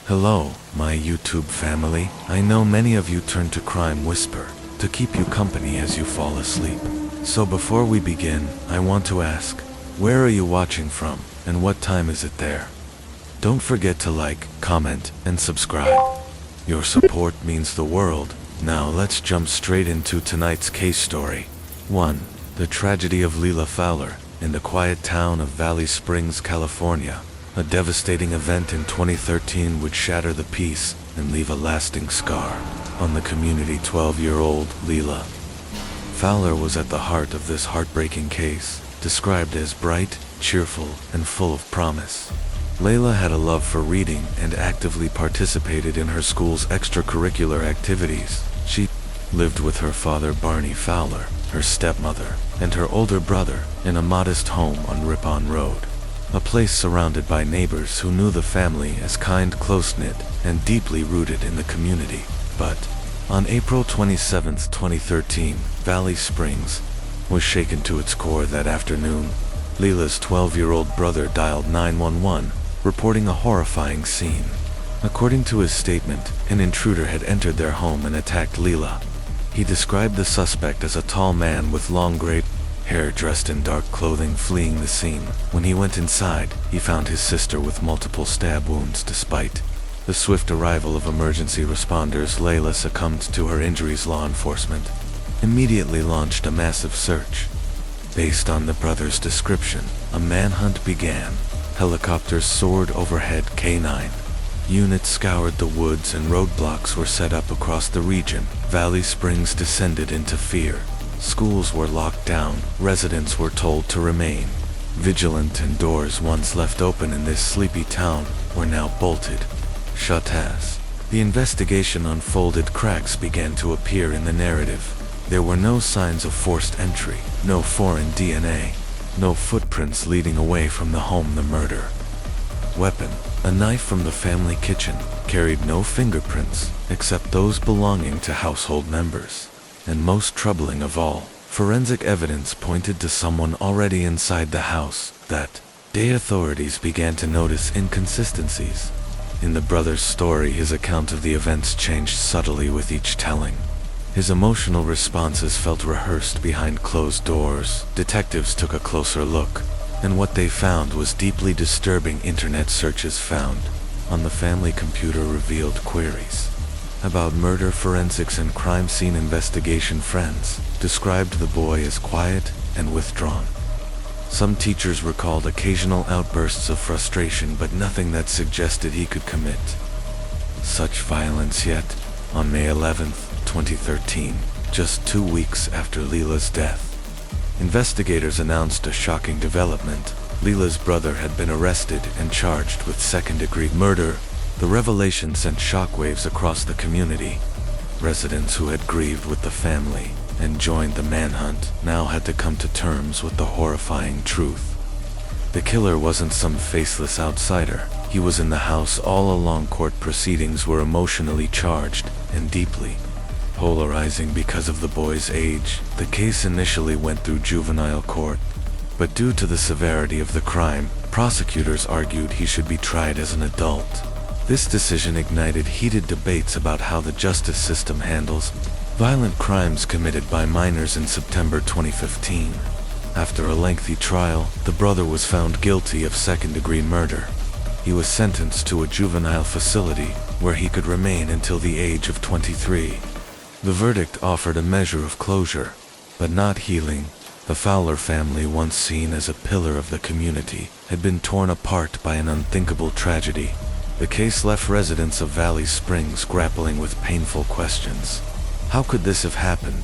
Hello, my YouTube family. I know many of you turn to Crime Whisper to keep you company as you fall asleep. So before we begin, I want to ask, where are you watching from, and what time is it there? Don't forget to like, comment, and subscribe. Your support means the world. Now let's jump straight into tonight's case story. 1. The tragedy of Leila Fowler in the quiet town of Valley Springs, California. A devastating event in 2013 would shatter the peace and leave a lasting scar on the community. 12-year-old Leila Fowler was at the heart of this heartbreaking case, described as bright, cheerful, and full of promise. Leila had a love for reading and actively participated in her school's extracurricular activities. She lived with her father Barney Fowler, her stepmother, and her older brother in a modest home on Ripon Road, a place surrounded by neighbors who knew the family as kind, close-knit, and deeply rooted in the community. But on April 27, 2013, Valley Springs was shaken to its core that afternoon. Leila's 12-year-old brother dialed 911, reporting a horrifying scene. According to his statement, an intruder had entered their home and attacked Leila. He described the suspect as a tall man with long gray hair dressed in dark clothing fleeing the scene. When he went inside, he found his sister with multiple stab wounds. Despite the swift arrival of emergency responders, Leila succumbed to her injuries. Law enforcement immediately launched a massive search. Based on the brother's description, a manhunt began. Helicopters soared overhead, K9 units scoured the woods, and roadblocks were set up across the region. Valley Springs descended into fear. Schools were locked down, residents were told to remain vigilant, and doors once left open in this sleepy town were now bolted shut. As the investigation unfolded, cracks began to appear in the narrative. There were no signs of forced entry, no foreign DNA, no footprints leading away from the home. The murder weapon, a knife from the family kitchen, carried no fingerprints except those belonging to household members. And most troubling of all, forensic evidence pointed to someone already inside the house. That day, authorities began to notice inconsistencies in the brother's story. His account of the events changed subtly with each telling. His emotional responses felt rehearsed behind closed doors. Detectives took a closer look, and what they found was deeply disturbing. Internet searches found on the family computer revealed queries about murder. Forensics and crime scene investigation friends described the boy as quiet and withdrawn. Some teachers recalled occasional outbursts of frustration, but nothing that suggested he could commit such violence. Yet, on May 11, 2013, just 2 weeks after Leila's death, investigators announced a shocking development. Leila's brother had been arrested and charged with second-degree murder. The revelation sent shockwaves across the community. Residents who had grieved with the family and joined the manhunt now had to come to terms with the horrifying truth. The killer wasn't some faceless outsider. He was in the house all along. Court proceedings were emotionally charged and deeply polarizing because of the boy's age. The case initially went through juvenile court, but due to the severity of the crime, prosecutors argued he should be tried as an adult. This decision ignited heated debates about how the justice system handles violent crimes committed by minors. In September 2015, after a lengthy trial, the brother was found guilty of second-degree murder. He was sentenced to a juvenile facility where he could remain until the age of 23. The verdict offered a measure of closure, but not healing. The Fowler family, once seen as a pillar of the community, had been torn apart by an unthinkable tragedy. The case left residents of Valley Springs grappling with painful questions. How could this have happened?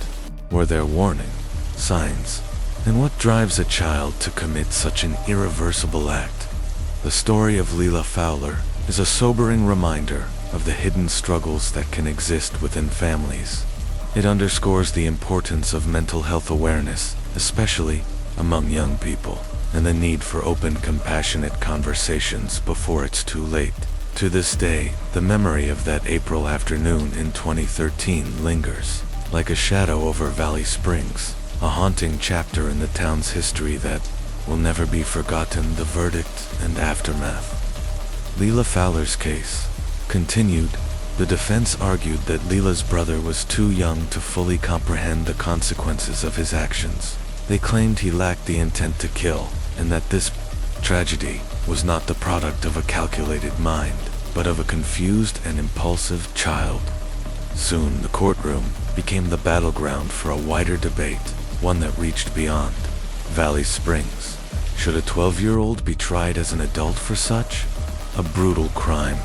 Were there warning signs? And what drives a child to commit such an irreversible act? The story of Leila Fowler is a sobering reminder of the hidden struggles that can exist within families. It underscores the importance of mental health awareness, especially among young people, and the need for open, compassionate conversations before it's too late. To this day, the memory of that April afternoon in 2013 lingers like a shadow over Valley Springs, a haunting chapter in the town's history that will never be forgotten. The verdict and aftermath. Leila Fowler's case continued. The defense argued that Leela's brother was too young to fully comprehend the consequences of his actions. They claimed he lacked the intent to kill, and that this tragedy was not the product of a calculated mind, but of a confused and impulsive child. Soon, the courtroom became the battleground for a wider debate, one that reached beyond Valley Springs. Should a 12-year-old be tried as an adult for such a brutal crime?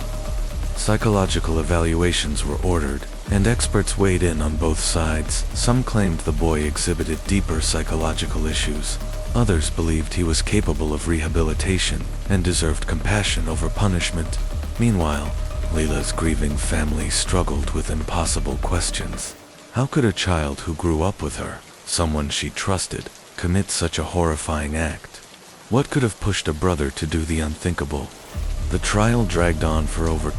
Psychological evaluations were ordered, and experts weighed in on both sides. Some claimed the boy exhibited deeper psychological issues. Others believed he was capable of rehabilitation and deserved compassion over punishment. Meanwhile, Leela's grieving family struggled with impossible questions. How could a child who grew up with her, someone she trusted, commit such a horrifying act? What could have pushed a brother to do the unthinkable? The trial dragged on for over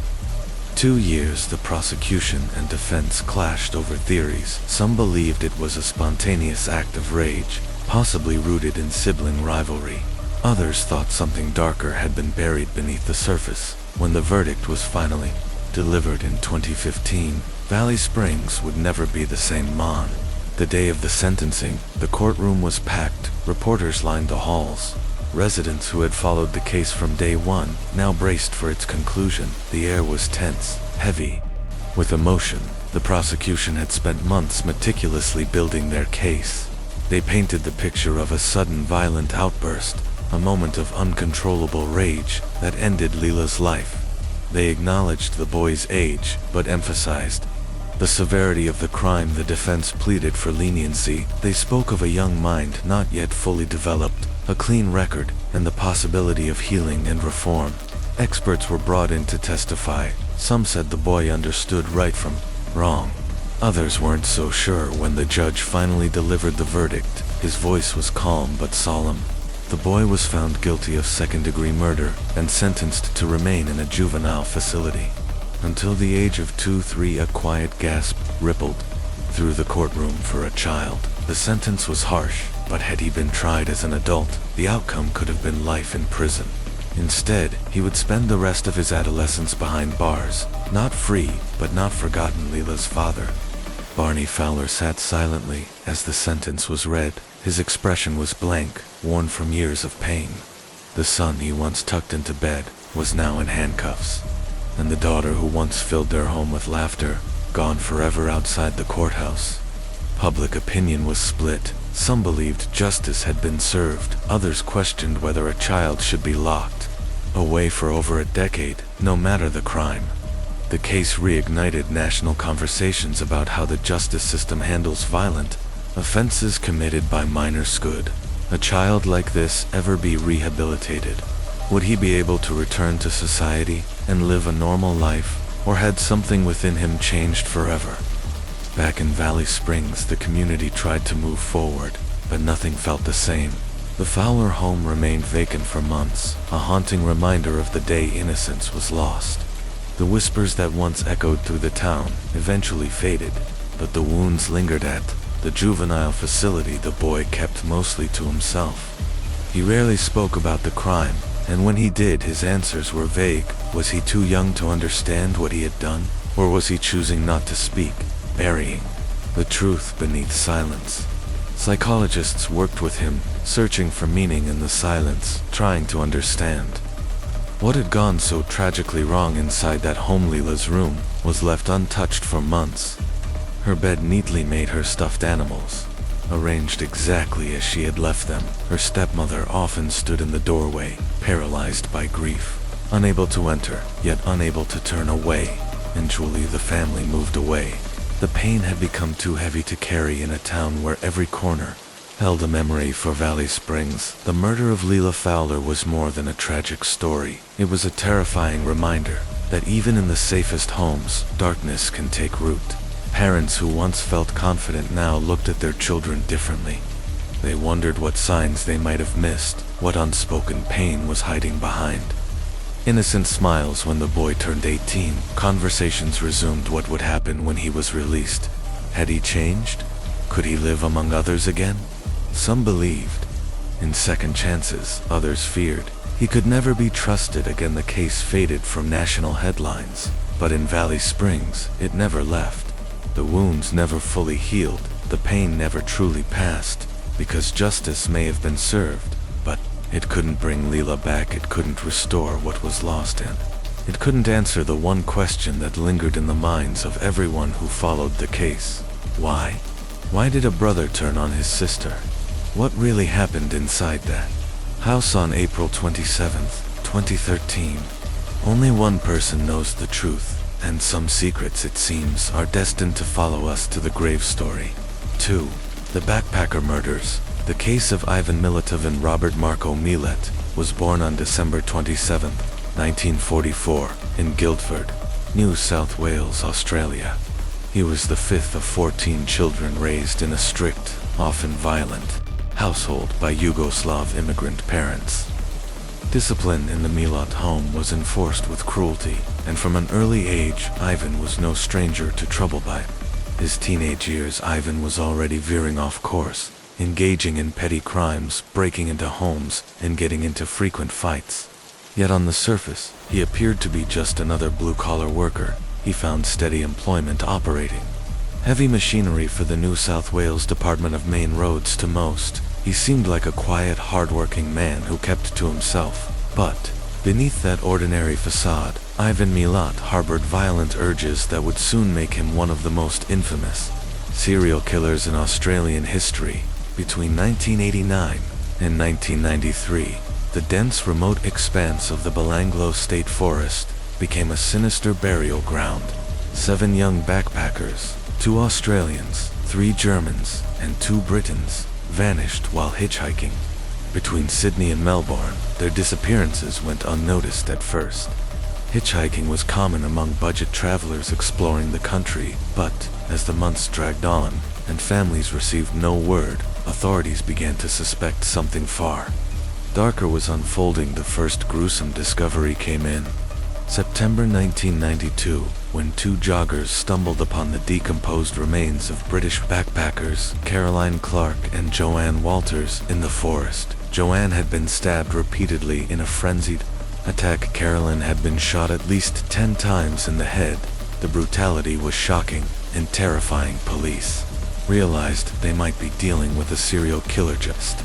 2 years. The prosecution and defense clashed over theories. Some believed it was a spontaneous act of rage, possibly rooted in sibling rivalry. Others thought something darker had been buried beneath the surface. When the verdict was finally delivered in 2015, Valley Springs would never be the same. On the day of the sentencing, the courtroom was packed. Reporters lined the halls. Residents who had followed the case from day one now braced for its conclusion. The air was tense, heavy with emotion. The prosecution had spent months meticulously building their case. They painted the picture of a sudden violent outburst, a moment of uncontrollable rage that ended Leela's life. They acknowledged the boy's age, but emphasized the severity of the crime. The defense pleaded for leniency. They spoke of a young mind not yet fully developed, a clean record, and the possibility of healing and reform. Experts were brought in to testify. Some said the boy understood right from wrong. Others weren't so sure. When the judge finally delivered the verdict, his voice was calm but solemn. The boy was found guilty of second-degree murder and sentenced to remain in a juvenile facility until the age of 2-3. A quiet gasp rippled through the courtroom for a child. The sentence was harsh, but had he been tried as an adult, the outcome could have been life in prison. Instead, he would spend the rest of his adolescence behind bars, not free, but not forgotten. Leela's father, Barney Fowler, sat silently as the sentence was read. His expression was blank, worn from years of pain. The son he once tucked into bed was now in handcuffs, and the daughter who once filled their home with laughter, gone forever outside the courthouse. Public opinion was split. Some believed justice had been served. Others questioned whether a child should be locked away for over a decade, no matter the crime. The case reignited national conversations about how the justice system handles violent offenses committed by minors. Could a child like this ever be rehabilitated? Would he be able to return to society and live a normal life, or had something within him changed forever? Back in Valley Springs, the community tried to move forward, but nothing felt the same. The Fowler home remained vacant for months, a haunting reminder of the day innocence was lost. The whispers that once echoed through the town eventually faded, but the wounds lingered. At the juvenile facility, the boy kept mostly to himself. He rarely spoke about the crime, and when he did, his answers were vague. Was he too young to understand what he had done, or was he choosing not to speak, burying the truth beneath silence? Psychologists worked with him, searching for meaning in the silence, trying to understand what had gone so tragically wrong inside that home. Leela's room was left untouched for months. Her bed neatly made, her stuffed animals arranged exactly as she had left them. Her stepmother often stood in the doorway, paralyzed by grief, unable to enter, yet unable to turn away. Eventually, the family moved away. The pain had become too heavy to carry in a town where every corner held a memory. For Valley Springs, the murder of Leela Fowler was more than a tragic story. It was a terrifying reminder that even in the safest homes, darkness can take root. Parents who once felt confident now looked at their children differently. They wondered what signs they might have missed, what unspoken pain was hiding behind. Innocent smiles when the boy turned 18. Conversations resumed. What would happen when he was released? Had he changed? Could he live among others again? Some believed in second chances, others feared he could never be trusted again. The case faded from national headlines, But in Valley Springs, it never left. The wounds never fully healed, the pain never truly passed, because justice may have been served, but it couldn't bring Leela back, it couldn't restore what was lost in. It couldn't answer the one question that lingered in the minds of everyone who followed the case. Why? Why did a brother turn on his sister? What really happened inside that house on April 27th, 2013? Only one person knows the truth, and some secrets, it seems, are destined to follow us to the grave. Story 2. The Backpacker Murders. The case of Ivan Militov and Robert Marco Milet was born on December 27, 1944, in Guildford, New South Wales, Australia. He was the fifth of 14 children raised in a strict, often violent, household by Yugoslav immigrant parents. Discipline in the Milat home was enforced with cruelty, and from an early age, Ivan was no stranger to trouble. By his teenage years, Ivan was already veering off course, engaging in petty crimes, breaking into homes, and getting into frequent fights. Yet on the surface, he appeared to be just another blue-collar worker. He found steady employment operating heavy machinery for the New South Wales Department of Main Roads. To most, he seemed like a quiet, hard-working man who kept to himself. But beneath that ordinary facade, Ivan Milat harbored violent urges that would soon make him one of the most infamous serial killers in Australian history. Between 1989 and 1993, the dense, remote expanse of the Belanglo State Forest became a sinister burial ground. 7 young backpackers, 2 Australians, 3 Germans, and 2 Britons, vanished while hitchhiking. Between Sydney and Melbourne, their disappearances went unnoticed at first. Hitchhiking was common among budget travelers exploring the country, but as the months dragged on and families received no word, authorities began to suspect something far darker was unfolding. The first gruesome discovery came in September 1992, when 2 joggers stumbled upon the decomposed remains of British backpackers Caroline Clark and Joanne Walters in the forest. Joanne had been stabbed repeatedly in a frenzied attack. Caroline had been shot at least 10 times in the head. The brutality was shocking and terrifying. Police realized they might be dealing with a serial killer. Just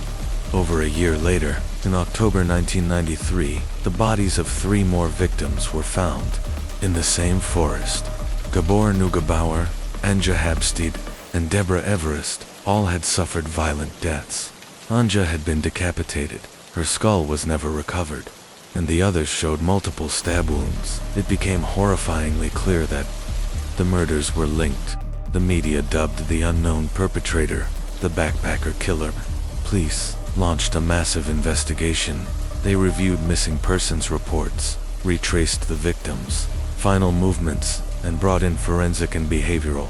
over a year later, in October 1993, the bodies of 3 more victims were found in the same forest. Gabor Neugebauer, Anja Habstead, and Deborah Everest all had suffered violent deaths. Anja had been decapitated. Her skull was never recovered, and the others showed multiple stab wounds. It became horrifyingly clear that the murders were linked. The media dubbed the unknown perpetrator the backpacker killer. Police launched a massive investigation. They reviewed missing persons reports, retraced the victims' final movements, and brought in forensic and behavioral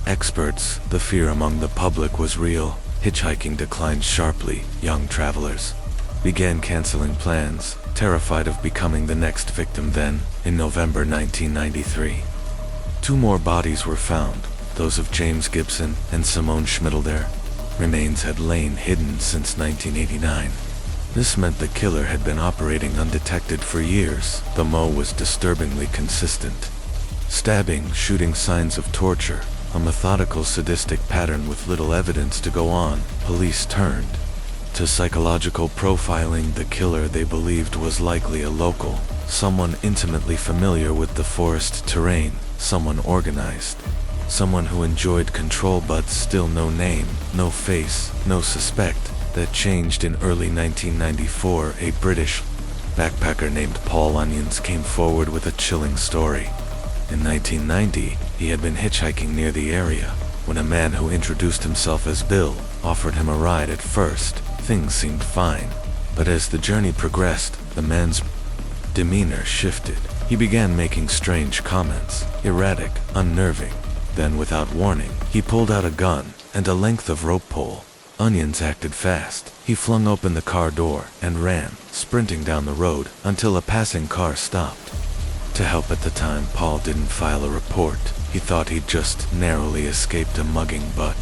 experts. The fear among the public was real. Hitchhiking declined sharply. Young travelers began canceling plans, terrified of becoming the next victim. Then, in November 1993, 2 more bodies were found, those of James Gibson and Simone Schmidl. Their remains had lain hidden since 1989. This meant the killer had been operating undetected for years. The MO was disturbingly consistent. Stabbing, shooting, signs of torture, a methodical, sadistic pattern with little evidence to go on. Police turned to psychological profiling. The killer, they believed, was likely a local, someone intimately familiar with the forest terrain, someone organized, someone who enjoyed control. But still no name, no face, no suspect. That changed in early 1994. A British backpacker named Paul Onions came forward with a chilling story. In 1990, he had been hitchhiking near the area when a man who introduced himself as Bill offered him a ride. At first, things seemed fine, but as the journey progressed, the man's demeanor shifted. He began making strange comments, erratic, unnerving. Then, without warning, he pulled out a gun and a length of rope pole. Onions acted fast. He flung open the car door and ran, sprinting down the road until a passing car stopped. To help at the time, Paul didn't file a report. He thought he'd just narrowly escaped a mugging, but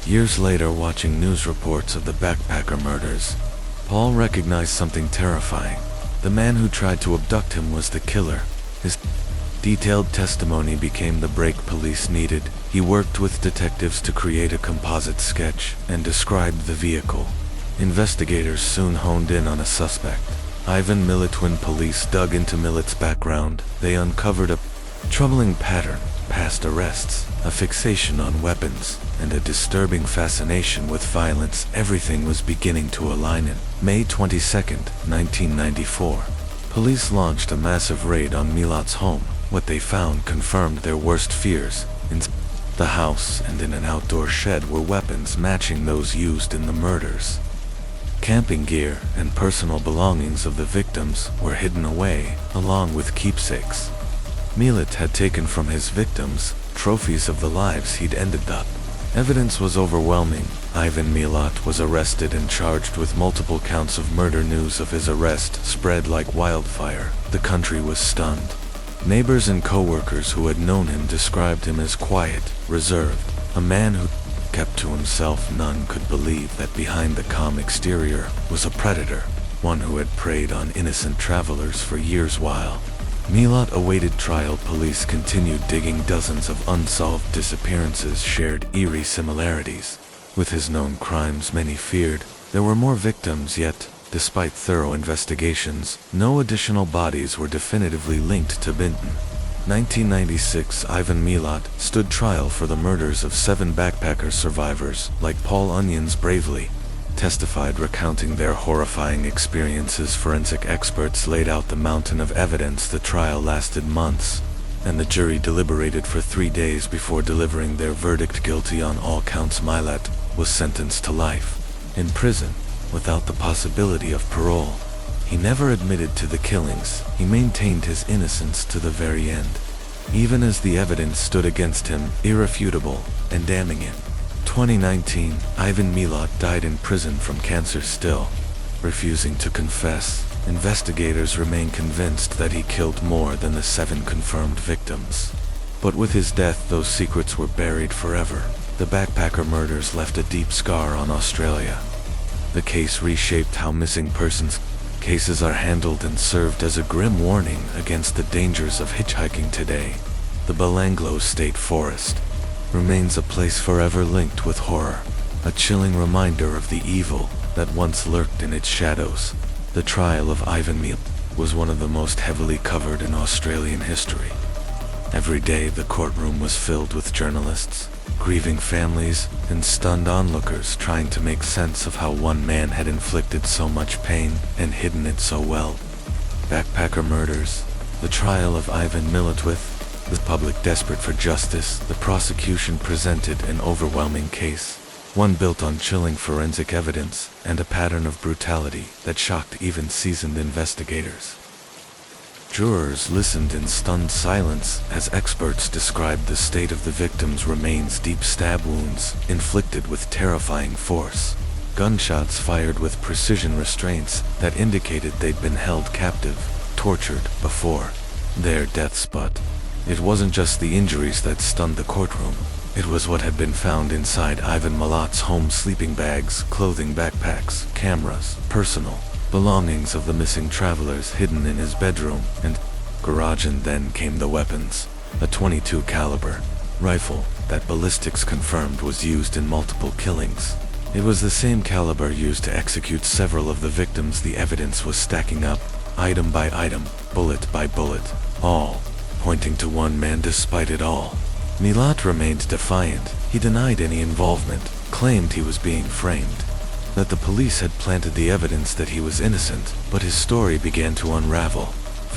years later, watching news reports of the backpacker murders, Paul recognized something terrifying. The man who tried to abduct him was the killer. His Detailed testimony became the break police needed. He worked with detectives to create a composite sketch and described the vehicle. Investigators soon honed in on a suspect. Ivan Millet. When police dug into Millet's background, they uncovered a troubling pattern: past arrests, a fixation on weapons, and a disturbing fascination with violence. Everything was beginning to align. In May 22, 1994, police launched a massive raid on Millet's home. What they found confirmed their worst fears. In the house and in an outdoor shed were weapons matching those used in the murders. Camping gear and personal belongings of the victims were hidden away, along with keepsakes Millet had taken from his victims, trophies of the lives he'd ended up. Evidence was overwhelming. Ivan Millet was arrested and charged with multiple counts of murder. News of his arrest spread like wildfire. The country was stunned. Neighbors and co-workers who had known him described him as quiet, reserved, a man who kept to himself. None could believe that behind the calm exterior was a predator, one who had preyed on innocent travelers for years. While Millet awaited trial, police continued digging. Dozens of unsolved disappearances shared eerie similarities with his known crimes. Many feared there were more victims, yet despite thorough investigations, no additional bodies were definitively linked to Bedtime. 1996, Ivan Millet stood trial for the murders of 7 backpacker survivors. Like Paul Onions bravely testified, recounting their horrifying experiences. Forensic experts laid out the mountain of evidence. The trial lasted months, and the jury deliberated for 3 days before delivering their verdict: guilty on all counts. Millet was sentenced to life in prison without the possibility of parole. He never admitted to the killings. He maintained his innocence to the very end, even as the evidence stood against him, irrefutable and damning him. 2019, Ivan Millet died in prison from cancer. Still refusing to confess, investigators remain convinced that he killed more than the 7 confirmed victims. But with his death, those secrets were buried forever. The backpacker murders left a deep scar on Australia. The case reshaped how missing persons cases are handled and served as a grim warning against the dangers of hitchhiking today. The Belanglo State Forest remains a place forever linked with horror, a chilling reminder of the evil that once lurked in its shadows. The trial of Ivan Millet was one of the most heavily covered in Australian history. Every day the courtroom was filled with journalists, grieving families, and stunned onlookers trying to make sense of how one man had inflicted so much pain and hidden it so well. Backpacker murders, the trial of Ivan Millet. The public desperate for justice, the prosecution presented an overwhelming case, one built on chilling forensic evidence and a pattern of brutality that shocked even seasoned investigators. Jurors listened in stunned silence as experts described the state of the victims' remains: deep stab wounds inflicted with terrifying force, gunshots fired with precision, restraints that indicated they'd been held captive, tortured before their deaths. But it wasn't just the injuries that stunned the courtroom. It was what had been found inside Ivan Millet's home: sleeping bags, clothing, backpacks, cameras, personal belongings of the missing travelers hidden in his bedroom and garage. And then came the weapons: a .22 caliber rifle that ballistics confirmed was used in multiple killings. It was the same caliber used to execute several of the victims. The evidence was stacking up, item by item, bullet by bullet, all pointing to one man. Despite it all, Millet remained defiant. He denied any involvement, claimed he was being framed, that the police had planted the evidence that he was innocent. But his story began to unravel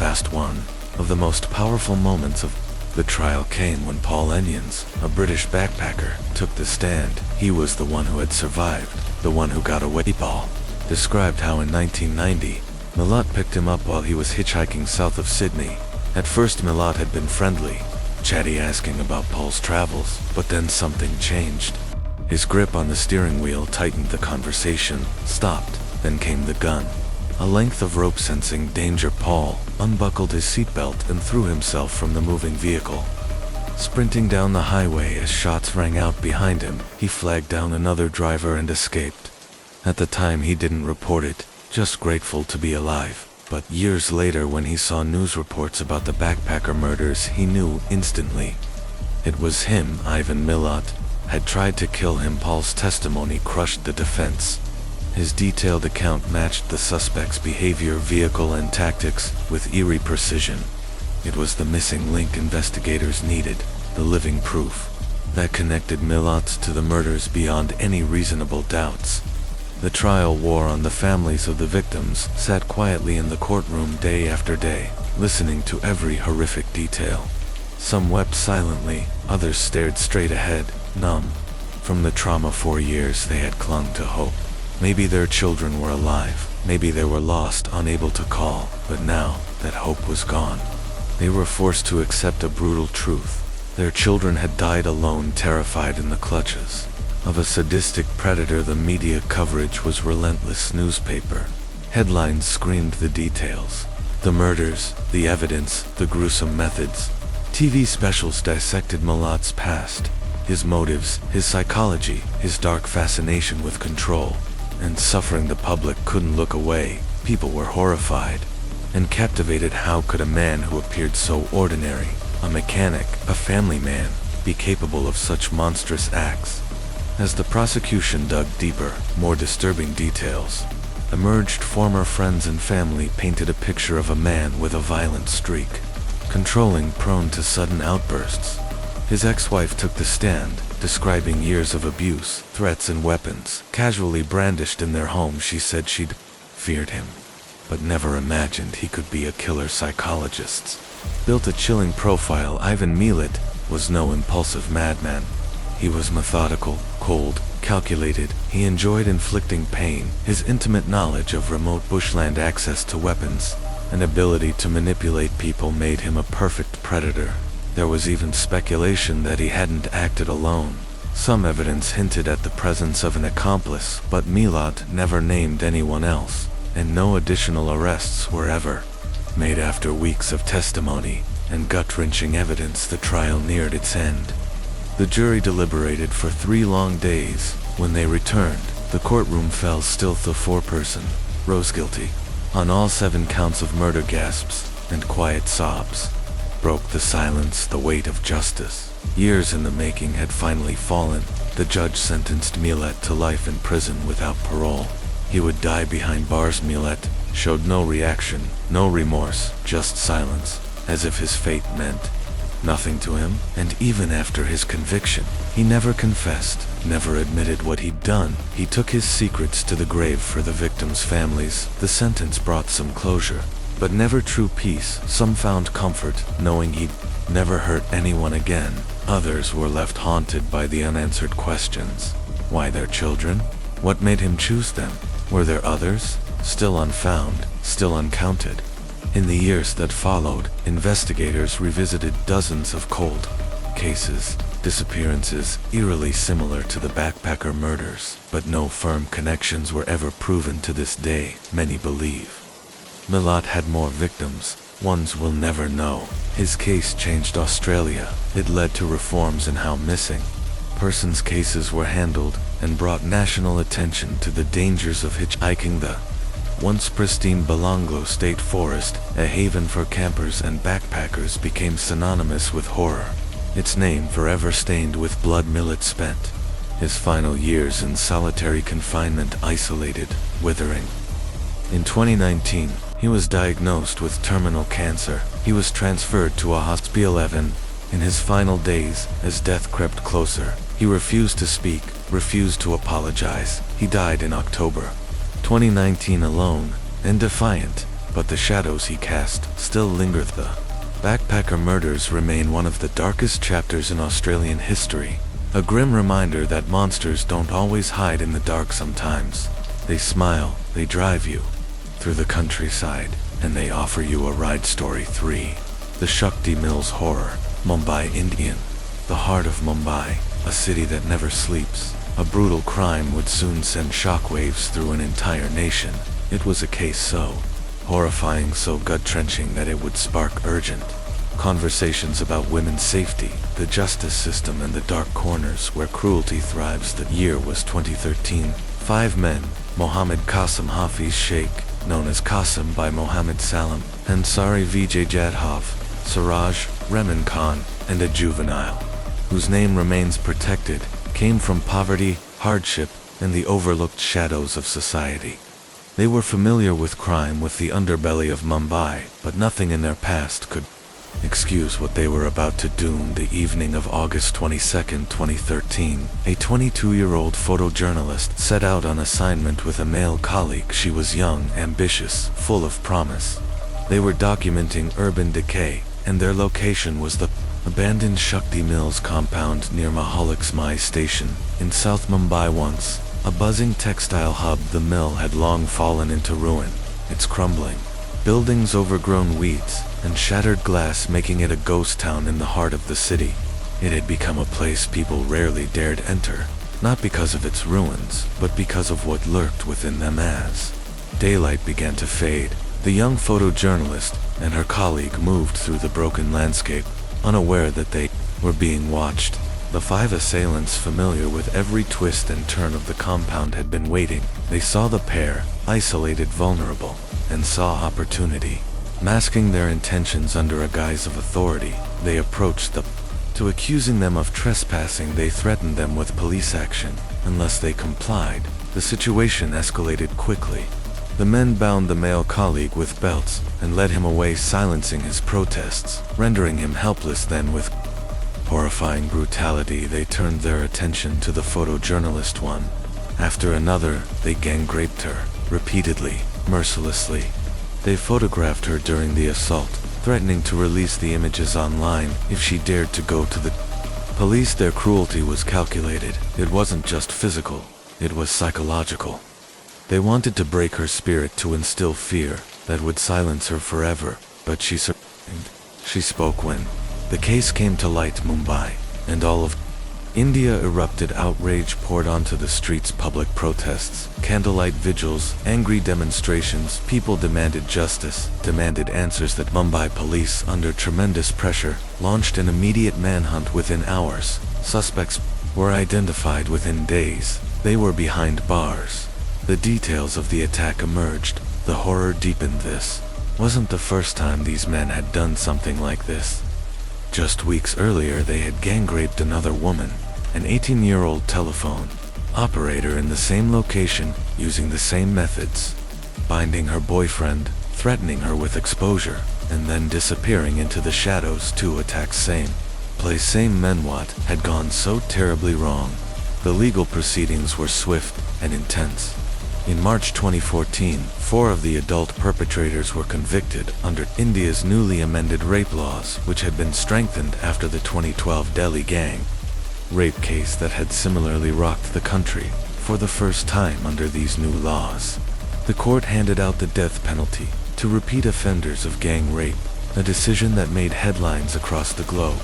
fast. One of the most powerful moments of the trial came when Paul Onions, a British backpacker, took the stand. He was the one who had survived, the one who got away. Paul described how in 1990, Millet picked him up while he was hitchhiking south of Sydney. At first Millet had been friendly, chatty, asking about Paul's travels, but then something changed. His grip on the steering wheel tightened, the conversation stopped, then came the gun. A length of rope sensing danger, Paul unbuckled his seatbelt and threw himself from the moving vehicle. Sprinting down the highway as shots rang out behind him, he flagged down another driver and escaped. At the time he didn't report it, just grateful to be alive. But years later, when he saw news reports about the backpacker murders, he knew instantly. It was him. Ivan Milat had tried to kill him. Paul's testimony crushed the defense. His detailed account matched the suspect's behavior, vehicle, and tactics with eerie precision. It was the missing link investigators needed, the living proof that connected Milat to the murders beyond any reasonable doubts. The trial wore on. The families of the victims sat quietly in the courtroom day after day, listening to every horrific detail. Some wept silently, others stared straight ahead, numb. From the trauma, for years they had clung to hope. Maybe their children were alive, maybe they were lost, unable to call, but now that hope was gone. They were forced to accept a brutal truth. Their children had died alone, terrified in the clutches of a sadistic predator. The media coverage was relentless. Newspaper headlines screamed the details. The murders, the evidence, the gruesome methods. TV specials dissected Milat's past, his motives, his psychology, his dark fascination with control and suffering. The public couldn't look away. People were horrified and captivated. How could a man who appeared so ordinary, a mechanic, a family man, be capable of such monstrous acts? As the prosecution dug deeper, more disturbing details emerged. Former friends and family painted a picture of a man with a violent streak, controlling, prone to sudden outbursts. His ex-wife took the stand, describing years of abuse, threats, and weapons casually brandished in their home. She said she'd feared him, but never imagined he could be a killer. Psychologists built a chilling profile. Ivan Milat was no impulsive madman. He was methodical, cold, calculated. He enjoyed inflicting pain. His intimate knowledge of remote bushland, access to weapons, and ability to manipulate people made him a perfect predator. There was even speculation that he hadn't acted alone. Some evidence hinted at the presence of an accomplice, but Milat never named anyone else, and no additional arrests were ever made. After weeks of testimony and gut-wrenching evidence, the trial neared its end. The jury deliberated for 3 long days. When they returned, the courtroom fell still. The foreperson rose guilty on all 7 counts of murder. Gasps and quiet sobs broke the silence. The weight of justice, years in the making, had finally fallen. The judge sentenced Milat to life in prison without parole. He would die behind bars. Milat showed no reaction, no remorse, just silence, as if his fate meant nothing to him. And even after his conviction, he never confessed, never admitted what he'd done. He took his secrets to the grave. For the victims' families, the sentence brought some closure, but never true peace. Some found comfort knowing he'd never hurt anyone again. Others were left haunted by the unanswered questions. Why their children? What made him choose them? Were there others, still unfound, still uncounted? In the years that followed, investigators revisited dozens of cold cases, disappearances eerily similar to the backpacker murders, but no firm connections were ever proven to this day. Many believe Milat had more victims, ones we'll never know. His case changed Australia. It led to reforms in how missing persons cases were handled and brought national attention to the dangers of hitchhiking. The once pristine Belanglo State Forest, a haven for campers and backpackers, became synonymous with horror, its name forever stained with blood. Milat spent his final years in solitary confinement, isolated, withering. In 2019, he was diagnosed with terminal cancer. He was transferred to a hospital. In his final days, as death crept closer, he refused to speak, refused to apologize. He died in October 2019, alone and defiant, but the shadows he cast still linger. The backpacker murders remain one of the darkest chapters in Australian history, a grim reminder that monsters don't always hide in the dark. Sometimes they smile, they drive you through the countryside, and they offer you a ride. Story 3. The Shakti Mills Horror. Mumbai, Indian. The heart of Mumbai, a city that never sleeps. A brutal crime would soon send shockwaves through an entire nation. It was a case so horrifying, so gut-wrenching, that it would spark urgent conversations about women's safety, the justice system, and the dark corners where cruelty thrives. The year was 2013. 5 men, Mohammed Qasim, Hafiz Sheikh, known as Qasim by Mohammed Salam, Ansari Vijay Jadhav, Siraj, Reman Khan, and a juvenile, whose name remains protected, came from poverty, hardship, and the overlooked shadows of society. They were familiar with crime, with the underbelly of Mumbai, but nothing in their past could excuse what they were about to do. The evening of August 22, 2013, a 22-year-old photojournalist set out on assignment with a male colleague. She was young, ambitious, full of promise. They were documenting urban decay, and their location was the abandoned Shakti Mills compound near Mahalaxmi station in South Mumbai. Once a buzzing textile hub, the mill had long fallen into ruin, its crumbling buildings overgrown weeds and shattered glass making it a ghost town in the heart of the city. It had become a place people rarely dared enter, not because of its ruins, but because of what lurked within them. As daylight began to fade, the young photojournalist and her colleague moved through the broken landscape, unaware that they were being watched. The five assailants, familiar with every twist and turn of the compound, had been waiting. They saw the pair, isolated, vulnerable, and saw opportunity. Masking their intentions under a guise of authority, they approached them. To accusing them of trespassing, they threatened them with police action unless they complied. The situation escalated quickly. The men bound the male colleague with belts and led him away, silencing his protests, rendering him helpless. Then, with horrifying brutality, they turned their attention to the photojournalist. One after another, they gang-raped her, repeatedly, mercilessly. They photographed her during the assault, threatening to release the images online if she dared to go to the police. Their cruelty was calculated. It wasn't just physical, it was psychological. They wanted to break her spirit, to instill fear that would silence her forever, but she survived. She spoke when the case came to light. Mumbai and all of India erupted. Outrage poured onto the streets. Public protests, candlelight vigils, angry demonstrations. People demanded justice, demanded answers. That Mumbai police, under tremendous pressure, launched an immediate manhunt. Within hours, suspects were identified. Within days, they were behind bars. The details of the attack emerged. The horror deepened. This wasn't the first time these men had done something like this. Just weeks earlier, they had gang-raped another woman, an 18-year-old telephone operator, in the same location, using the same methods, binding her boyfriend, threatening her with exposure, and then disappearing into the shadows. 2 attacks, same place, same men. What had gone so terribly wrong? The legal proceedings were swift and intense. In March 2014, 4 of the adult perpetrators were convicted under India's newly amended rape laws, which had been strengthened after the 2012 Delhi gang rape case that had similarly rocked the country. For the first time under these new laws, the court handed out the death penalty to repeat offenders of gang rape, a decision that made headlines across the globe.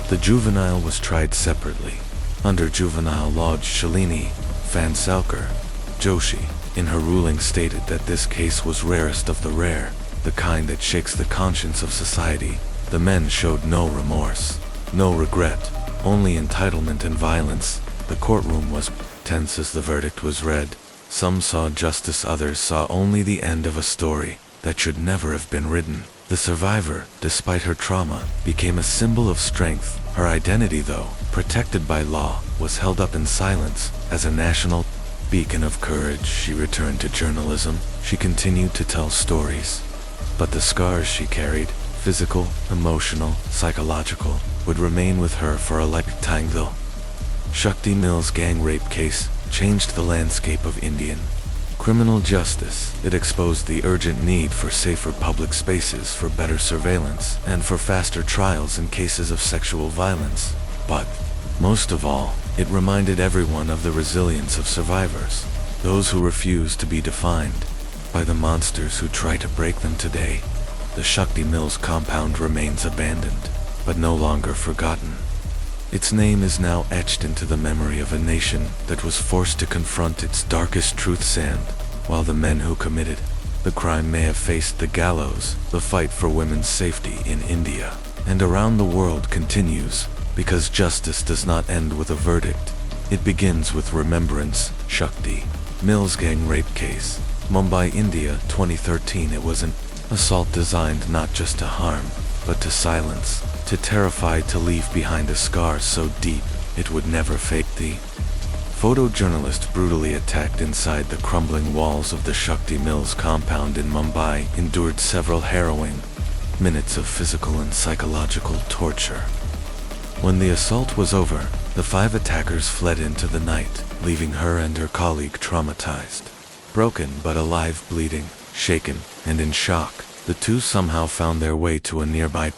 The juvenile was tried separately. Under juvenile law, Shalini Phansalkar Joshi, in her ruling, stated that this case was rarest of the rare, the kind that shakes the conscience of society. The men showed no remorse, no regret, only entitlement and violence. The courtroom was tense as the verdict was read. Some saw justice, others saw only the end of a story that should never have been written. The survivor, despite her trauma, became a symbol of strength. Her identity, though protected by law, was held up in silence as a national beacon of courage. She returned to journalism. She continued to tell stories. But the scars she carried, physical, emotional, psychological, would remain with her for a lifetime. The Shakti Mills gang rape case changed the landscape of Indian criminal justice. It exposed the urgent need for safer public spaces, for better surveillance, and for faster trials in cases of sexual violence. But most of all, it reminded everyone of the resilience of survivors, those who refuse to be defined by the monsters who try to break them. Today, the Shakti Mills compound remains abandoned, but no longer forgotten. Its name is now etched into the memory of a nation that was forced to confront its darkest truths. And while the men who committed the crime may have faced the gallows, the fight for women's safety in India and around the world continues, because justice does not end with a verdict. It begins with remembrance. Shakti Mills gang rape case Mumbai, India, 2013. It was an assault designed not just to harm, but to silence, to terrify, to leave behind a scar so deep it would never fade. The photojournalist brutally attacked inside the crumbling walls of the Shakti Mills compound in Mumbai endured several harrowing minutes of physical and psychological torture. When the assault was over, the 5 attackers fled into the night, leaving her and her colleague traumatized. Broken but alive, bleeding, shaken, and in shock, the two somehow found their way to a nearby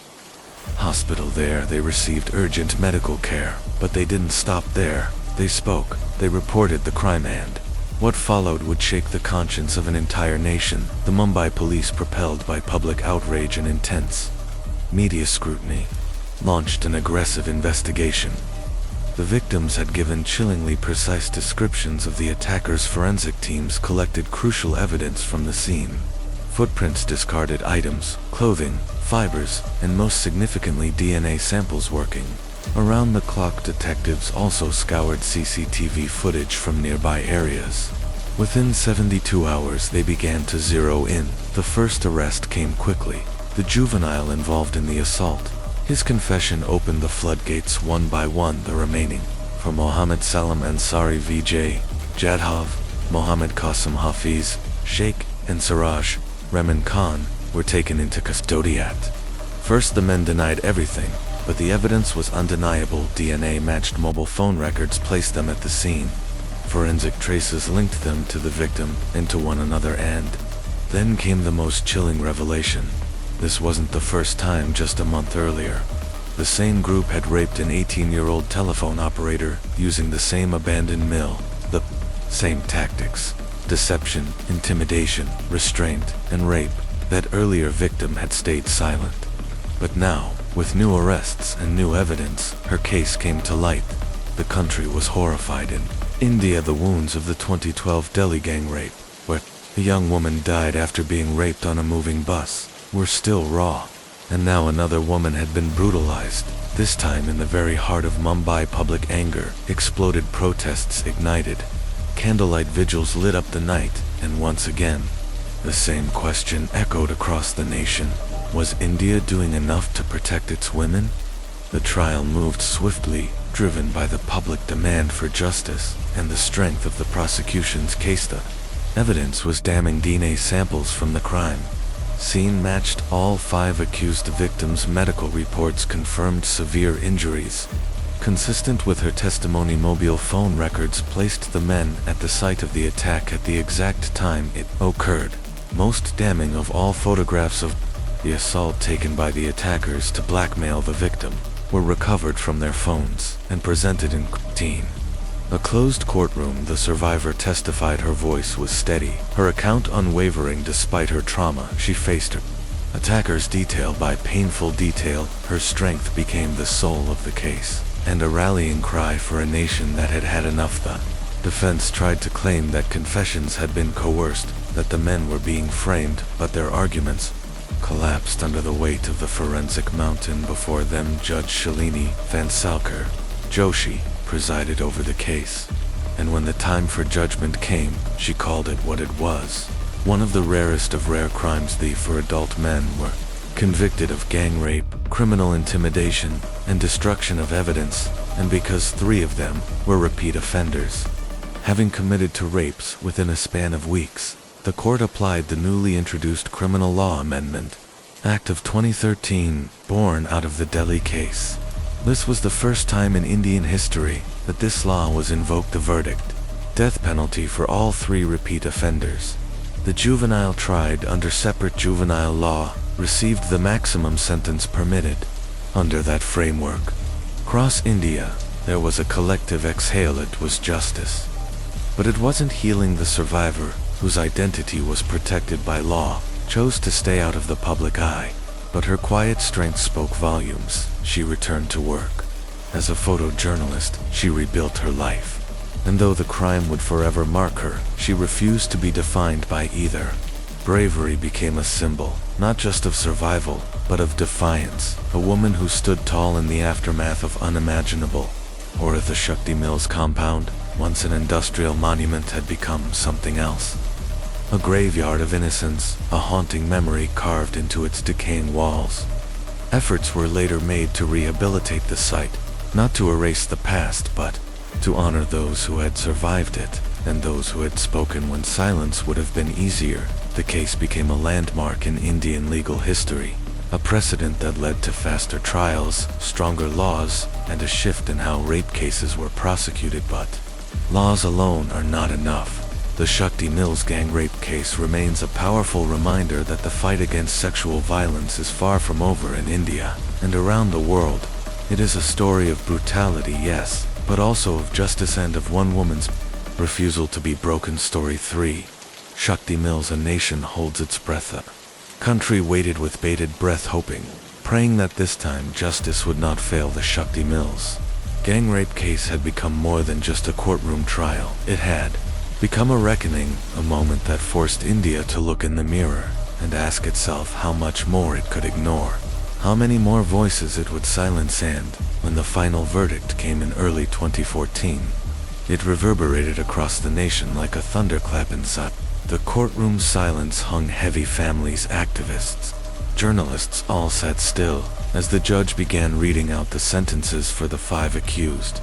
hospital. There they received urgent medical care, but they didn't stop there. They spoke, they reported the crime, and what followed would shake the conscience of an entire nation. The Mumbai police, propelled by public outrage and intense media scrutiny, launched an aggressive investigation. The victims had given chillingly precise descriptions of the attackers. Forensic teams collected crucial evidence from the scene. Footprints, discarded items, clothing, fibers, and most significantly DNA samples. Working around the clock, detectives also scoured CCTV footage from nearby areas. Within 72 hours they began to zero in. The first arrest came quickly. The juvenile involved in the assault. His confession opened the floodgates one by one. The remaining, for Mohammed Salam Ansari, Vijay Jadhav, Mohammed Qasim Hafiz, Sheikh, and Siraj Rahman Khan, were taken into custodiat. First, the men denied everything, but the evidence was undeniable. DNA matched mobile phone records, placed them at the scene. Forensic traces linked them to the victim and to one another, and then came the most chilling revelation. This wasn't the first time. Just a month earlier, the same group had raped an 18-year-old telephone operator using the same abandoned mill. The same tactics: deception, intimidation, restraint, and rape. That earlier victim had stayed silent. But now, with new arrests and new evidence, her case came to light. The country was horrified. In India, the wounds of the 2012 Delhi gang rape, where a young woman died after being raped on a moving bus, were still raw. And now another woman had been brutalized, this time in the very heart of Mumbai. Public anger exploded, protests ignited, candlelight vigils lit up the night, and once again, the same question echoed across the nation: was India doing enough to protect its women? The trial moved swiftly, driven by the public demand for justice and the strength of the prosecution's case. The evidence was damning. DNA samples from the crime scene matched all 5 accused victims. Medical reports confirmed severe injuries. Consistent with her testimony, mobile phone records placed the men at the site of the attack at the exact time it occurred. Most damning of all, photographs of the assault taken by the attackers to blackmail the victim were recovered from their phones and presented in a closed courtroom. The survivor testified. Her voice was steady, her account unwavering despite her trauma. She faced her attackers detail by painful detail. Her strength became the soul of the case, and a rallying cry for a nation that had had enough. The defense tried to claim that confessions had been coerced, that the men were being framed, but their arguments collapsed under the weight of the forensic mountain before them. Judge Shalini Vansalkar Joshi presided over the case, and when the time for judgment came, she called it what it was: one of the rarest of rare crimes. The 4 adult men were convicted of gang rape, criminal intimidation, and destruction of evidence, and because 3 of them were repeat offenders, having committed 2 rapes within a span of weeks, the court applied the newly introduced Criminal Law Amendment Act of 2013, born out of the Delhi case. This was the first time in Indian history that this law was invoked. The verdict: death penalty for all 3 repeat offenders. The juvenile tried under separate juvenile law received the maximum sentence permitted. Under that framework, across India, there was a collective exhale. It was justice. But it wasn't healing. The survivor, whose identity was protected by law, chose to stay out of the public eye. But her quiet strength spoke volumes. She returned to work. As a photojournalist, she rebuilt her life. And though the crime would forever mark her, she refused to be defined by either. Bravery became a symbol, not just of survival, but of defiance. A woman who stood tall in the aftermath of unimaginable horror. The Shakti Mills compound, once an industrial monument, had become something else. a graveyard of innocence, a haunting memory carved into its decaying walls. Efforts were later made to rehabilitate the site, not to erase the past, but to honor those who had survived it, and those who had spoken when silence would have been easier. The case became a landmark in Indian legal history, a precedent that led to faster trials, stronger laws, and a shift in how rape cases were prosecuted. But laws alone are not enough. The Shakti Mills gang rape case remains a powerful reminder that the fight against sexual violence is far from over in India and around the world. It is a story of brutality, yes, but also of justice and of one woman's refusal to be broken. Story 3. Shakti Mills. A nation holds its breath. A country waited with bated breath, hoping, praying that this time justice would not fail the Shakti Mills gang rape case had become more than just a courtroom trial. It had become a reckoning, a moment that forced India to look in the mirror and ask itself how much more it could ignore, how many more voices it would silence. And when the final verdict came in early 2014, it reverberated across the nation like a thunderclap inside. The courtroom's silence hung heavy. Families, activists, journalists all sat still as the judge began reading out the sentences for the 5 accused.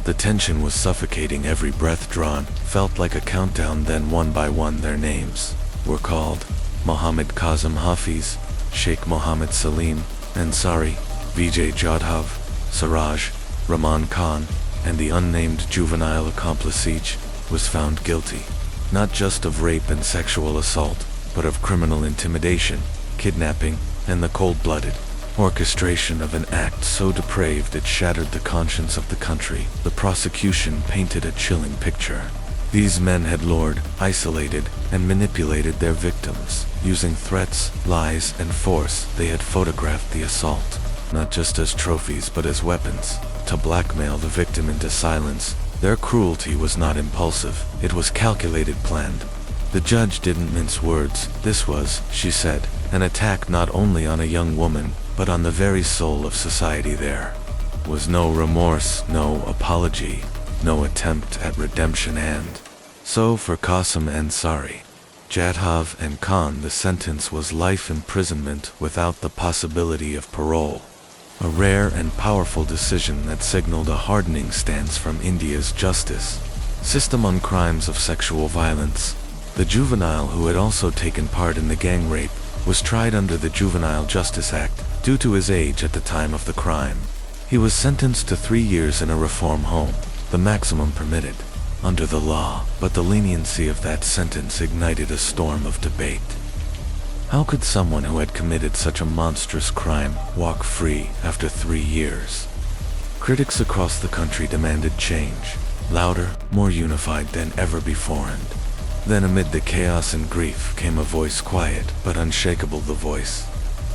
The tension was suffocating. Every breath drawn felt like a countdown. Then one by one their names were called: Mohammad Kazim Hafiz, Sheikh Mohammed Salim, Ansari, Vijay Jadhav, Siraj, Rahman Khan, and the unnamed juvenile accomplice. Each was found guilty, not just of rape and sexual assault, but of criminal intimidation, kidnapping, and the cold-blooded orchestration of an act so depraved it shattered the conscience of the country. The prosecution painted a chilling picture. These men had lured, isolated, and manipulated their victims. Using threats, lies, and force, they had photographed the assault, not just as trophies but as weapons, to blackmail the victim into silence. Their cruelty was not impulsive, it was calculated, planned. The judge didn't mince words. This was, she said, an attack not only on a young woman, but on the very soul of society. There was no remorse, no apology, no attempt at redemption. And so for Qasim Ansari, Jadhav, and Khan, the sentence was life imprisonment without the possibility of parole. A rare and powerful decision that signaled a hardening stance from India's justice system on crimes of sexual violence. The juvenile, who had also taken part in the gang rape, was tried under the Juvenile Justice Act due to his age at the time of the crime. He was sentenced to 3 years in a reform home, the maximum permitted under the law, but the leniency of that sentence ignited a storm of debate. How could someone who had committed such a monstrous crime walk free after 3 years? Critics across the country demanded change, louder, more unified than ever before. And then amid the chaos and grief came a voice, quiet but unshakable, the voice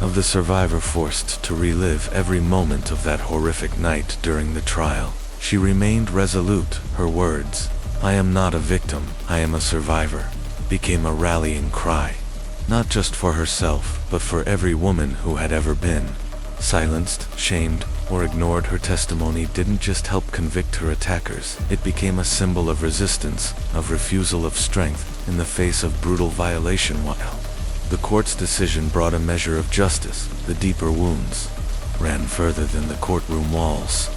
of the survivor forced to relive every moment of that horrific night during the trial. She remained resolute. Her words, "I am not a victim, I am a survivor," became a rallying cry, not just for herself, but for every woman who had ever been silenced, shamed, or ignored. Her testimony didn't just help convict her attackers, it became a symbol of resistance, of refusal, of strength in the face of brutal violation. While the court's decision brought a measure of justice, the deeper wounds ran further than the courtroom walls.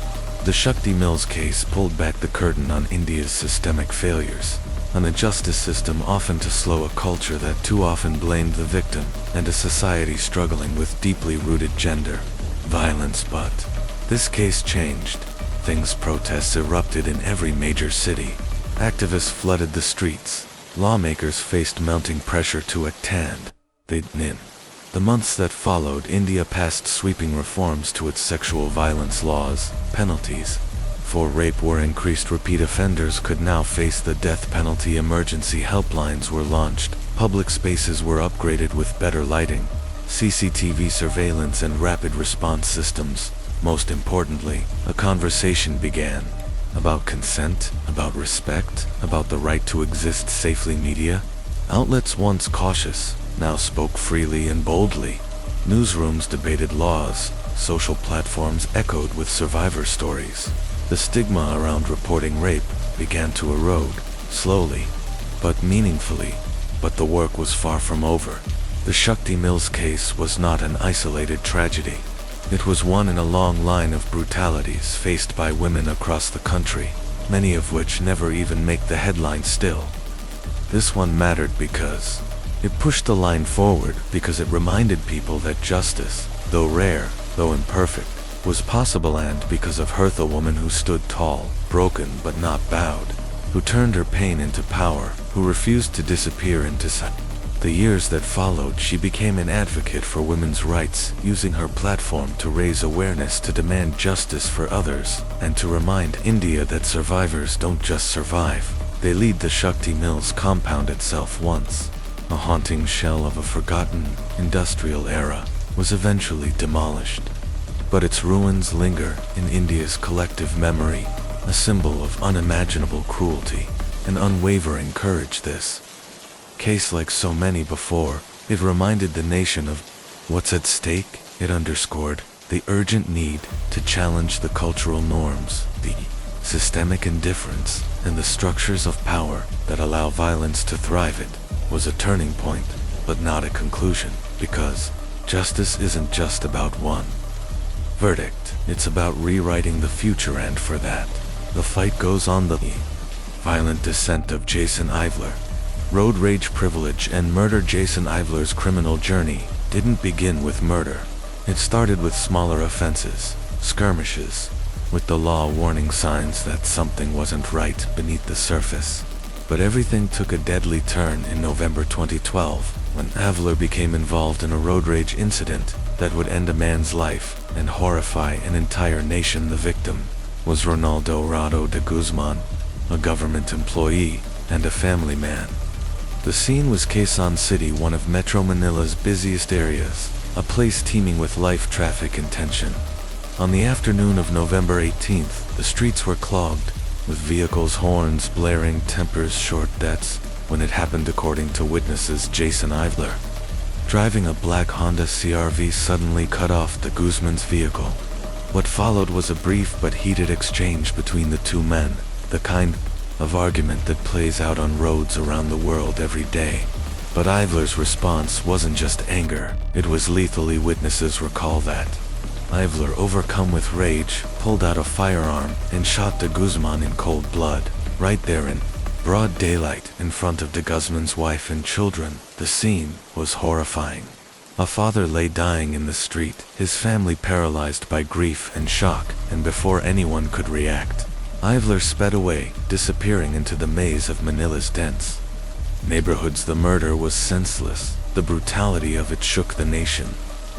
The Shakti Mills case pulled back the curtain on India's systemic failures, on a justice system often too slow, a culture that too often blamed the victim, and a society struggling with deeply rooted gender violence. But this case changed things. Protests erupted in every major city. Activists flooded the streets. Lawmakers faced mounting pressure to act, and in the months that followed, India passed sweeping reforms to its sexual violence laws. Penalties for rape were increased. Repeat offenders could now face the death penalty. Emergency helplines were launched. Public spaces were upgraded with better lighting, CCTV surveillance, and rapid response systems. Most importantly, a conversation began about consent, about respect, about the right to exist safely. Media outlets, once cautious, now spoke freely and boldly. Newsrooms debated laws. Social platforms echoed with survivor stories. The stigma around reporting rape began to erode, slowly but meaningfully. But the work was far from over. The Shakti Mills case was not an isolated tragedy. It was one in a long line of brutalities faced by women across the country, many of which never even make the headlines still. This one mattered because it pushed the line forward, because it reminded people that justice, though rare, though imperfect, was possible, and because of her, the woman who stood tall, broken but not bowed, who turned her pain into power, who refused to disappear into silence. The years that followed, she became an advocate for women's rights, using her platform to raise awareness, to demand justice for others, and to remind India that survivors don't just survive, they lead. The Shakti Mills compound itself, once a haunting shell of a forgotten industrial era, was eventually demolished. But its ruins linger in India's collective memory, a symbol of unimaginable cruelty and unwavering courage. This case, like so many before, it reminded the nation of what's at stake. It underscored the urgent need to challenge the cultural norms, the systemic indifference, and the structures of power that allow violence to thrive. It was a turning point, but not a conclusion, because justice isn't just about one verdict, it's about rewriting the future, and for that, the fight goes on. The violent descent of Jason Ivler. Road rage, privilege, and murder. Jason Ivler's criminal journey didn't begin with murder. It started with smaller offenses, skirmishes, with the law warning signs that something wasn't right beneath the surface. But everything took a deadly turn in November 2012, when Ivler became involved in a road rage incident that would end a man's life and horrify an entire nation. The victim was Ronaldo Rado de Guzman, a government employee and a family man. The scene was Quezon City, one of Metro Manila's busiest areas, a place teeming with life, traffic, and tension. On the afternoon of November 18th, the streets were clogged, with vehicles' horns blaring, tempers short. That's when it happened. According to witnesses, Jason Ivler, driving a black Honda CR-V, suddenly cut off the Guzman's vehicle. What followed was a brief but heated exchange between the two men, the kind of argument that plays out on roads around the world every day. But Ivler's response wasn't just anger, it was lethally. Witnesses recall that Ivler, overcome with rage, pulled out a firearm and shot de Guzman in cold blood, right there in broad daylight, in front of de Guzman's wife and children. The scene was horrifying. A father lay dying in the street, his family paralyzed by grief and shock, and before anyone could react, Ivler sped away, disappearing into the maze of Manila's dense neighborhoods. The murder was senseless, the brutality of it shook the nation,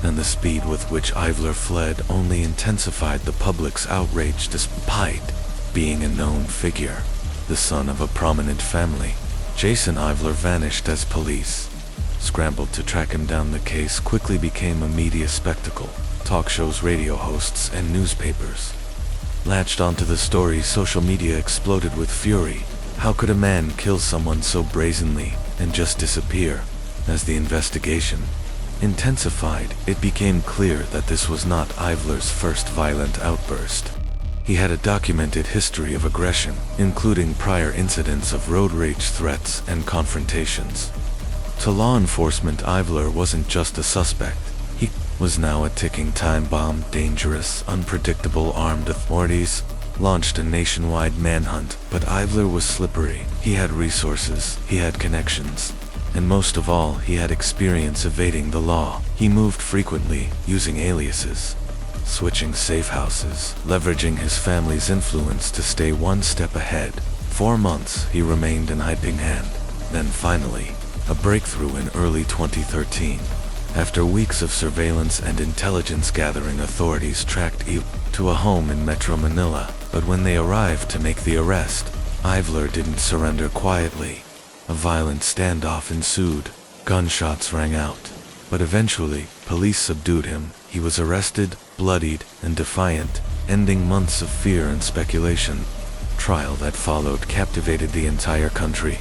and the speed with which Ivler fled only intensified the public's outrage. Despite being a known figure, the son of a prominent family, Jason Ivler vanished as police scrambled to track him down. The case quickly became a media spectacle. Talk shows, radio hosts, and newspapers latched onto the story. Social media exploded with fury. How could a man kill someone so brazenly and just disappear? As the investigation intensified, it became clear that this was not Ivler's first violent outburst. He had a documented history of aggression, including prior incidents of road rage, threats, and confrontations. To law enforcement, Ivler wasn't just a suspect. He was now a ticking time bomb, dangerous, unpredictable. Armed authorities launched a nationwide manhunt, but Ivler was slippery. He had resources, he had connections, and most of all, he had experience evading the law. He moved frequently, using aliases, switching safe houses, leveraging his family's influence to stay one step ahead. 4 months he remained in hiding hand. Then finally, a breakthrough in early 2013. After weeks of surveillance and intelligence gathering, authorities tracked Ivler to a home in Metro Manila. But when they arrived to make the arrest, Ivler didn't surrender quietly. A violent standoff ensued. Gunshots rang out. But eventually, police subdued him. He was arrested, bloodied, and defiant, ending months of fear and speculation. Trial that followed captivated the entire country.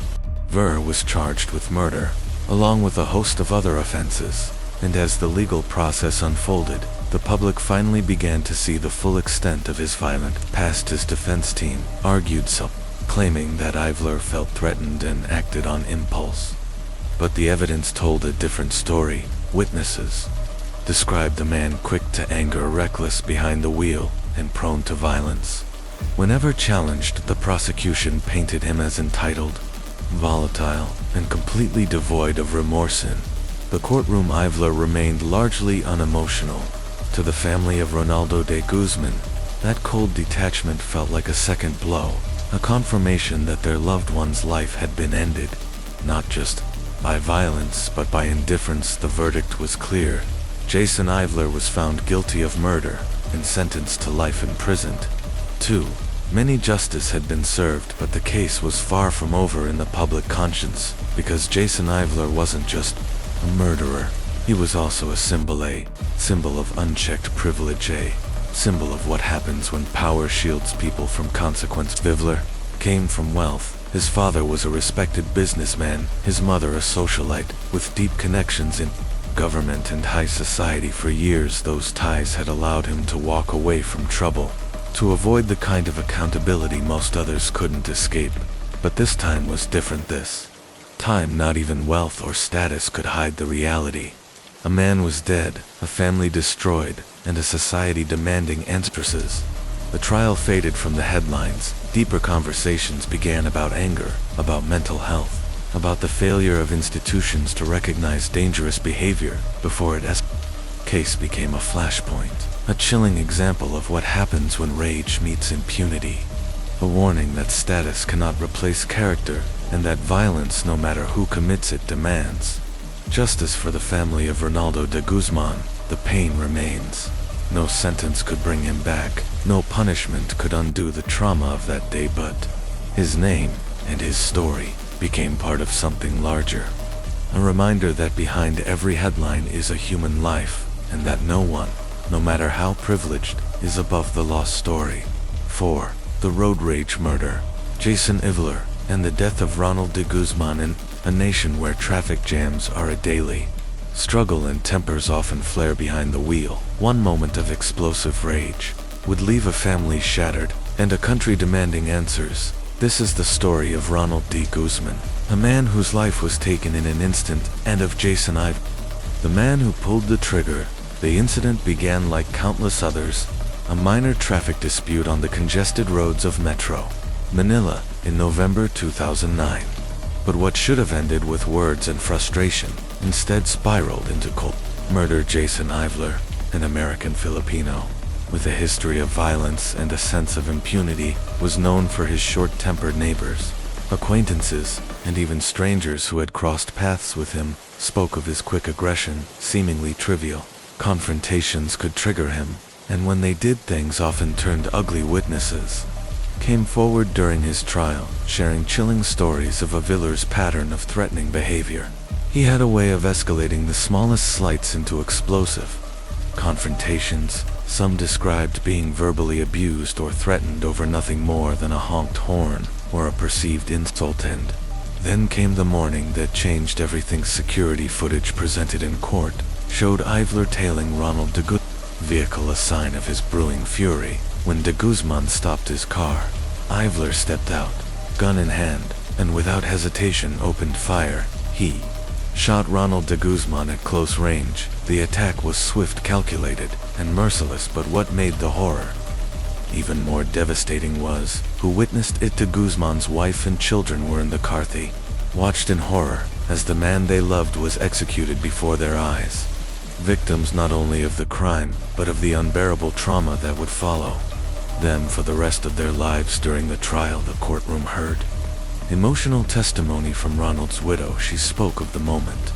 Ver was charged with murder, along with a host of other offenses. And as the legal process unfolded, the public finally began to see the full extent of his violent past. His defense team argued so, claiming that Ivler felt threatened and acted on impulse. But the evidence told a different story. Witnesses described a man quick to anger, reckless behind the wheel, and prone to violence. Whenever challenged, the prosecution painted him as entitled, volatile, and completely devoid of remorse. In the courtroom, Ivler remained largely unemotional. To the family of Ronaldo de Guzman, that cold detachment felt like a second blow, a confirmation that their loved one's life had been ended, not just by violence but by indifference. The verdict was clear. Jason Ivler was found guilty of murder and sentenced to life in prison. Many justice had been served, but the case was far from over in the public conscience, because Jason Ivler wasn't just a murderer. He was also a symbol of unchecked privilege, a symbol of what happens when power shields people from consequence. Ivler came from wealth. His father was a respected businessman, his mother a socialite, with deep connections in government and high society. For years, those ties had allowed him to walk away from trouble, to avoid the kind of accountability most others couldn't escape. But this time was different. This time, not even wealth or status could hide the reality. A man was dead, a family destroyed, and a society demanding answers. The trial faded from the headlines. Deeper conversations began about anger, about mental health, about the failure of institutions to recognize dangerous behavior before it escalated. Case became a flashpoint, a chilling example of what happens when rage meets impunity. A warning that status cannot replace character, and that violence, no matter who commits it, demands justice. For the family of Ronaldo de Guzman, the pain remains. No sentence could bring him back, no punishment could undo the trauma of that day, but his name and his story became part of something larger. A reminder that behind every headline is a human life, and that no one, no matter how privileged, is above the lost story. 4. The road rage murder. Jason Ivler, and the death of Ronald de Guzman in a nation where traffic jams are a daily struggle and tempers often flare behind the wheel. One moment of explosive rage would leave a family shattered and a country demanding answers. This is the story of Ronald de Guzman, a man whose life was taken in an instant, and of Jason Ivler, the man who pulled the trigger. The incident began like countless others, a minor traffic dispute on the congested roads of Metro Manila in November 2009. But what should have ended with words and frustration instead spiraled into cold murder. Jason Ivler, an American Filipino with a history of violence and a sense of impunity, was known for his short-tempered neighbors. Acquaintances, and even strangers who had crossed paths with him, spoke of his quick aggression. Seemingly trivial confrontations could trigger him, and when they did, things often turned ugly. Witnesses came forward during his trial, sharing chilling stories of Ivler's pattern of threatening behavior. He had a way of escalating the smallest slights into explosive confrontations. Some described being verbally abused or threatened over nothing more than a honked horn or a perceived insult. And then came the morning that changed everything. Security footage presented in court showed Ivler tailing Ronald de Guzman's vehicle, a sign of his brewing fury. When de Guzman stopped his car, Ivler stepped out, gun in hand, and without hesitation opened fire. He shot Ronald de Guzman at close range. The attack was swift, calculated, and merciless, but what made the horror even more devastating was who witnessed it. De Guzman's wife and children were in the car. They watched in horror as the man they loved was executed before their eyes, victims not only of the crime, but of the unbearable trauma that would follow them for the rest of their lives. During the trial, the courtroom heard emotional testimony from Ronald's widow. She spoke of the moment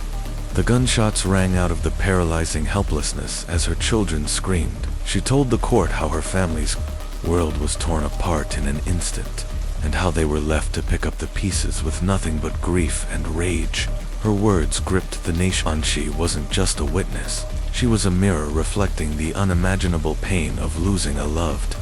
the gunshots rang out, of the paralyzing helplessness as her children screamed. She told the court how her family's world was torn apart in an instant, and how they were left to pick up the pieces with nothing but grief and rage. Her words gripped the nation. She wasn't just a witness, she was a mirror reflecting the unimaginable pain of losing a loved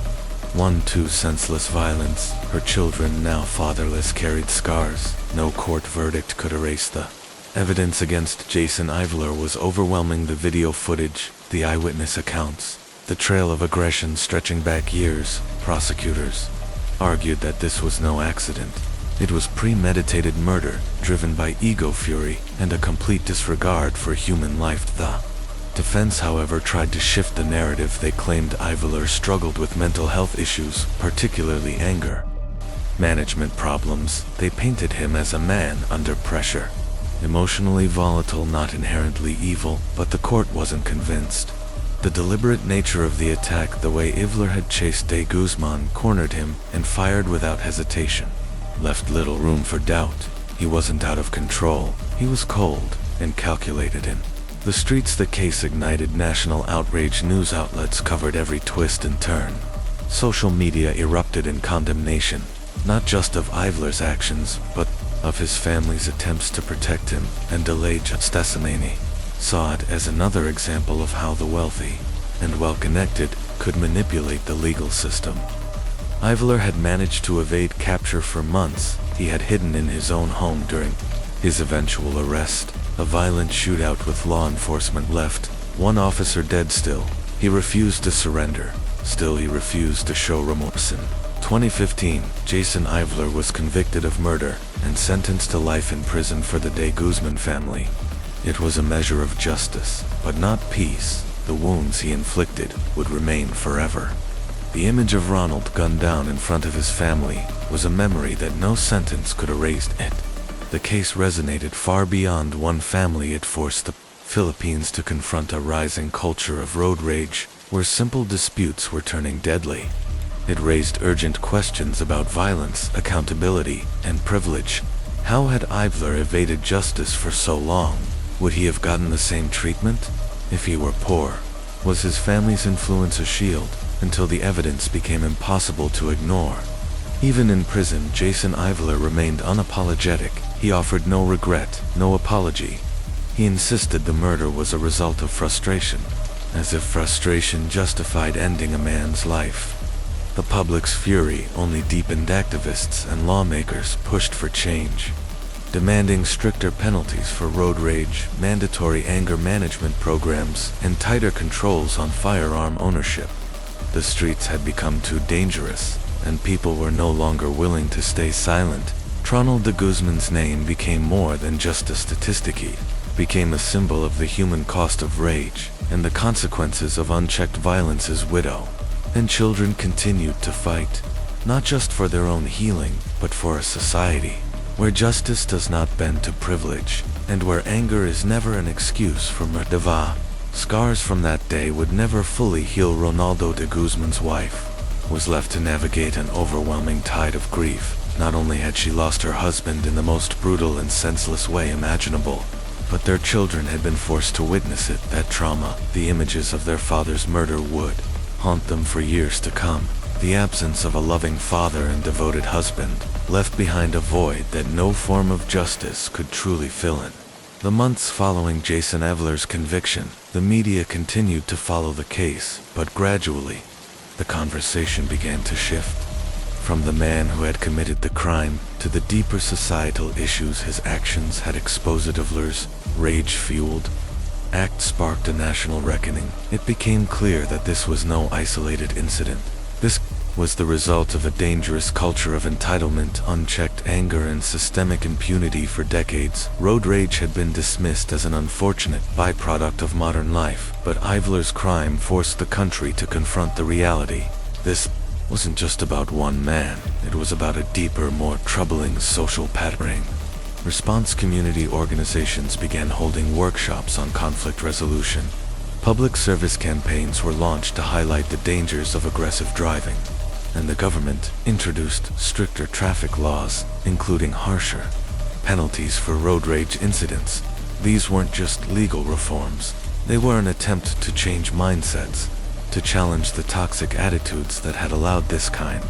one to senseless violence. Her children, now fatherless, carried scars no court verdict could erase. The evidence against Jason Ivler was overwhelming. The video footage, the eyewitness accounts, the trail of aggression stretching back years. Prosecutors argued that this was no accident, It was premeditated murder, driven by ego fury and a complete disregard for human life. The defense, however, tried to shift the narrative. They claimed Ivler struggled with mental health issues, particularly anger management problems. They painted him as a man under pressure, emotionally volatile, not inherently evil, but the court wasn't convinced. The deliberate nature of the attack, the way Ivler had chased de Guzman, cornered him and fired without hesitation, left little room for doubt. He wasn't out of control. He was cold and calculated. In the streets, the case ignited national outrage. News outlets covered every twist and turn. Social media erupted in condemnation, not just of Ivler's actions, but of his family's attempts to protect him and delay justice. Saw it as another example of how the wealthy and well-connected could manipulate the legal system. Ivler had managed to evade capture for months. He had hidden in his own home during his eventual arrest. A violent shootout with law enforcement left one officer dead. Still, he refused to surrender. Still, he refused to show remorse. In 2015, Jason Ivler was convicted of murder and sentenced to life in prison for the de Guzman family. It was a measure of justice, but not peace. The wounds he inflicted would remain forever. The image of Ronald gunned down in front of his family was a memory that no sentence could erase. The case resonated far beyond one family. It forced the Philippines to confront a rising culture of road rage, where simple disputes were turning deadly. It raised urgent questions about violence, accountability, and privilege. How had Ivler evaded justice for so long? Would he have gotten the same treatment if he were poor? Was his family's influence a shield until the evidence became impossible to ignore? Even in prison, Jason Ivler remained unapologetic. He offered no regret, no apology. He insisted the murder was a result of frustration, as if frustration justified ending a man's life. The public's fury only deepened. Activists and lawmakers pushed for change, demanding stricter penalties for road rage, mandatory anger management programs, and tighter controls on firearm ownership. The streets had become too dangerous, and people were no longer willing to stay silent. Ronald de Guzman's name became more than just a statistic. He became a symbol of the human cost of rage and the consequences of unchecked violence. His widow and children continued to fight, not just for their own healing, but for a society where justice does not bend to privilege, and where anger is never an excuse for murder. Scars from that day would never fully heal. Ronaldo de Guzman's wife was left to navigate an overwhelming tide of grief. Not only had she lost her husband in the most brutal and senseless way imaginable, but their children had been forced to witness it. That trauma, the images of their father's murder, would haunt them for years to come. The absence of a loving father and devoted husband left behind a void that no form of justice could truly fill in. The months following Jason Ivler's conviction, the media continued to follow the case, but gradually, the conversation began to shift. From the man who had committed the crime to the deeper societal issues his actions had exposed. Ivler's rage-fueled act sparked a national reckoning. It became clear that this was no isolated incident. This was the result of a dangerous culture of entitlement, unchecked anger, and systemic impunity. For decades, road rage had been dismissed as an unfortunate byproduct of modern life, but Ivler's crime forced the country to confront the reality. This wasn't just about one man. It was about a deeper, more troubling social pattern. Response community organizations began holding workshops on conflict resolution. Public service campaigns were launched to highlight the dangers of aggressive driving, and the government introduced stricter traffic laws, including harsher penalties for road rage incidents. These weren't just legal reforms. They were an attempt to change mindsets, to challenge the toxic attitudes that had allowed this kind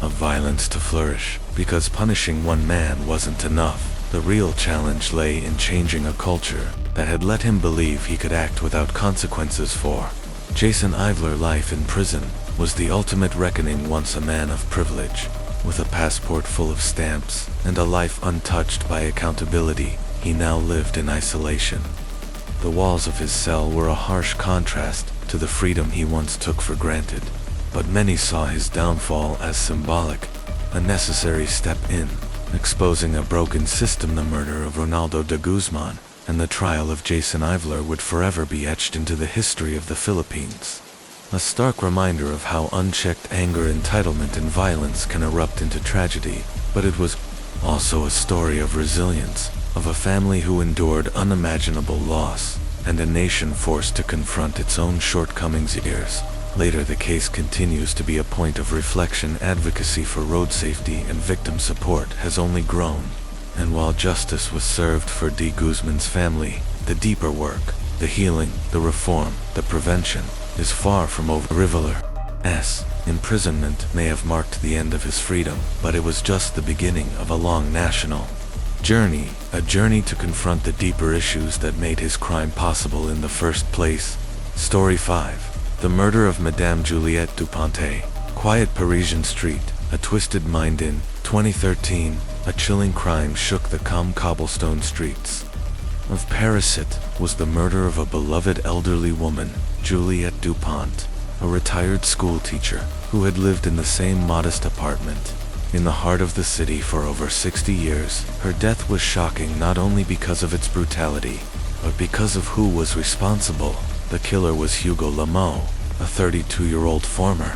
of violence to flourish. Because punishing one man wasn't enough, the real challenge lay in changing a culture that had let him believe he could act without consequences. For Jason Ivler, life in prison was the ultimate reckoning. Once a man of privilege, with a passport full of stamps and a life untouched by accountability, he now lived in isolation. The walls of his cell were a harsh contrast to the freedom he once took for granted, but many saw his downfall as symbolic, a necessary step in exposing a broken system. The murder of Ronaldo de Guzman and the trial of Jason Ivler would forever be etched into the history of the Philippines. A stark reminder of how unchecked anger, entitlement, and violence can erupt into tragedy, but it was also a story of resilience, of a family who endured unimaginable loss, and a nation forced to confront its own shortcomings. Years later, the case continues to be a point of reflection. Advocacy for road safety and victim support has only grown. And while justice was served for de Guzman's family, the deeper work, the healing, the reform, the prevention, is far from over. Riveler's imprisonment may have marked the end of his freedom, but it was just the beginning of a long national journey, a journey to confront the deeper issues that made his crime possible in the first place. Story 5. The Murder of Madame Juliette Dupont. Quiet Parisian street, a twisted mind. In 2013, a chilling crime shook the calm cobblestone streets of Paris. It was the murder of a beloved elderly woman, Juliette Dupont, a retired school teacher who had lived in the same modest apartment in the heart of the city for over 60 years. Her death was shocking not only because of its brutality, but because of who was responsible. The killer was Hugo Lamau, a 32-year-old former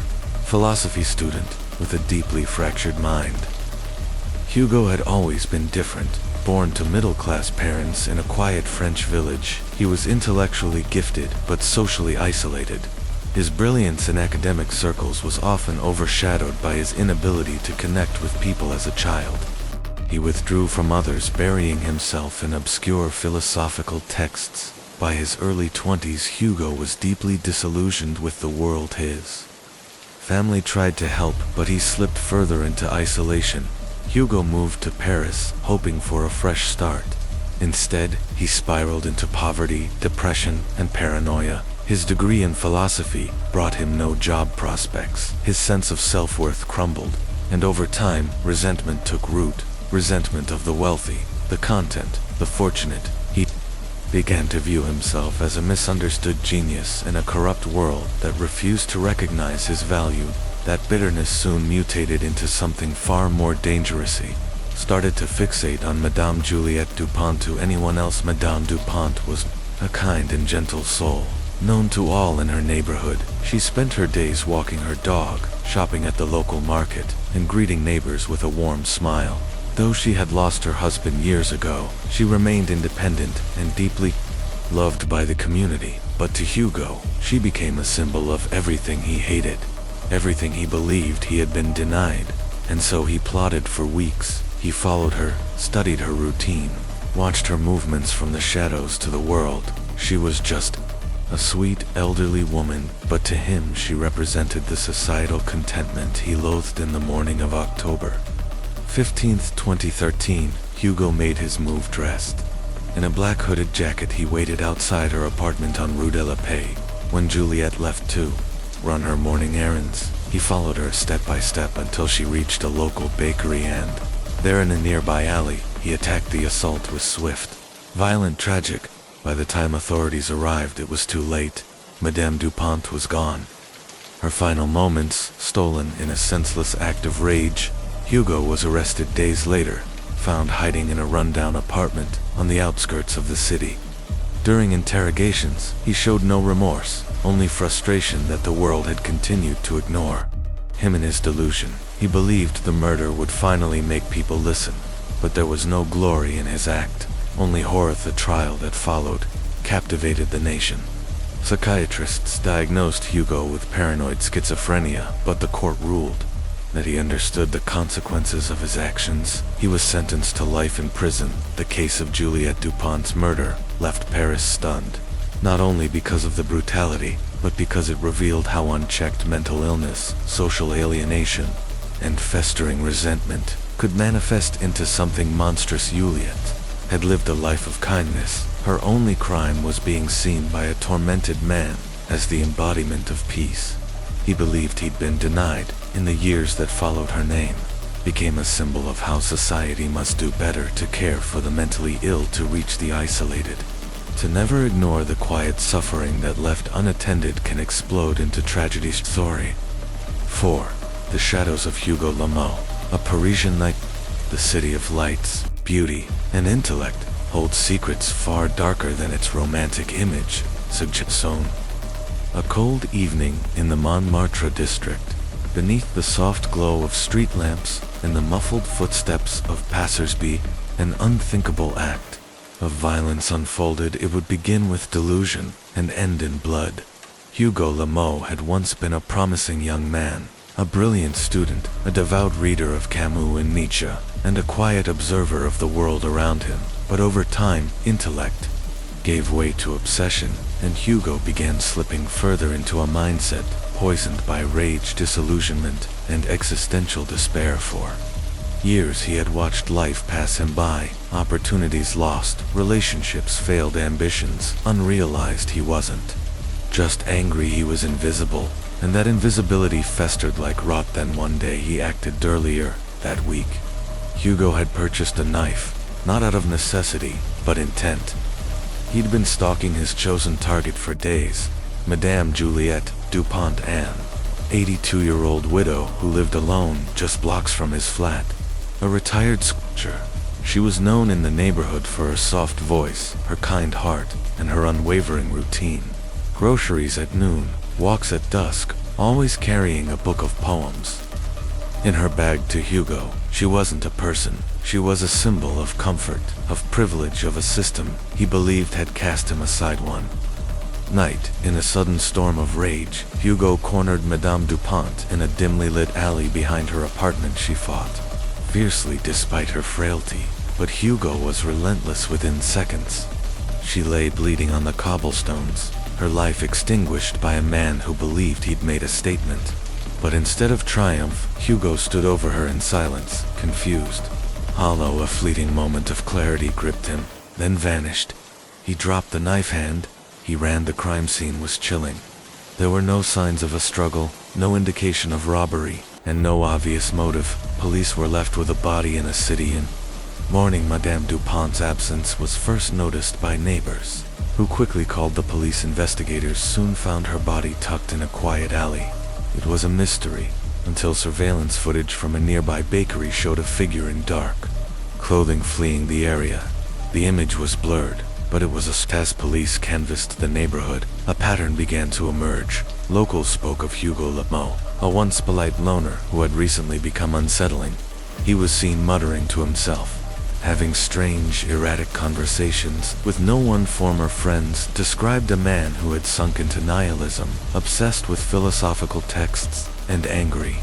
philosophy student with a deeply fractured mind. Hugo had always been different. Born to middle-class parents in a quiet French village, he was intellectually gifted but socially isolated. His brilliance in academic circles was often overshadowed by his inability to connect with people as a child. He withdrew from others, burying himself in obscure philosophical texts. By his early 20s, Hugo was deeply disillusioned with the world. His family tried to help, but he slipped further into isolation. Hugo moved to Paris, hoping for a fresh start. Instead, he spiraled into poverty, depression, and paranoia. His degree in philosophy brought him no job prospects. His sense of self-worth crumbled, and over time, resentment took root. Resentment of the wealthy, the content, the fortunate. He began to view himself as a misunderstood genius in a corrupt world that refused to recognize his value. That bitterness soon mutated into something far more dangerous. He started to fixate on Madame Juliette Dupont. To anyone else, Madame Dupont was a kind and gentle soul, known to all in her neighborhood. She spent her days walking her dog, shopping at the local market, and greeting neighbors with a warm smile. Though she had lost her husband years ago, she remained independent and deeply loved by the community. But to Hugo, she became a symbol of everything he hated, everything he believed he had been denied. And so he plotted for weeks. He followed her, studied her routine, watched her movements from the shadows to the world. She was just a sweet, elderly woman, but to him she represented the societal contentment he loathed. In the morning of October 15th, 2013, Hugo made his move. Dressed in a black hooded jacket, he waited outside her apartment on Rue de la Paix. When Juliette left to run her morning errands, he followed her step by step until she reached a local bakery, and there in a nearby alley, he attacked. The assault was swift, violent, tragic. By the time authorities arrived, it was too late. Madame Dupont was gone, her final moments stolen in a senseless act of rage. Hugo was arrested days later, found hiding in a rundown apartment on the outskirts of the city. During interrogations, he showed no remorse, only frustration that the world had continued to ignore him in his delusion. He believed the murder would finally make people listen, but there was no glory in his act, only horror. The trial that followed captivated the nation. Psychiatrists diagnosed Hugo with paranoid schizophrenia, but the court ruled that he understood the consequences of his actions. He was sentenced to life in prison. The case of Juliette Dupont's murder left Paris stunned, not only because of the brutality, but because it revealed how unchecked mental illness, social alienation, and festering resentment could manifest into something monstrous. Juliette had lived a life of kindness. Her only crime was being seen by a tormented man as the embodiment of peace. He believed he'd been denied. In the years that followed, her name became a symbol of how society must do better to care for the mentally ill, to reach the isolated, to never ignore the quiet suffering that left unattended can explode into tragedy. Story 4. The Shadows of Hugo Lamau. A Parisian night. The city of lights, beauty, and intellect holds secrets far darker than its romantic image suggests. A cold evening in the Montmartre district, beneath the soft glow of street lamps and the muffled footsteps of passers-by, an unthinkable act of violence unfolded. It would begin with delusion and end in blood. Hugo Lamaux had once been a promising young man, a brilliant student, a devout reader of Camus and Nietzsche, and a quiet observer of the world around him. But over time, intellect gave way to obsession, and Hugo began slipping further into a mindset poisoned by rage, disillusionment, and existential despair. For years he had watched life pass him by, opportunities lost, relationships failed, ambitions unrealized. He wasn't just angry, he was invisible, and that invisibility festered like rot. Then one day he acted. Earlier that week, Hugo had purchased a knife, not out of necessity, but intent. He'd been stalking his chosen target for days, Madame Juliette Dupont, an 82-year-old widow who lived alone just blocks from his flat. A retired sculptor, she was known in the neighborhood for her soft voice, her kind heart, and her unwavering routine. Groceries at noon, walks at dusk, always carrying a book of poems in her bag. To Hugo, she wasn't a person. She was a symbol of comfort, of privilege, of a system he believed had cast him aside. One night, in a sudden storm of rage, Hugo cornered Madame Dupont in a dimly lit alley behind her apartment. She fought fiercely despite her frailty, but Hugo was relentless. Within seconds, she lay bleeding on the cobblestones, her life extinguished by a man who believed he'd made a statement. But instead of triumph, Hugo stood over her in silence, confused. Hollow, a fleeting moment of clarity gripped him, then vanished. He dropped the knife hand. He ran. The crime scene was chilling. There were no signs of a struggle, no indication of robbery, and no obvious motive. Police were left with a body in a city in mourning. Madame Dupont's absence was first noticed by neighbors, who quickly called the police. Investigators soon found her body tucked in a quiet alley. It was a mystery, until surveillance footage from a nearby bakery showed a figure in dark clothing fleeing the area. The image was blurred, but it was as police canvassed the neighborhood, a pattern began to emerge. Locals spoke of Hugo Lamaux, a once polite loner who had recently become unsettling. He was seen muttering to himself, having strange, erratic conversations with no one. Former friends described a man who had sunk into nihilism, obsessed with philosophical texts, and angry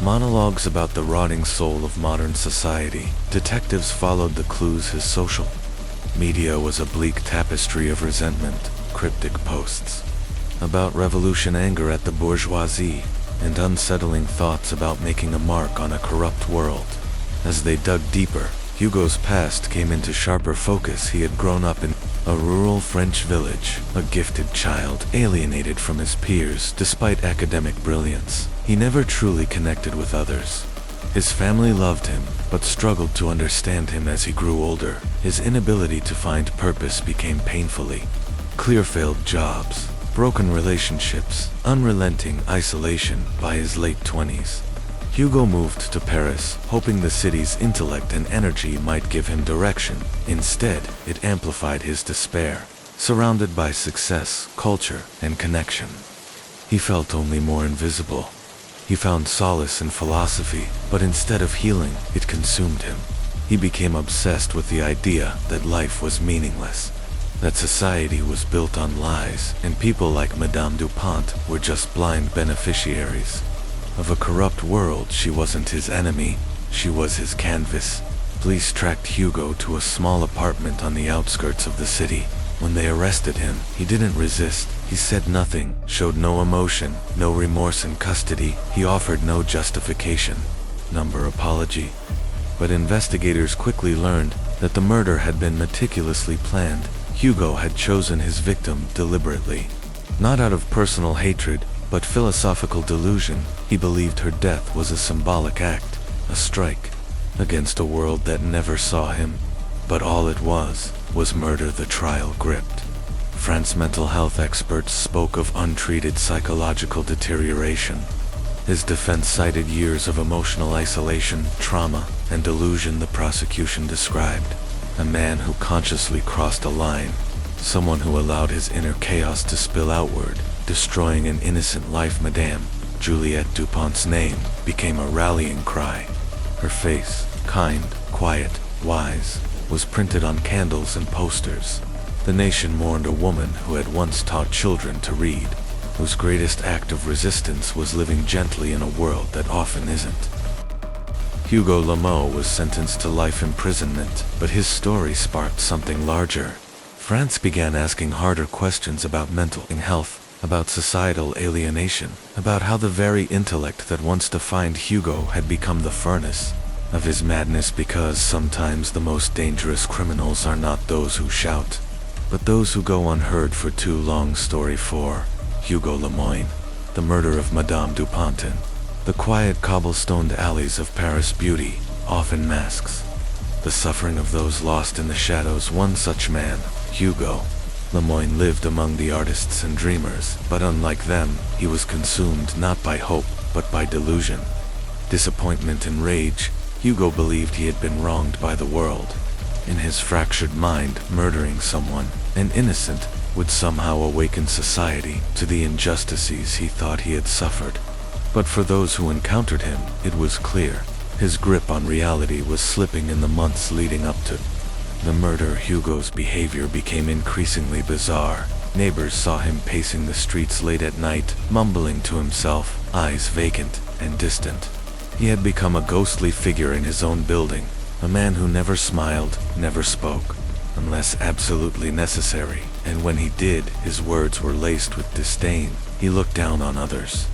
monologues about the rotting soul of modern society. Detectives followed the clues. His social media was a bleak tapestry of resentment, cryptic posts about revolution, anger at the bourgeoisie, and unsettling thoughts about making a mark on a corrupt world. As they dug deeper, Hugo's past came into sharper focus. He had grown up in a rural French village, a gifted child, alienated from his peers. Despite academic brilliance, he never truly connected with others. His family loved him, but struggled to understand him. As he grew older, his inability to find purpose became painfully clear. Failed jobs, broken relationships, unrelenting isolation. By his late 20s, Hugo moved to Paris, hoping the city's intellect and energy might give him direction. Instead, it amplified his despair. Surrounded by success, culture, and connection, he felt only more invisible. He found solace in philosophy, but instead of healing, it consumed him. He became obsessed with the idea that life was meaningless, that society was built on lies, and people like Madame Dupont were just blind beneficiaries of a corrupt world. She wasn't his enemy, she was his canvas. Police tracked Hugo to a small apartment on the outskirts of the city. When they arrested him, he didn't resist. He said nothing, showed no emotion, no remorse. In custody, he offered no justification, number apology. But investigators quickly learned that the murder had been meticulously planned. Hugo had chosen his victim deliberately, not out of personal hatred, but philosophical delusion. He believed her death was a symbolic act, a strike against a world that never saw him. But all it was murder. The trial gripped. France mental health experts spoke of untreated psychological deterioration, His defense cited years of emotional isolation, trauma, and delusion the prosecution described. A man who consciously crossed a line, someone who allowed his inner chaos to spill outward, destroying an innocent life. Madame Juliette Dupont's name became a rallying cry. Her face, kind, quiet, wise, was printed on candles and posters. The nation mourned a woman who had once taught children to read, whose greatest act of resistance was living gently in a world that often isn't. Hugo Lamaux was sentenced to life imprisonment, but his story sparked something larger. France began asking harder questions about mental health, about societal alienation, about how the very intellect that once defined Hugo had become the furnace of his madness, because sometimes the most dangerous criminals are not those who shout, but those who go unheard for too long. Story 4. Hugo Lemoyne. The murder of Madame Dupont. The quiet cobblestoned alleys of Paris beauty often masks the suffering of those lost in the shadows. One such man, Hugo Lemoyne, lived among the artists and dreamers, but unlike them, he was consumed not by hope, but by delusion, disappointment and rage. Hugo believed he had been wronged by the world. In his fractured mind, murdering someone, an innocent, would somehow awaken society to the injustices he thought he had suffered. But for those who encountered him, it was clear his grip on reality was slipping in the months leading up to the murder. Hugo's behavior became increasingly bizarre. Neighbors saw him pacing the streets late at night, mumbling to himself, eyes vacant and distant. He had become a ghostly figure in his own building, a man who never smiled, never spoke, unless absolutely necessary, and when he did, his words were laced with disdain. He looked down on others.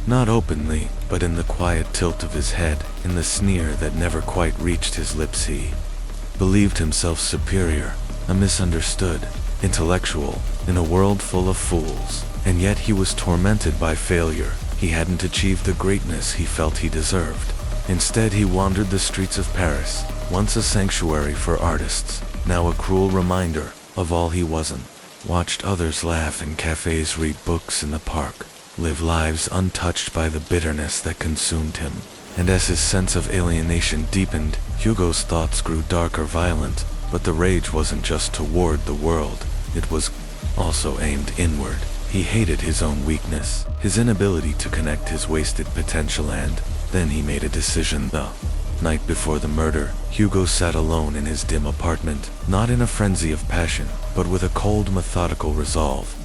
Not openly, but in the quiet tilt of his head, in the sneer that never quite reached his lips. He believed himself superior, a misunderstood intellectual, in a world full of fools, and yet he was tormented by failure. He hadn't achieved the greatness he felt he deserved. Instead, he wandered the streets of Paris, once a sanctuary for artists, now a cruel reminder of all he wasn't. Watched others laugh in cafes, read books in the park, live lives untouched by the bitterness that consumed him. And as his sense of alienation deepened, Hugo's thoughts grew darker, violent. But the rage wasn't just toward the world, it was also aimed inward. He hated his own weakness, his inability to connect his wasted potential, and then he made a decision. The night before the murder, Hugo sat alone in his dim apartment, not in a frenzy of passion, but with a cold, methodical resolve.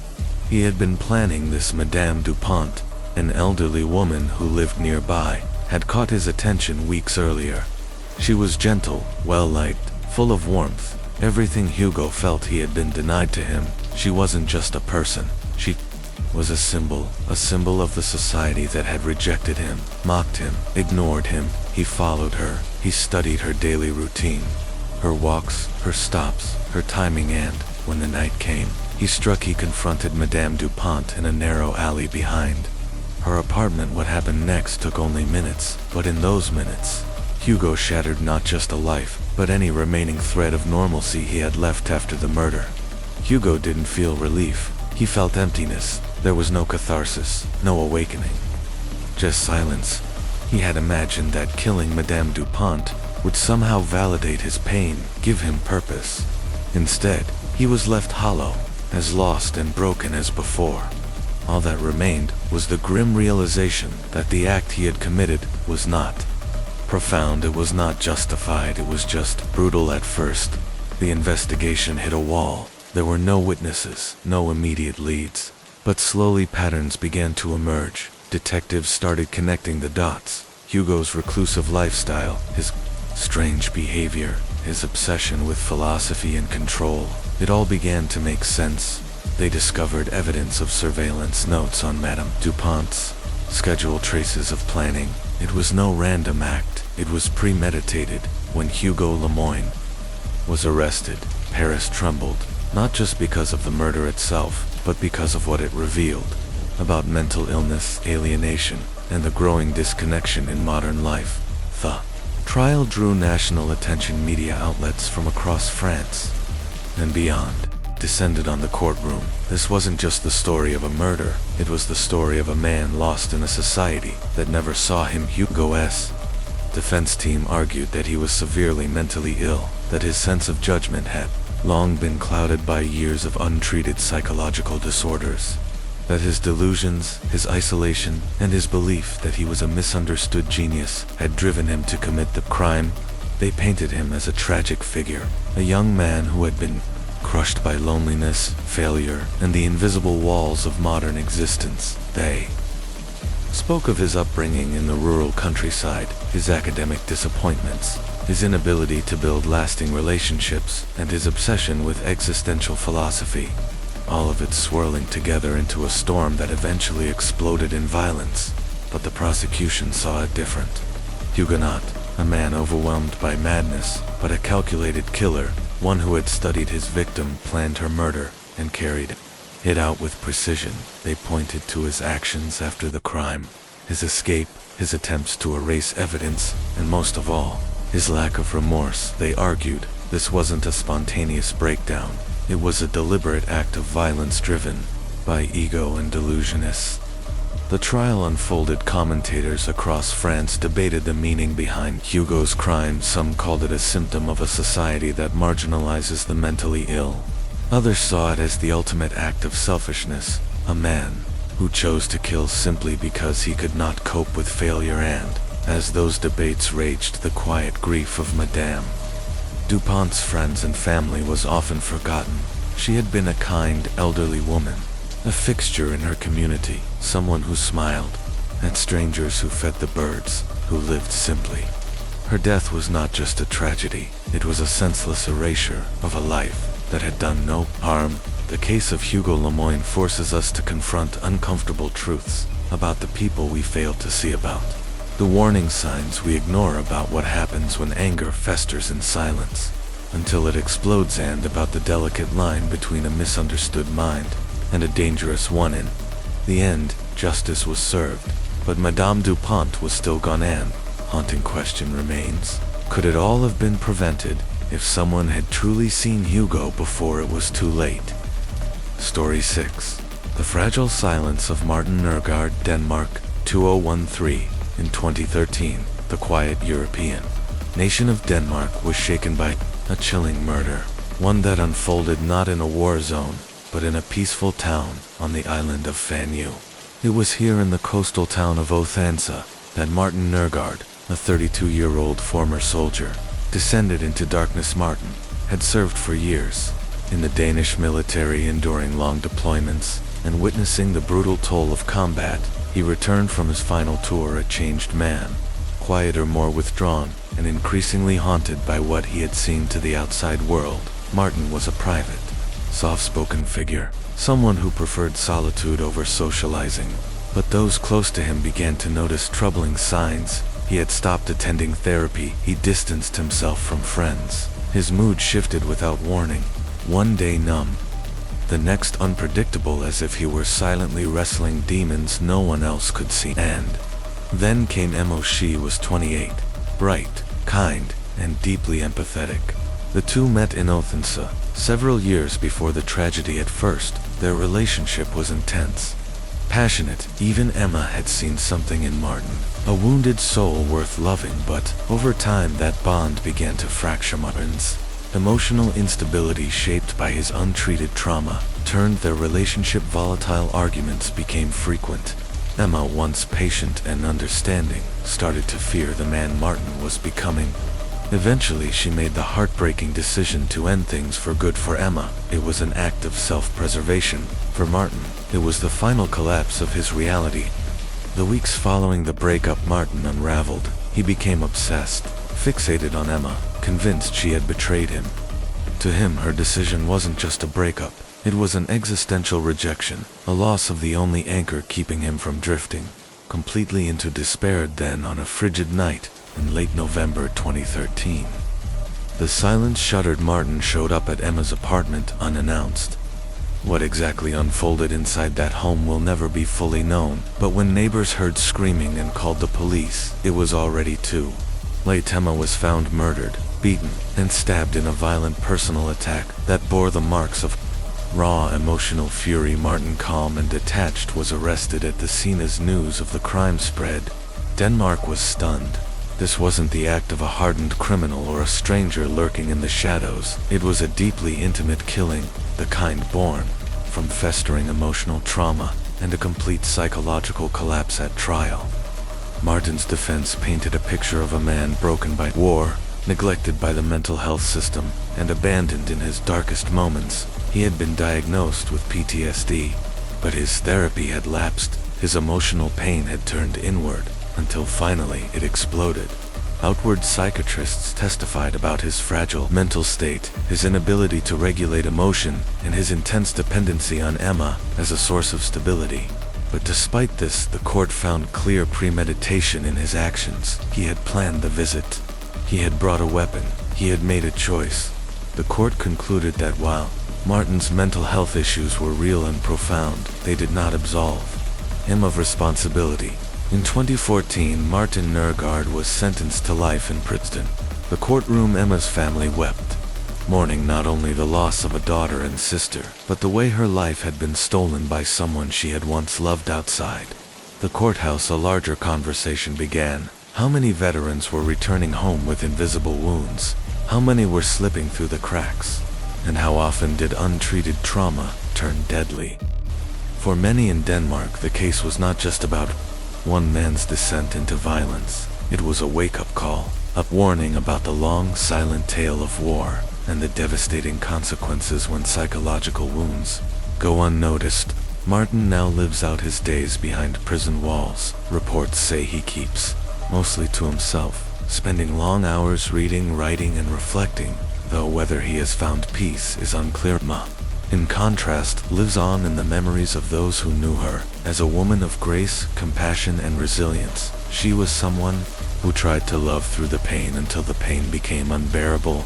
He had been planning this. Madame Dupont, an elderly woman who lived nearby, had caught his attention weeks earlier. She was gentle, well-liked, full of warmth, everything Hugo felt he had been denied to him. She wasn't just a person, she was a symbol of the society that had rejected him, mocked him, ignored him. He followed her, he studied her daily routine, her walks, her stops, her timing, and, when the night came, he confronted Madame Dupont in a narrow alley behind her apartment. What happened next took only minutes, but in those minutes, Hugo shattered not just a life, but any remaining thread of normalcy he had left after the murder. Hugo didn't feel relief, he felt emptiness. There was no catharsis, no awakening, just silence. He had imagined that killing Madame Dupont would somehow validate his pain, give him purpose. Instead, he was left hollow, as lost and broken as before. All that remained was the grim realization that the act he had committed was not profound, it was not justified, it was just brutal. At first, the investigation hit a wall. There were no witnesses, no immediate leads. But slowly patterns began to emerge. Detectives started connecting the dots. Hugo's reclusive lifestyle, his strange behavior, his obsession with philosophy and control. It all began to make sense. They discovered evidence of surveillance notes on Madame Dupont's schedule, traces of planning. It was no random act, it was premeditated. When Hugo Lemoyne was arrested, Paris trembled, not just because of the murder itself, but because of what it revealed about mental illness, alienation, and the growing disconnection in modern life. The trial drew national attention. Media outlets from across France and beyond descended on the courtroom. This wasn't just the story of a murder, it was the story of a man lost in a society that never saw him. Hugo's defense team argued that he was severely mentally ill, that his sense of judgment had long been clouded by years of untreated psychological disorders, that his delusions, his isolation, and his belief that he was a misunderstood genius had driven him to commit the crime. They painted him as a tragic figure, a young man who had been crushed by loneliness, failure, and the invisible walls of modern existence. They spoke of his upbringing in the rural countryside, his academic disappointments, his inability to build lasting relationships, and his obsession with existential philosophy, all of it swirling together into a storm that eventually exploded in violence. But the prosecution saw it different. Huguenot, a man overwhelmed by madness, but a calculated killer, one who had studied his victim, planned her murder, and carried it out with precision. They pointed to his actions after the crime, his escape, his attempts to erase evidence, and most of all, his lack of remorse. They argued this wasn't a spontaneous breakdown, it was a deliberate act of violence driven by ego and delusionists. The trial unfolded. Commentators across France debated the meaning behind Hugo's crime. Some called it a symptom of a society that marginalizes the mentally ill. Others saw it as the ultimate act of selfishness, a man who chose to kill simply because he could not cope with failure. And, as those debates raged, the quiet grief of Madame Dupont's friends and family was often forgotten. She had been a kind, elderly woman, a fixture in her community, someone who smiled at strangers, who fed the birds, who lived simply. Her death was not just a tragedy, it was a senseless erasure of a life that had done no harm. The case of Hugo Lemoine forces us to confront uncomfortable truths about the people we fail to see about, the warning signs we ignore about what happens when anger festers in silence until it explodes, and about the delicate line between a misunderstood mind and a dangerous one. In the end, justice was served, but Madame Dupont was still gone. An haunting question remains: could it all have been prevented if someone had truly seen Hugo before it was too late? Story 6. The Fragile Silence of Martin Nørgaard, Denmark, 2013. In 2013, the quiet European nation of Denmark was shaken by a chilling murder, one that unfolded not in a war zone, but in a peaceful town on the island of Fanø. It was here in the coastal town of Odense that Martin Nørgaard, a 32-year-old former soldier, descended into darkness. Martin had served for years in the Danish military, enduring long deployments and witnessing the brutal toll of combat. He returned from his final tour a changed man, quieter, more withdrawn, and increasingly haunted by what he had seen. To the outside world, Martin was a private, soft-spoken figure, someone who preferred solitude over socializing. But those close to him began to notice troubling signs. He had stopped attending therapy, he distanced himself from friends. His mood shifted without warning, one day numb, the next unpredictable, as if he were silently wrestling demons no one else could see. And then came Emma. She was 28, bright, kind, and deeply empathetic. The two met in Odense several years before the tragedy. At first, their relationship was intense, passionate. Even Emma had seen something in Martin, a wounded soul worth loving. But over time, that bond began to fracture. Martin's emotional instability, shaped by his untreated trauma, turned their relationship volatile. Arguments became frequent. Emma, once patient and understanding, started to fear the man Martin was becoming. Eventually, she made the heartbreaking decision to end things for good. For Emma, it was an act of self-preservation. For Martin, it was the final collapse of his reality. The weeks following the breakup, Martin unraveled. He became obsessed, fixated on Emma, convinced she had betrayed him. To him, her decision wasn't just a breakup. It was an existential rejection, a loss of the only anchor keeping him from drifting completely into despair. Then, on a frigid night in late November 2013, the silence shuddered. Martin showed up at Emma's apartment unannounced. What exactly unfolded inside that home will never be fully known, but when neighbors heard screaming and called the police, it was already too late. Emma was found murdered, beaten, and stabbed in a violent personal attack that bore the marks of Raw emotional fury, Martin, calm and detached, was arrested at the scene as news of the crime spread. Denmark was stunned. This wasn't the act of a hardened criminal or a stranger lurking in the shadows. It was a deeply intimate killing, the kind born from festering emotional trauma and a complete psychological collapse at trial. Martin's defense painted a picture of a man broken by war, neglected by the mental health system, and abandoned in his darkest moments. He had been diagnosed with PTSD, but his therapy had lapsed. His emotional pain had turned inward, until finally it exploded. Outward psychiatrists testified about his fragile mental state, his inability to regulate emotion, and his intense dependency on Emma as a source of stability. But despite this, the court found clear premeditation in his actions. He had planned the visit. He had brought a weapon. He had made a choice. The court concluded that while Martin's mental health issues were real and profound, they did not absolve him of responsibility. In 2014, Martin Nørgaard was sentenced to life in prison. The courtroom, Emma's family wept, mourning not only the loss of a daughter and sister, but the way her life had been stolen by someone she had once loved outside the courthouse. A larger conversation began. How many veterans were returning home with invisible wounds? How many were slipping through the cracks? And how often did untreated trauma turn deadly? For many in Denmark, the case was not just about one man's descent into violence. It was a wake-up call, a warning about the long, silent tale of war and the devastating consequences when psychological wounds go unnoticed. Martin now lives out his days behind prison walls. Reports say he keeps mostly to himself, spending long hours reading, writing, and reflecting, though whether he has found peace is unclear. Ma, in contrast, lives on in the memories of those who knew her as a woman of grace, compassion, and resilience. She was someone who tried to love through the pain until the pain became unbearable.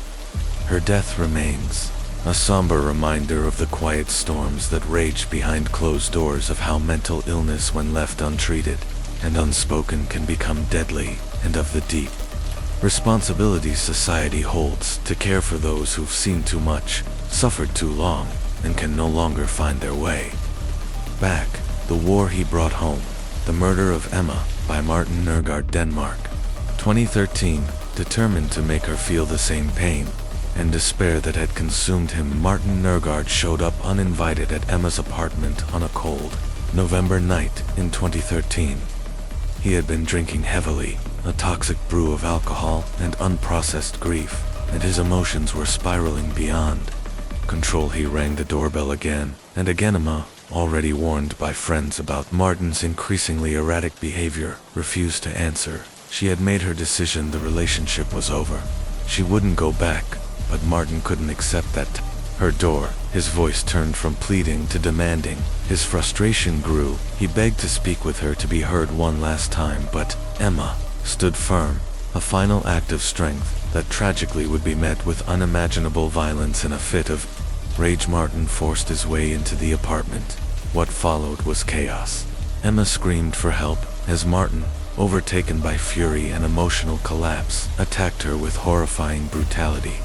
Her death remains a somber reminder of the quiet storms that rage behind closed doors, of how mental illness, when left untreated and unspoken, can become deadly, and of the deep responsibility society holds to care for those who've seen too much, suffered too long, and can no longer find their way back. The war he brought home. The murder of Emma by Martin Nørgaard, Denmark, 2013. Determined to make her feel the same pain and despair that had consumed him, Martin Nørgaard showed up uninvited at Emma's apartment on a cold November night in 2013. He had been drinking heavily, a toxic brew of alcohol and unprocessed grief, and his emotions were spiraling beyond control. He rang the doorbell again and again. Emma, already warned by friends about Martin's increasingly erratic behavior, refused to answer. She had made her decision. The relationship was over. She wouldn't go back, but Martin couldn't accept that. Her door, his voice turned from pleading to demanding. His frustration grew. He begged to speak with her, to be heard one last time, but Emma stood firm, a final act of strength that tragically would be met with unimaginable violence. In a fit of rage, Martin forced his way into the apartment. What followed was chaos. Emma screamed for help as Martin, overtaken by fury and emotional collapse, attacked her with horrifying brutality.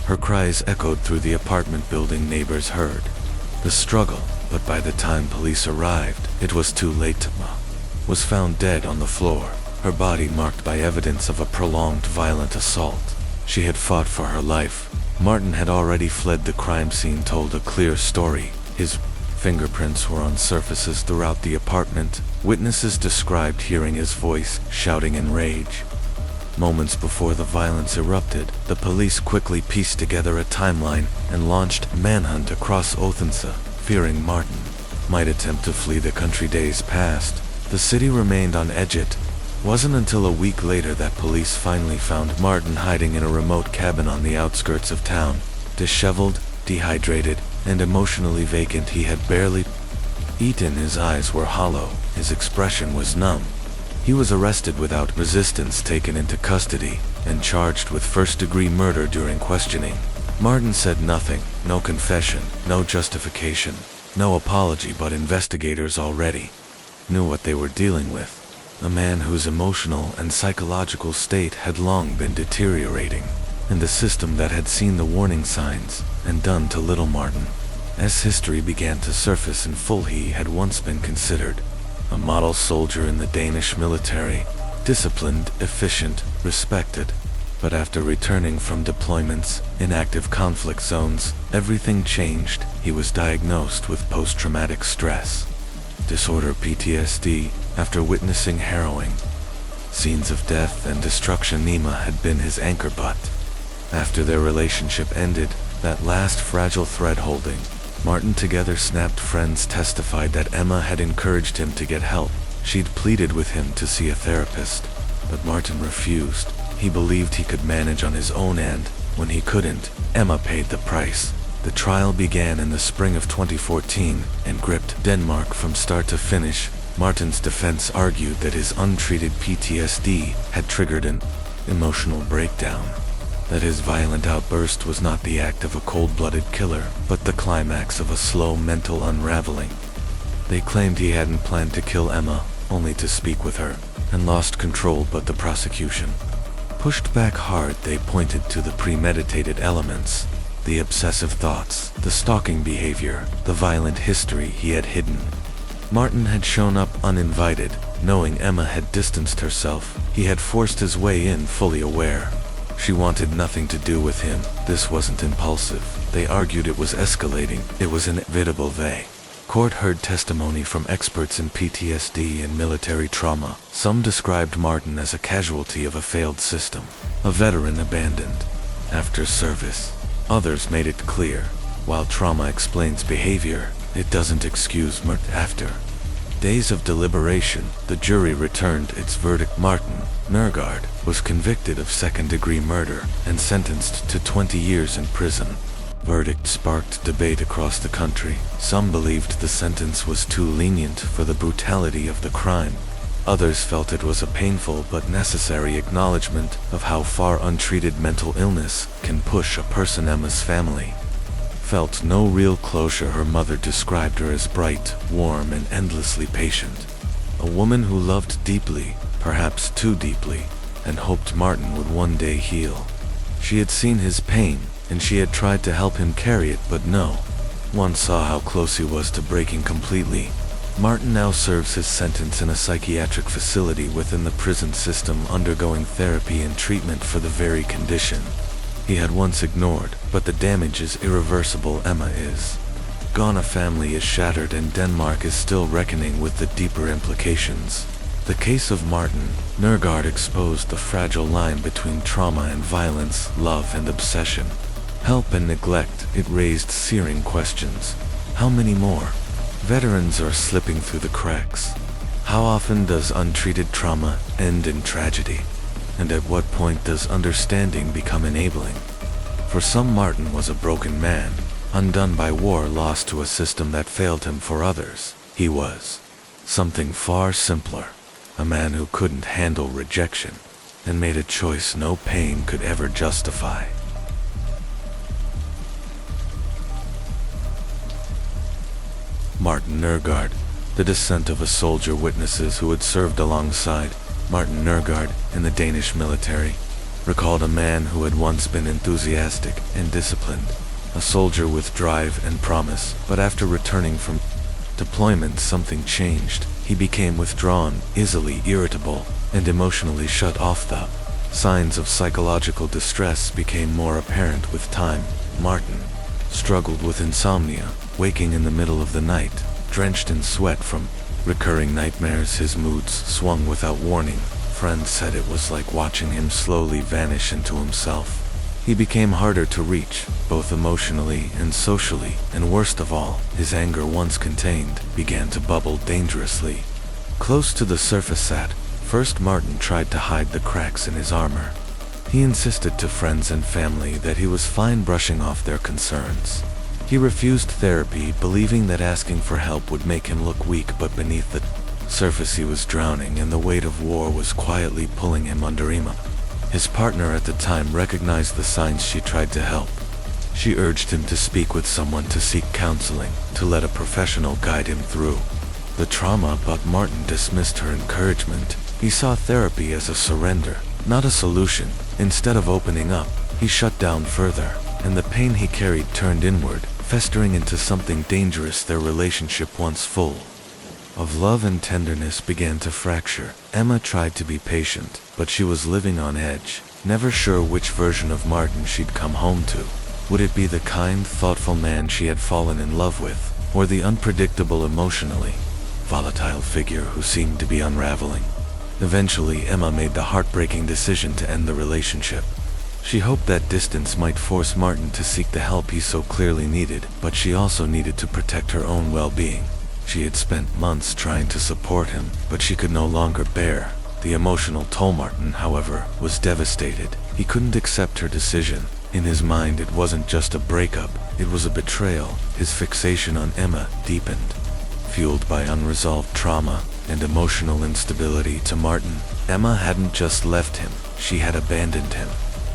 Her cries echoed through the apartment building. Neighbors heard the struggle, but by the time police arrived, it was too late. Emma was found dead on the floor, her body marked by evidence of a prolonged violent assault. She had fought for her life. Martin had already fled the crime scene, told a clear story. His fingerprints were on surfaces throughout the apartment. Witnesses described hearing his voice, shouting in rage. Moments before the violence erupted, the police quickly pieced together a timeline and launched a manhunt across Odense, fearing Martin might attempt to flee the country. Days passed. The city remained on edge. It wasn't until a week later that police finally found Martin hiding in a remote cabin on the outskirts of town, disheveled, dehydrated, and emotionally vacant. He had barely eaten. His eyes were hollow. His expression was numb. He was arrested without resistance, taken into custody, and charged with first-degree murder. During questioning, Martin said nothing, no confession, no justification, no apology, but investigators already knew what they were dealing with. A man whose emotional and psychological state had long been deteriorating, and the system that had seen the warning signs and done to little. Martin as history began to surface in full. He had once been considered a model soldier in the Danish military, disciplined, efficient, respected. But after returning from deployments in active conflict zones, everything changed. He was diagnosed with post-traumatic stress disorder (PTSD) after witnessing harrowing scenes of death and destruction. Nima had been his anchor, but after their relationship ended, that last fragile thread holding Martin together snapped. Friends testified that Emma had encouraged him to get help. She'd pleaded with him to see a therapist, but Martin refused. He believed he could manage on his own, and when he couldn't, Emma paid the price. The trial began in the spring of 2014 and gripped Denmark from start to finish. Martin's defense argued that his untreated PTSD had triggered an emotional breakdown, that his violent outburst was not the act of a cold-blooded killer, but the climax of a slow mental unraveling. They claimed he hadn't planned to kill Emma, only to speak with her, and lost control. But the prosecution pushed back hard. They pointed to the premeditated elements, the obsessive thoughts, the stalking behavior, the violent history he had hidden. Martin had shown up uninvited. Knowing Emma had distanced herself, he had forced his way in, fully aware she wanted nothing to do with him. This wasn't impulsive. They argued it was escalating. It was inevitable. The court heard testimony from experts in PTSD and military trauma. Some described Martin as a casualty of a failed system, a veteran abandoned after service. Others made it clear, while trauma explains behavior, it doesn't excuse murder. After days of deliberation, the jury returned its verdict. Martin Nørgaard was convicted of second-degree murder and sentenced to 20 years in prison. Verdict sparked debate across the country. Some believed the sentence was too lenient for the brutality of the crime. Others felt it was a painful but necessary acknowledgement of how far untreated mental illness can push a person. Emma's family felt no real closure. Her mother described her as bright, warm, and endlessly patient. A woman who loved deeply, perhaps too deeply, and hoped Martin would one day heal. She had seen his pain, and she had tried to help him carry it, but no one saw how close he was to breaking completely. Martin now serves his sentence in a psychiatric facility within the prison system, undergoing therapy and treatment for the very condition he had once ignored. But the damage is irreversible. Emma is gone. A family is shattered, and Denmark is still reckoning with the deeper implications. The case of Martin Nørgaard exposed the fragile line between trauma and violence, love and obsession, help and neglect. It raised searing questions. How many more veterans are slipping through the cracks? How often does untreated trauma end in tragedy? And at what point does understanding become enabling? For some, Martin was a broken man, undone by war, lost to a system that failed him. For others, he was something far simpler, a man who couldn't handle rejection and made a choice no pain could ever justify. Martin Nørgaard, the descent of a soldier. Witnesses who had served alongside Martin Nørgaard in the Danish military recalled a man who had once been enthusiastic and disciplined, a soldier with drive and promise. But after returning from deployment, something changed. He became withdrawn, easily irritable, and emotionally shut off. The signs of psychological distress became more apparent with time. Martin struggled with insomnia, waking in the middle of the night, drenched in sweat from recurring nightmares. His moods swung without warning. Friends said it was like watching him slowly vanish into himself. He became harder to reach, both emotionally and socially, and worst of all, his anger, once contained, began to bubble dangerously. Close to the surface at first, Martin tried to hide the cracks in his armor. He insisted to friends and family that he was fine, brushing off their concerns. He refused therapy, believing that asking for help would make him look weak, but beneath the surface he was drowning, and the weight of war was quietly pulling him under. Emma, his partner at the time, recognized the signs. She tried to help. She urged him to speak with someone, to seek counseling, to let a professional guide him through the trauma, but Martin dismissed her encouragement. He saw therapy as a surrender, not a solution. Instead of opening up, he shut down further, and the pain he carried turned inward, festering into something dangerous. Their relationship, once full of love and tenderness, began to fracture. Emma tried to be patient, but she was living on edge, never sure which version of Martin she'd come home to. Would it be the kind, thoughtful man she had fallen in love with, or the unpredictable, emotionally volatile figure who seemed to be unraveling? Eventually, Emma made the heartbreaking decision to end the relationship. She hoped that distance might force Martin to seek the help he so clearly needed, but she also needed to protect her own well-being. She had spent months trying to support him, but she could no longer bear the emotional toll. Martin, however, was devastated. He couldn't accept her decision. In his mind, it wasn't just a breakup, it was a betrayal. His fixation on Emma deepened, fueled by unresolved trauma and emotional instability. To Martin, Emma hadn't just left him, she had abandoned him.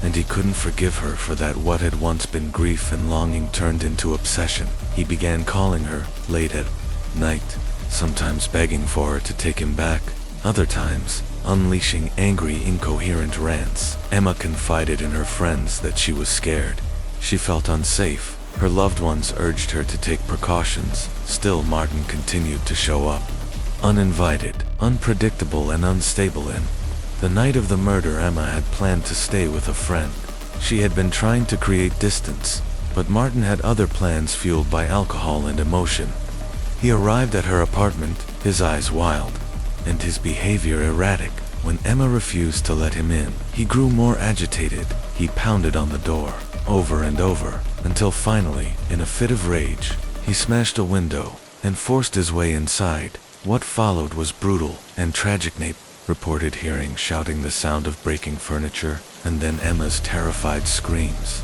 And he couldn't forgive her for that. What had once been grief and longing turned into obsession. He began calling her late at night, sometimes begging for her to take him back, other times unleashing angry, incoherent rants. Emma confided in her friends that she was scared. She felt unsafe. Her loved ones urged her to take precautions. Still, Martin continued to show up, uninvited, unpredictable, and unstable. In the night of the murder, Emma had planned to stay with a friend. She had been trying to create distance, but Martin had other plans fueled by alcohol and emotion. He arrived at her apartment, his eyes wild, and his behavior erratic. When Emma refused to let him in, he grew more agitated. He pounded on the door, over and over, until finally, in a fit of rage, he smashed a window and forced his way inside. What followed was brutal and tragic. Nate reported hearing shouting, the sound of breaking furniture, and then Emma's terrified screams.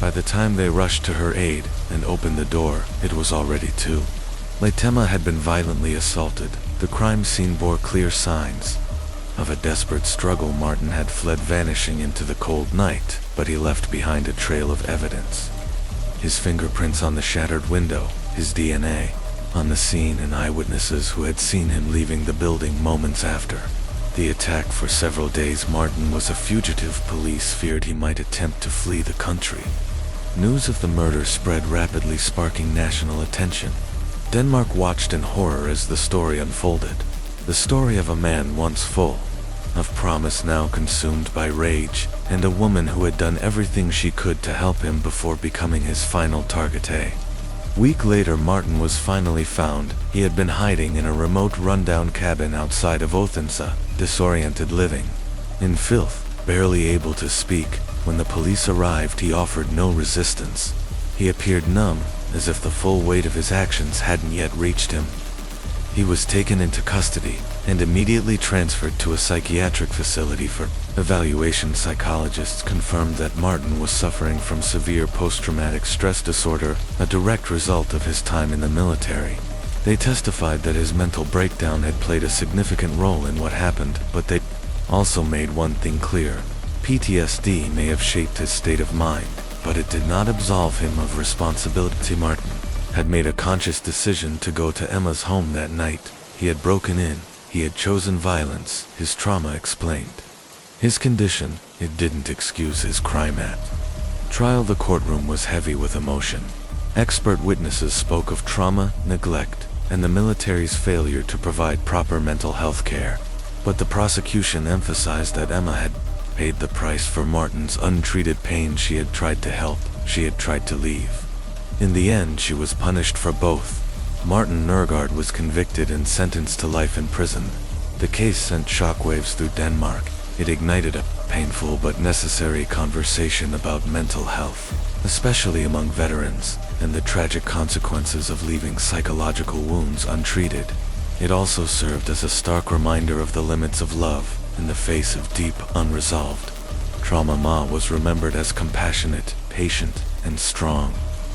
By the time they rushed to her aid and opened the door, it was already too late. Emma had been violently assaulted. The crime scene bore clear signs of a desperate struggle. Martin had fled, vanishing into the cold night, but he left behind a trail of evidence. His fingerprints on the shattered window, his DNA on the scene, and eyewitnesses who had seen him leaving the building moments after the attack. For several days, Martin was a fugitive. Police feared he might attempt to flee the country. News of the murder spread rapidly, sparking national attention. Denmark watched in horror as the story unfolded. The story of a man once full of promise, now consumed by rage, and a woman who had done everything she could to help him before becoming his final target. A week later, Martin was finally found. He had been hiding in a remote, rundown cabin outside of Odense, disoriented, living in filth, barely able to speak. When the police arrived, he offered no resistance. He appeared numb, as if the full weight of his actions hadn't yet reached him. He was taken into custody and immediately transferred to a psychiatric facility for evaluation. Psychologists confirmed that Martin was suffering from severe post-traumatic stress disorder, a direct result of his time in the military. They testified that his mental breakdown had played a significant role in what happened, but they also made one thing clear: PTSD may have shaped his state of mind, but it did not absolve him of responsibility. Martin had made a conscious decision to go to Emma's home that night. He had broken in. He had chosen violence, his trauma explained. His condition, it didn't excuse his crime. At trial, the courtroom was heavy with emotion. Expert witnesses spoke of trauma, neglect, and the military's failure to provide proper mental health care. But the prosecution emphasized that Emma had paid the price for Martin's untreated pain. She had tried to help, she had tried to leave. In the end, she was punished for both. Martin Nørgaard was convicted and sentenced to life in prison. The case sent shockwaves through Denmark. It ignited a painful but necessary conversation about mental health, especially among veterans, and the tragic consequences of leaving psychological wounds untreated. It also served as a stark reminder of the limits of love in the face of deep, unresolved trauma. Ma was remembered as compassionate, patient, and strong.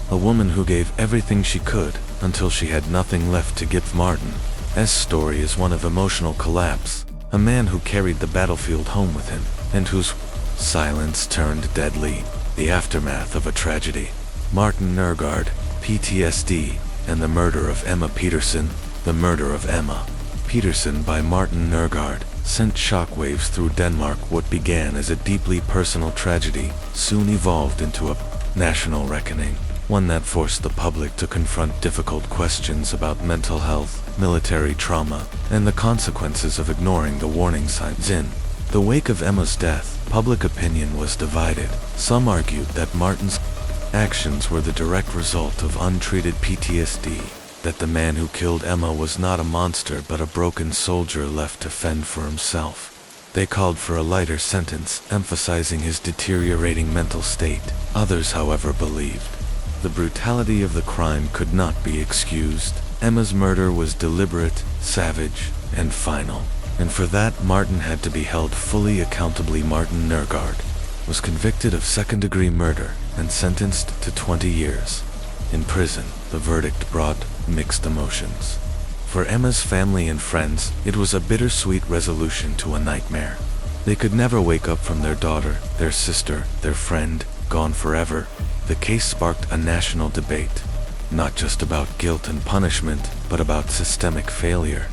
A woman who gave everything she could until she had nothing left to give. Martin's story is one of emotional collapse, a man who carried the battlefield home with him, and whose silence turned deadly, the aftermath of a tragedy. Martin Nørgaard, PTSD, and the murder of Emma Petersen. The Murder of Emma Petersen by Martin Nørgaard sent shockwaves through Denmark. What began as a deeply personal tragedy soon evolved into a national reckoning. one that forced the public to confront difficult questions about mental health, military trauma, and the consequences of ignoring the warning signs. In the wake of Emma's death, public opinion was divided. Some argued that Martin's actions were the direct result of untreated PTSD, that the man who killed Emma was not a monster but a broken soldier left to fend for himself. They called for a lighter sentence, emphasizing his deteriorating mental state. Others, however, believed the brutality of the crime could not be excused. Emma's murder was deliberate, savage, and final. And for that, Martin had to be held fully accountable. Martin Nergard was convicted of second-degree murder and sentenced to 20 years in prison. The verdict brought mixed emotions. For Emma's family and friends, it was a bittersweet resolution to a nightmare. They could never wake up from their daughter, their sister, their friend, gone forever. The case sparked a national debate, not just about guilt and punishment, but about systemic failure.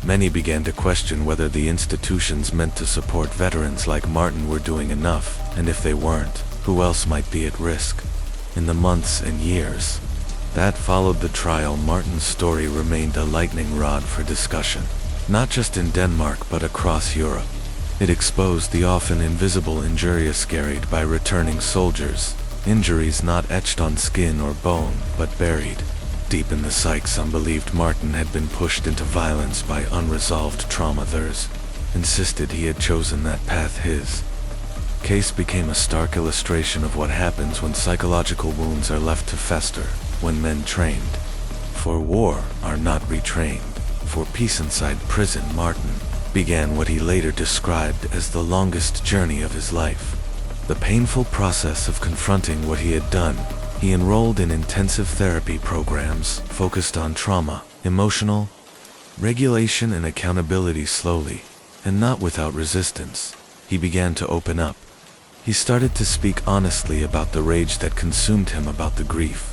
Many began to question whether the institutions meant to support veterans like Martin were doing enough, and if they weren't, who else might be at risk? In the months and years that followed the trial, Martin's story remained a lightning rod for discussion, not just in Denmark but across Europe. It exposed the often invisible injuries carried by returning soldiers, injuries not etched on skin or bone but buried deep in the psyche. Some believed Martin had been pushed into violence by unresolved trauma. Others insisted he had chosen that path. His case became a stark illustration of what happens when psychological wounds are left to fester, when men trained for war are not retrained for peace. Inside prison, Martin began what he later described as the longest journey of his life. The painful process of confronting what he had done. He enrolled in intensive therapy programs focused on trauma, emotional regulation, and accountability. Slowly, and not without resistance, he began to open up. He started to speak honestly about the rage that consumed him, about the grief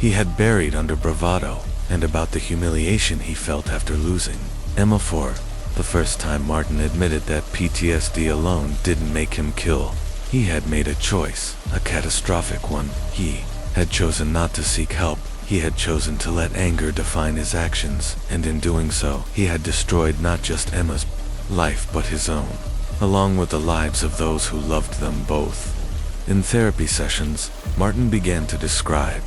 he had buried under bravado, and about the humiliation he felt after losing Emma. For the first time, Martin admitted that PTSD alone didn't make him kill. He had made a choice, a catastrophic one. He had chosen not to seek help. He had chosen to let anger define his actions, and in doing so, he had destroyed not just Emma's life but his own, along with the lives of those who loved them both. In therapy sessions, Martin began to describe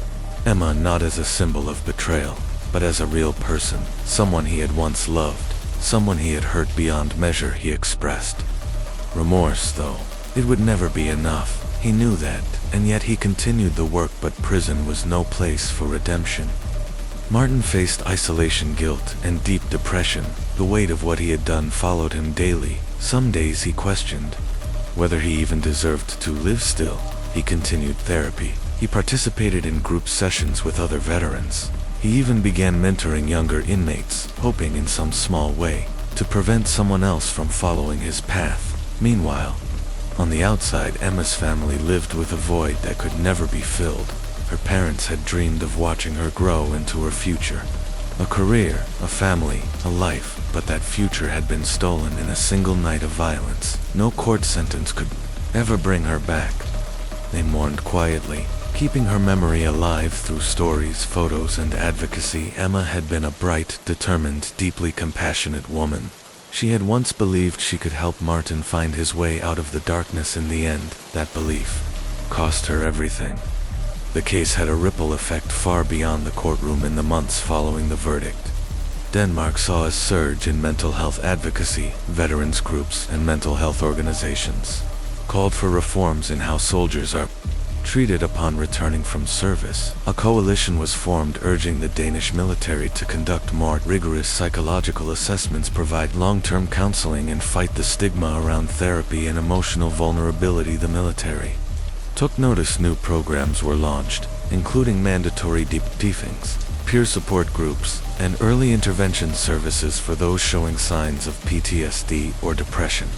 Emma not as a symbol of betrayal, but as a real person, someone he had once loved, someone he had hurt beyond measure. He expressed remorse, though it would never be enough. He knew that, and yet he continued the work. But prison was no place for redemption. Martin faced isolation, guilt, and deep depression. The weight of what he had done followed him daily. Some days he questioned whether he even deserved to live. Still, he continued therapy. He participated in group sessions with other veterans. He even began mentoring younger inmates, hoping in some small way to prevent someone else from following his path. Meanwhile, on the outside, Emma's family lived with a void that could never be filled. Her parents had dreamed of watching her grow into her future. A career, a family, a life, but that future had been stolen in a single night of violence. No court sentence could ever bring her back. They mourned quietly, keeping her memory alive through stories, photos, and advocacy. Emma had been a bright, determined, deeply compassionate woman. She had once believed she could help Martin find his way out of the darkness. In the end, that belief cost her everything. The case had a ripple effect far beyond the courtroom. In the months following the verdict, Denmark saw a surge in mental health advocacy. Veterans groups and mental health organizations called for reforms in how soldiers are treated upon returning from service. A coalition was formed urging the Danish military to conduct more rigorous psychological assessments, provide long-term counseling, and fight the stigma around therapy and emotional vulnerability. The military took notice. New programs were launched, including mandatory debriefings, peer support groups, and early intervention services for those showing signs of PTSD or depression.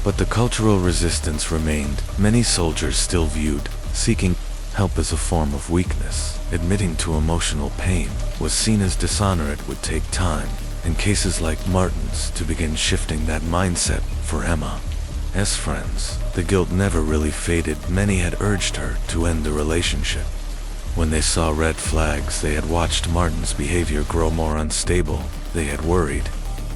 But the cultural resistance remained. Many soldiers still viewed seeking help as a form of weakness. Admitting to emotional pain was seen as dishonor. It would take time, in cases like Martin's, to begin shifting that mindset. For Emma's friends, the guilt never really faded. Many had urged her to end the relationship, When they saw red flags, they had watched Martin's behavior grow more unstable. They had worried.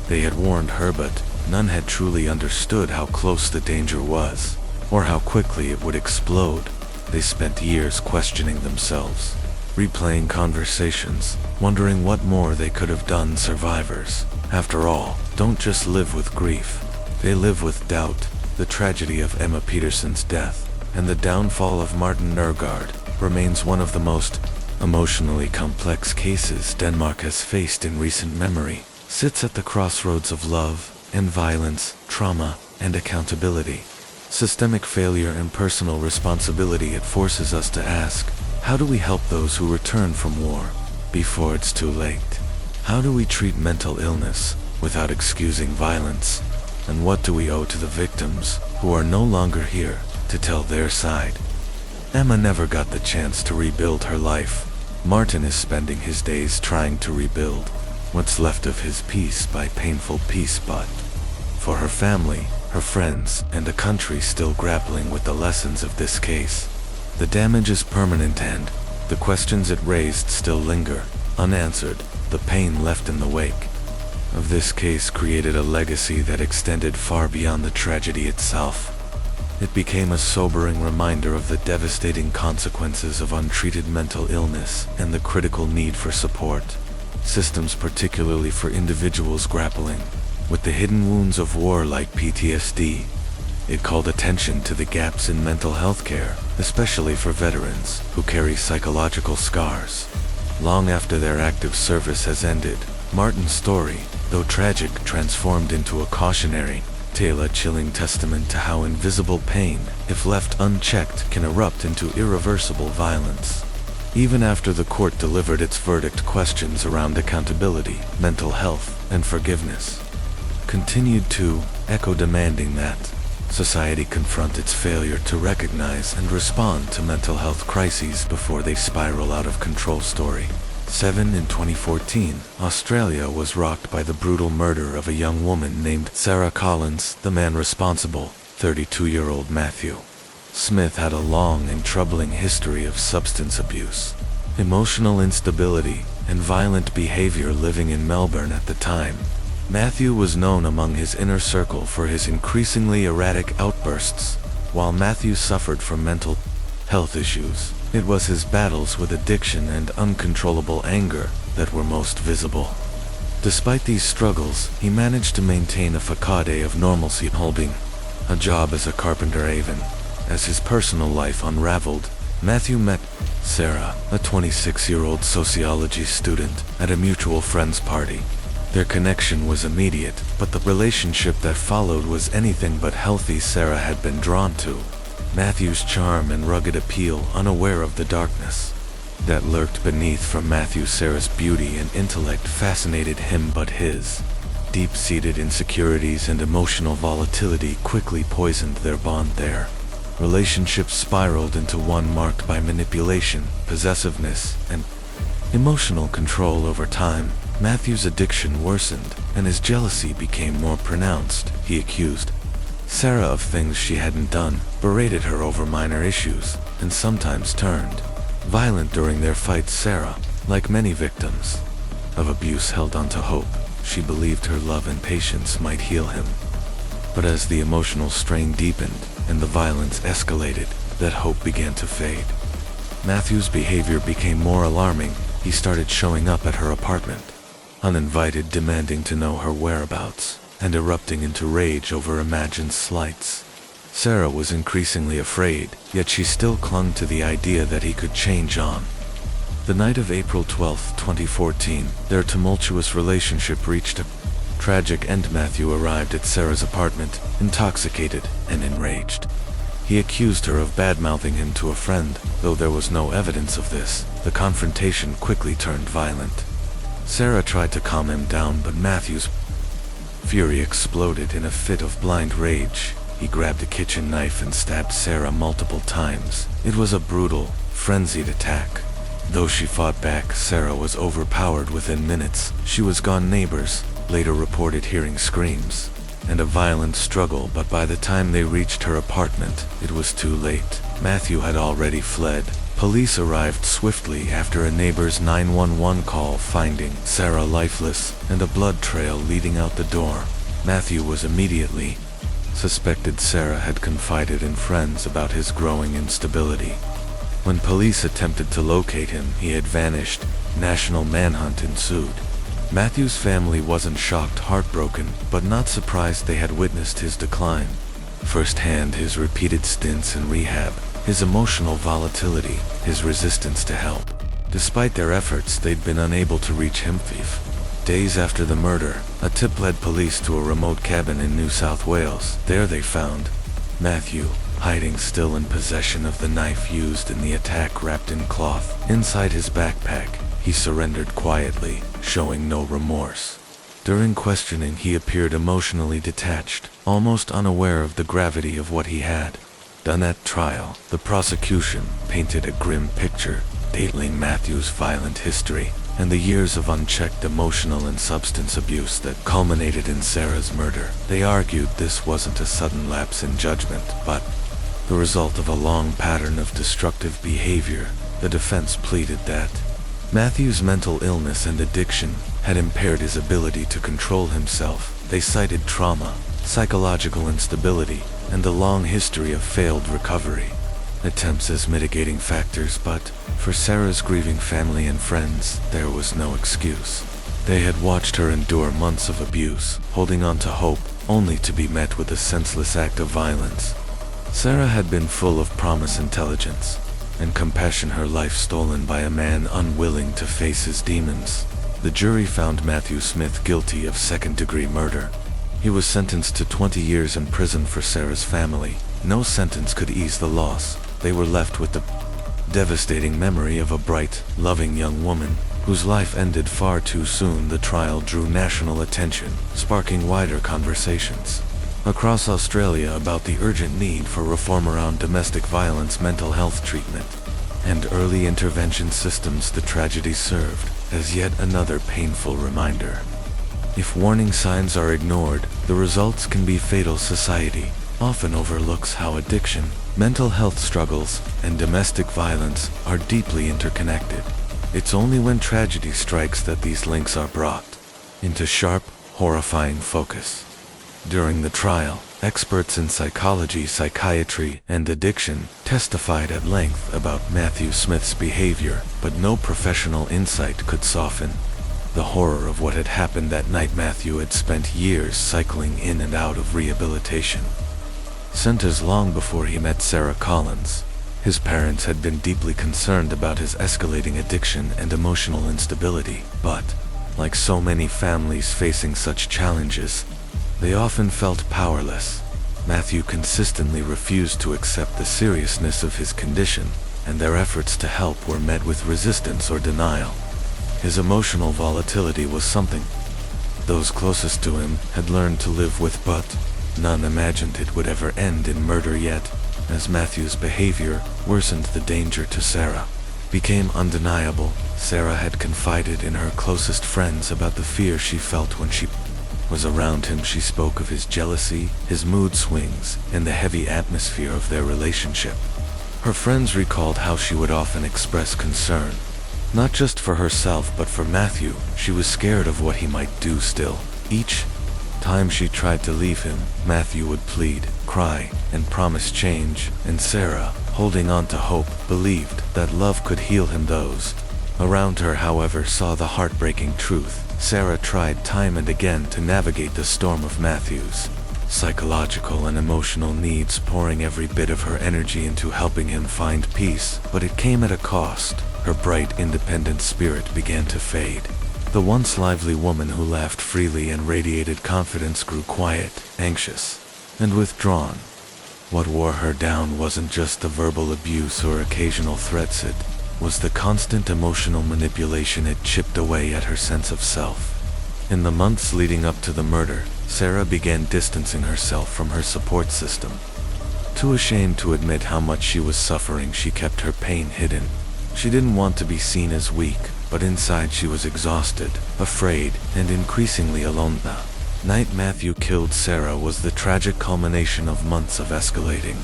They had warned her, but none had truly understood how close the danger was, or how quickly it would explode. They spent years questioning themselves, replaying conversations, wondering what more they could have done. Survivors, after all, don't just live with grief. They live with doubt. The tragedy of Emma Peterson's death and the downfall of Martin Nørgaard remains one of the most emotionally complex cases Denmark has faced in recent memory. Sits at the crossroads of love and violence, trauma and accountability, systemic failure and personal responsibility. It forces us to ask, how do we help those who return from war before it's too late? How do we treat mental illness without excusing violence? And what do we owe to the victims who are no longer here to tell their side? Emma never got the chance to rebuild her life. Martin is spending his days trying to rebuild what's left of his peace by painful peace, but for her family, her friends, and a country still grappling with the lessons of this case, the damage is permanent and the questions it raised still linger, unanswered. The pain left in the wake of this case created a legacy that extended far beyond the tragedy itself. It became a sobering reminder of the devastating consequences of untreated mental illness and the critical need for support systems, particularly for individuals grappling with the hidden wounds of war like PTSD. It called attention to the gaps in mental health care, especially for veterans who carry psychological scars long after their active service has ended. Martin's story, though tragic, transformed into a cautionary tale, a chilling testament to how invisible pain, if left unchecked, can erupt into irreversible violence. Even after the court delivered its verdict, questions around accountability, mental health, and forgiveness continued to echo, demanding that society confront its failure to recognize and respond to mental health crises before they spiral out of control. Story 7. In 2014, Australia was rocked by the brutal murder of a young woman named Sarah Collins. The man responsible, 32-year-old Matthew Smith, had a long and troubling history of substance abuse, emotional instability, and violent behavior. Living in Melbourne at the time, Matthew was known among his inner circle for his increasingly erratic outbursts. While Matthew suffered from mental health issues, it was his battles with addiction and uncontrollable anger that were most visible. Despite these struggles, he managed to maintain a facade of normalcy, holding a job as a carpenter. Even as his personal life unraveled, Matthew met Sarah, a 26-year-old sociology student, at a mutual friend's party. Their connection was immediate, but the relationship that followed was anything but healthy. Sarah had been drawn to Matthew's charm and rugged appeal, unaware of the darkness that lurked beneath. From Matthew, Sarah's beauty and intellect fascinated him, but his deep-seated insecurities and emotional volatility quickly poisoned their bond. Their relationship spiraled into one marked by manipulation, possessiveness, and emotional control. Over time, Matthew's addiction worsened, and his jealousy became more pronounced. He accused Sarah of things she hadn't done, berated her over minor issues, and sometimes turned violent during their fights. Sarah, like many victims of abuse, held on to hope. She believed her love and patience might heal him. But as the emotional strain deepened and the violence escalated, that hope began to fade. Matthew's behavior became more alarming. He started showing up at her apartment uninvited, demanding to know her whereabouts, and erupting into rage over imagined slights. Sarah was increasingly afraid, yet she still clung to the idea that he could change. On the night of April 12, 2014, their tumultuous relationship reached a tragic end. Matthew arrived at Sarah's apartment, intoxicated and enraged. He accused her of bad-mouthing him to a friend. Though there was no evidence of this, the confrontation quickly turned violent. Sarah tried to calm him down, but Matthew's fury exploded in a fit of blind rage. He grabbed a kitchen knife and stabbed Sarah multiple times. It was a brutal, frenzied attack. Though she fought back, Sarah was overpowered within minutes. She was gone. Neighbors later reported hearing screams and a violent struggle, but by the time they reached her apartment, it was too late. Matthew had already fled. Police arrived swiftly after a neighbor's 911 call, finding Sarah lifeless and a blood trail leading out the door. Matthew was immediately suspected Sarah had confided in friends about his growing instability. When police attempted to locate him, he had vanished. National manhunt ensued. Matthew's family wasn't shocked, heartbroken, but not surprised. They had witnessed his decline firsthand, his repeated stints in rehab, his emotional volatility, his resistance to help. Despite their efforts, they'd been unable to reach him. Days after the murder, a tip led police to a remote cabin in New South Wales. There they found Matthew, hiding still in possession of the knife used in the attack, wrapped in cloth. Inside his backpack, he surrendered quietly, showing no remorse. During questioning, he appeared emotionally detached, almost unaware of the gravity of what he had done. At trial, the prosecution painted a grim picture, detailing Matthew's violent history and the years of unchecked emotional and substance abuse that culminated in Sarah's murder. They argued this wasn't a sudden lapse in judgment, but the result of a long pattern of destructive behavior. The defense pleaded that Matthew's mental illness and addiction had impaired his ability to control himself. They cited trauma, psychological instability, and a long history of failed recovery attempts as mitigating factors, but for Sarah's grieving family and friends, there was no excuse. They had watched her endure months of abuse, holding on to hope, only to be met with a senseless act of violence. Sarah had been full of promise, intelligence, and compassion, her life stolen by a man unwilling to face his demons. The jury found Matthew Smith guilty of second-degree murder. He was sentenced to 20 years in prison. For Sarah's family, no sentence could ease the loss. They were left with the devastating memory of a bright, loving young woman whose life ended far too soon. The trial drew national attention, sparking wider conversations across Australia about the urgent need for reform around domestic violence, mental health treatment, and early intervention systems. The tragedy served as yet another painful reminder. If warning signs are ignored, the results can be fatal. Society often overlooks how addiction, mental health struggles, and domestic violence are deeply interconnected. It's only when tragedy strikes that these links are brought into sharp, horrifying focus. During the trial, experts in psychology, psychiatry, and addiction testified at length about Matthew Smith's behavior, but no professional insight could soften the horror of what had happened that night. Matthew had spent years cycling in and out of rehabilitation centers long before he met Sarah Collins. His parents had been deeply concerned about his escalating addiction and emotional instability, but, like so many families facing such challenges, they often felt powerless. Matthew consistently refused to accept the seriousness of his condition, and their efforts to help were met with resistance or denial. His emotional volatility was something those closest to him had learned to live with, but none imagined it would ever end in murder. Yet, as Matthew's behavior worsened, the danger to Sarah became undeniable. Sarah had confided in her closest friends about the fear she felt when she was around him. She spoke of his jealousy, his mood swings, and the heavy atmosphere of their relationship. Her friends recalled how she would often express concern, not just for herself but for Matthew. She was scared of what he might do. Still, each time she tried to leave him, Matthew would plead, cry, and promise change, and Sarah, holding on to hope, believed that love could heal him. Those around her, however, saw the heartbreaking truth. Sarah tried time and again to navigate the storm of Matthew's psychological and emotional needs, pouring every bit of her energy into helping him find peace, but it came at a cost. Her bright, independent spirit began to fade. The once lively woman who laughed freely and radiated confidence grew quiet, anxious, and withdrawn. What wore her down wasn't just the verbal abuse or occasional threats, it was the constant emotional manipulation. It chipped away at her sense of self. In the months leading up to the murder, Sarah began distancing herself from her support system. Too ashamed to admit how much she was suffering, she kept her pain hidden. She didn't want to be seen as weak, but inside she was exhausted, afraid, and increasingly alone. The night Matthew killed Sarah was the tragic culmination of months of escalating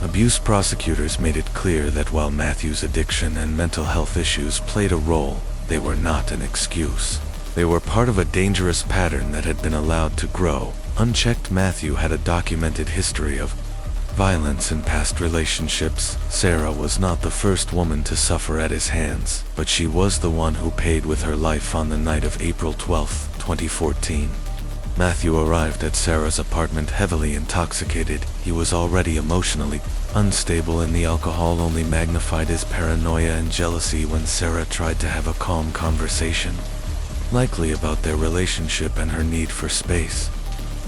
Abuse prosecutors made it clear that while Matthew's addiction and mental health issues played a role, they were not an excuse. They were part of a dangerous pattern that had been allowed to grow. Unchecked, Matthew had a documented history of violence in past relationships. Sarah was not the first woman to suffer at his hands, but she was the one who paid with her life on the night of April 12, 2014. Matthew arrived at Sarah's apartment heavily intoxicated. He was already emotionally unstable, and the alcohol only magnified his paranoia and jealousy when Sarah tried to have a calm conversation, likely about their relationship and her need for space.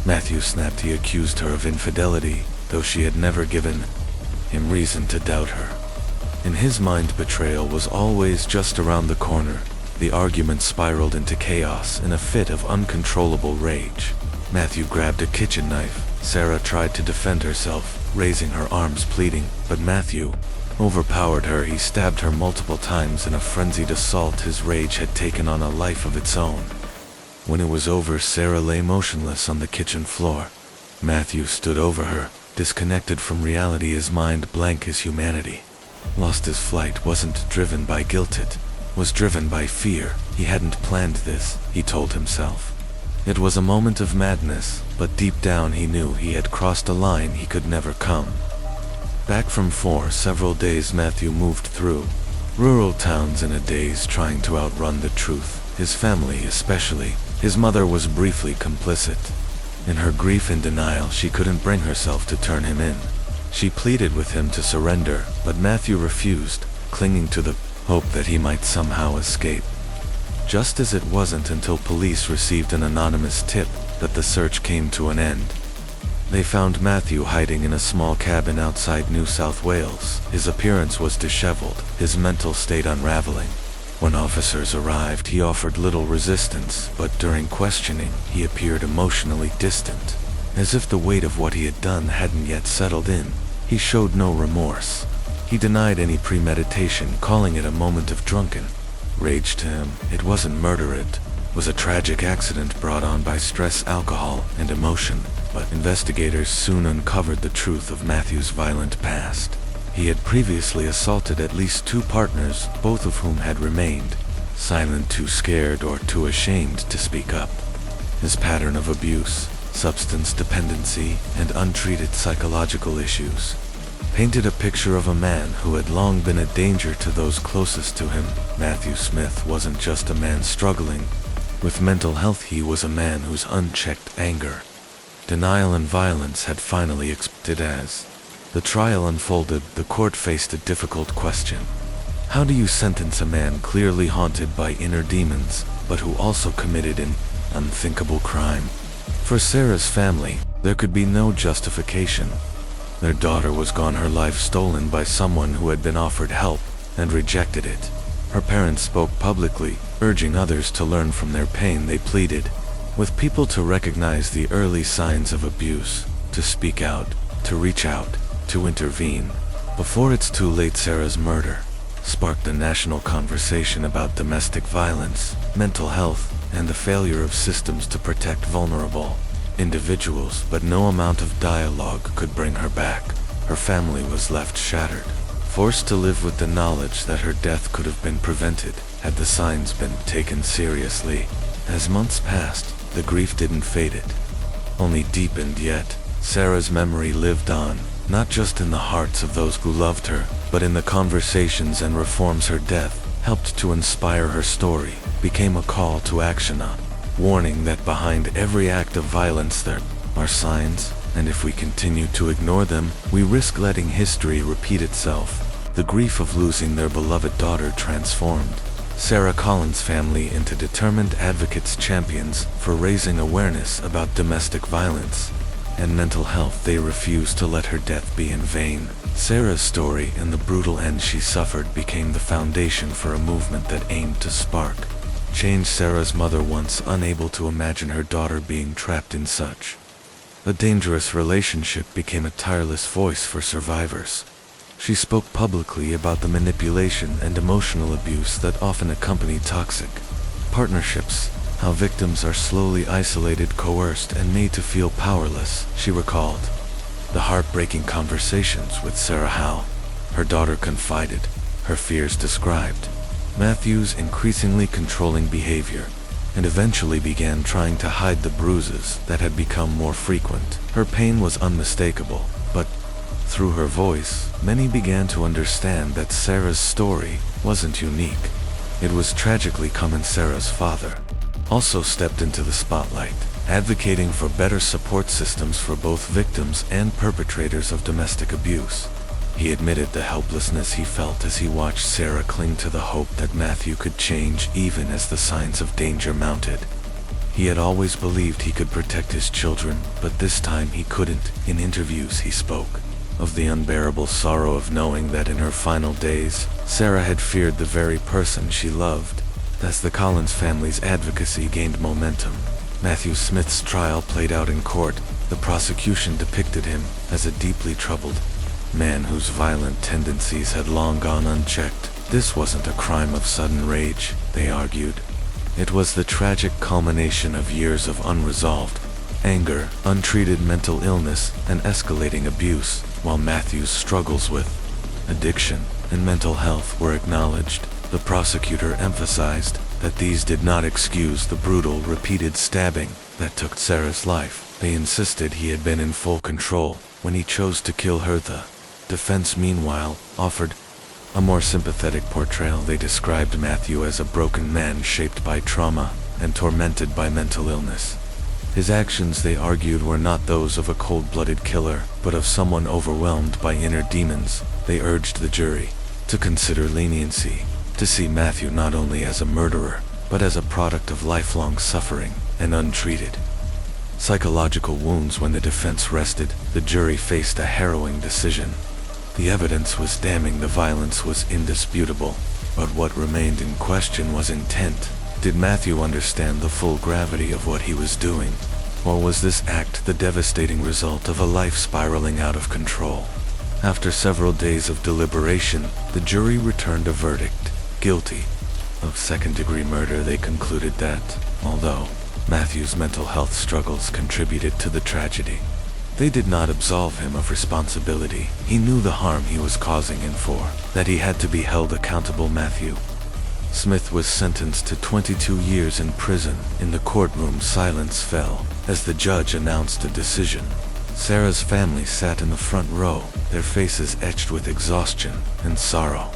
Matthew snapped. He accused her of infidelity, though she had never given him reason to doubt her. In his mind, betrayal was always just around the corner. The argument spiraled into chaos in a fit of uncontrollable rage. Matthew grabbed a kitchen knife. Sarah tried to defend herself, raising her arms pleading, but Matthew overpowered her. He stabbed her multiple times in a frenzied assault. His rage had taken on a life of its own. When it was over, Sarah lay motionless on the kitchen floor. Matthew stood over her, disconnected from reality, his mind blank, his humanity lost. His flight wasn't driven by guilt, it was driven by fear. He hadn't planned this, he told himself. It was a moment of madness, but deep down he knew he had crossed a line he could never come back from. For several days, Matthew moved through rural towns in a daze, trying to outrun the truth. His family, especially his mother, was briefly complicit. In her grief and denial, she couldn't bring herself to turn him in. She pleaded with him to surrender, but Matthew refused, clinging to the hope that he might somehow escape. Just as it wasn't until police received an anonymous tip that the search came to an end. They found Matthew hiding in a small cabin outside New South Wales. His appearance was disheveled, his mental state unraveling. When officers arrived, he offered little resistance, but during questioning, he appeared emotionally distant, as if the weight of what he had done hadn't yet settled in. He showed no remorse. He denied any premeditation, calling it a moment of drunken rage. To him, it wasn't murder, it was a tragic accident brought on by stress, alcohol, and emotion. But investigators soon uncovered the truth of Matthew's violent past. He had previously assaulted at least 2 partners, both of whom had remained silent, too scared or too ashamed to speak up. His pattern of abuse, substance dependency, and untreated psychological issues painted a picture of a man who had long been a danger to those closest to him. Matthew Smith wasn't just a man struggling with mental health, he was a man whose unchecked anger, denial, and violence had finally exploded. As the trial unfolded, the court faced a difficult question. How do you sentence a man clearly haunted by inner demons, but who also committed an unthinkable crime? For Sarah's family, there could be no justification. Their daughter was gone, her life stolen by someone who had been offered help and rejected it. Her parents spoke publicly, urging others to learn from their pain. They pleaded with people to recognize the early signs of abuse, to speak out, to reach out, to intervene before it's too late. Sarah's murder sparked a national conversation about domestic violence, mental health, and the failure of systems to protect vulnerable individuals, but no amount of dialogue could bring her back. Her family was left shattered, forced to live with the knowledge that her death could have been prevented had the signs been taken seriously. As months passed, the grief didn't fade, it only deepened. Yet Sarah's memory lived on, not just in the hearts of those who loved her, but in the conversations and reforms her death helped to inspire. Her story became a call to action, a warning that behind every act of violence there are signs, and if we continue to ignore them, we risk letting history repeat itself. The grief of losing their beloved daughter transformed Sarah Collins' family into determined advocates, champions for raising awareness about domestic violence and mental health. They refused to let her death be in vain. Sarah's story and the brutal end she suffered became the foundation for a movement that aimed to spark change. Sarah's mother, once unable to imagine her daughter being trapped in such a dangerous relationship, became a tireless voice for survivors. She spoke publicly about the manipulation and emotional abuse that often accompany toxic partnerships, how victims are slowly isolated, coerced, and made to feel powerless. She recalled The heartbreaking conversations with Sarah Howell, her daughter confided, her fears described, Matthew's increasingly controlling behavior, and eventually began trying to hide the bruises that had become more frequent. Her pain was unmistakable, but through her voice, many began to understand that Sarah's story wasn't unique. It was tragically common. Sarah's father also stepped into the spotlight, advocating for better support systems for both victims and perpetrators of domestic abuse. He admitted the helplessness he felt as he watched Sarah cling to the hope that Matthew could change even as the signs of danger mounted. He had always believed he could protect his children, but this time he couldn't. In interviews he spoke of the unbearable sorrow of knowing that in her final days, Sarah had feared the very person she loved. As the Collins family's advocacy gained momentum, Matthew Smith's trial played out in court. The prosecution depicted him as a deeply troubled man whose violent tendencies had long gone unchecked. This wasn't a crime of sudden rage, they argued. It was the tragic culmination of years of unresolved anger, untreated mental illness, and escalating abuse. While Matthew's struggles with addiction and mental health were acknowledged, the prosecutor emphasized that these did not excuse the brutal, repeated stabbing that took Sarah's life. They insisted he had been in full control when he chose to kill her. The defense, meanwhile, offered a more sympathetic portrayal. They described Matthew as a broken man shaped by trauma and tormented by mental illness. His actions, they argued, were not those of a cold-blooded killer, but of someone overwhelmed by inner demons. They urged the jury to consider leniency, to see Matthew not only as a murderer, but as a product of lifelong suffering and untreated psychological wounds. When the defense rested, the jury faced a harrowing decision. The evidence was damning, the violence was indisputable, but what remained in question was intent. Did Matthew understand the full gravity of what he was doing? Or was this act the devastating result of a life spiraling out of control? After several days of deliberation, the jury returned a verdict: guilty of second-degree murder. They concluded that, although Matthew's mental health struggles contributed to the tragedy, they did not absolve him of responsibility. He knew the harm he was causing and for that he had to be held accountable. Matthew Smith was sentenced to 22 years in prison. In the courtroom, silence fell as the judge announced a decision. Sarah's family sat in the front row, their faces etched with exhaustion and sorrow.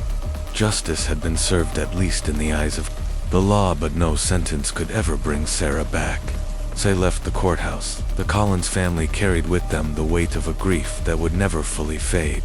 Justice had been served, at least in the eyes of the law, but no sentence could ever bring Sarah back. They left the courthouse. The Collins family carried with them the weight of a grief that would never fully fade.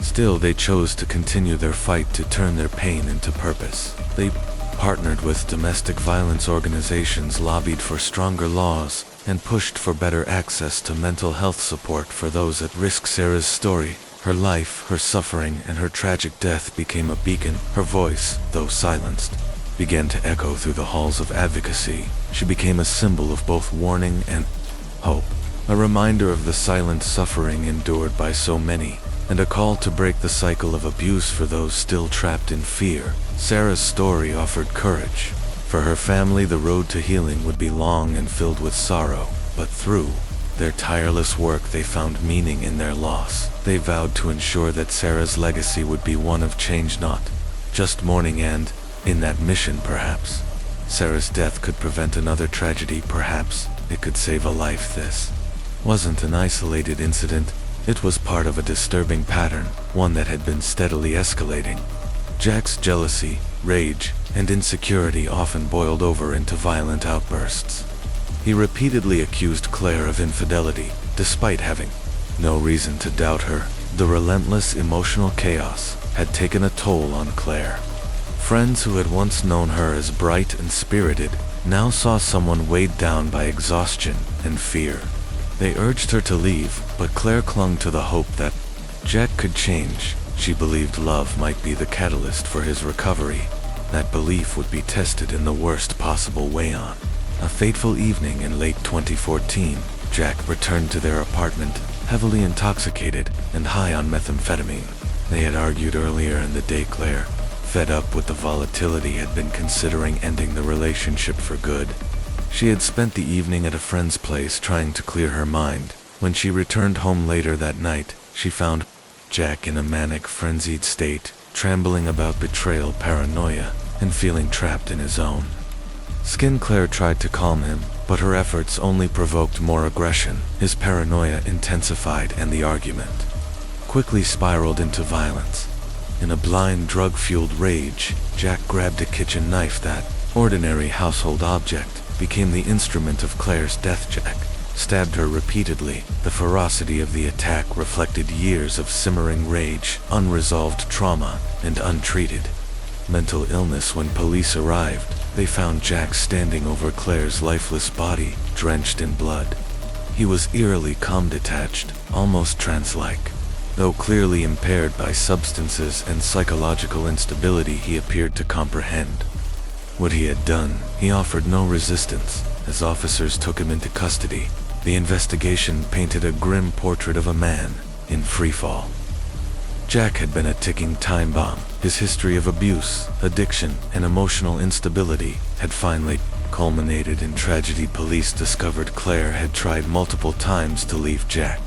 Still, they chose to continue their fight to turn their pain into purpose. They partnered with domestic violence organizations, lobbied for stronger laws, and pushed for better access to mental health support for those at risk. Sarah's story, her life, her suffering, and her tragic death became a beacon. Her voice, though silenced, began to echo through the halls of advocacy. She became a symbol of both warning and hope, a reminder of the silent suffering endured by so many, and a call to break the cycle of abuse for those still trapped in fear. Sarah's story offered courage. For her family, the road to healing would be long and filled with sorrow, but through their tireless work they found meaning in their loss. They vowed to ensure that Sarah's legacy would be one of change, not just mourning, and in that mission, perhaps Sarah's death could prevent another tragedy. Perhaps it could save a life. This wasn't an isolated incident. It was part of a disturbing pattern, one that had been steadily escalating. Jack's jealousy, rage, and insecurity often boiled over into violent outbursts. He repeatedly accused Claire of infidelity, despite having no reason to doubt her. The relentless emotional chaos had taken a toll on Claire. Friends who had once known her as bright and spirited now saw someone weighed down by exhaustion and fear. They urged her to leave, but Claire clung to the hope that Jack could change. She believed love might be the catalyst for his recovery. That belief would be tested in the worst possible way. On a fateful evening in late 2014, Jack returned to their apartment, heavily intoxicated and high on methamphetamine. They had argued earlier in the day. Claire, fed up with the volatility, had been considering ending the relationship for good. She had spent the evening at a friend's place trying to clear her mind, When she returned home later that night, she found Jack in a manic, frenzied state, trembling about betrayal, paranoia, and feeling trapped in his own skin. Claire tried to calm him, but her efforts only provoked more aggression. His paranoia intensified, and the argument quickly spiraled into violence. In a blind, drug-fueled rage, Jack grabbed a kitchen knife. That ordinary household object became the instrument of Claire's death. Jack stabbed her repeatedly. The ferocity of the attack reflected years of simmering rage, unresolved trauma, and untreated mental illness. When police arrived, they found Jack standing over Claire's lifeless body, drenched in blood. He was eerily calm, detached, almost trance-like. Though clearly impaired by substances and psychological instability, he appeared to comprehend what he had done. He offered no resistance as officers took him into custody. The investigation painted a grim portrait of a man in freefall. Jack had been a ticking time bomb. His history of abuse, addiction, and emotional instability had finally culminated in tragedy. Police discovered Claire had tried multiple times to leave Jack.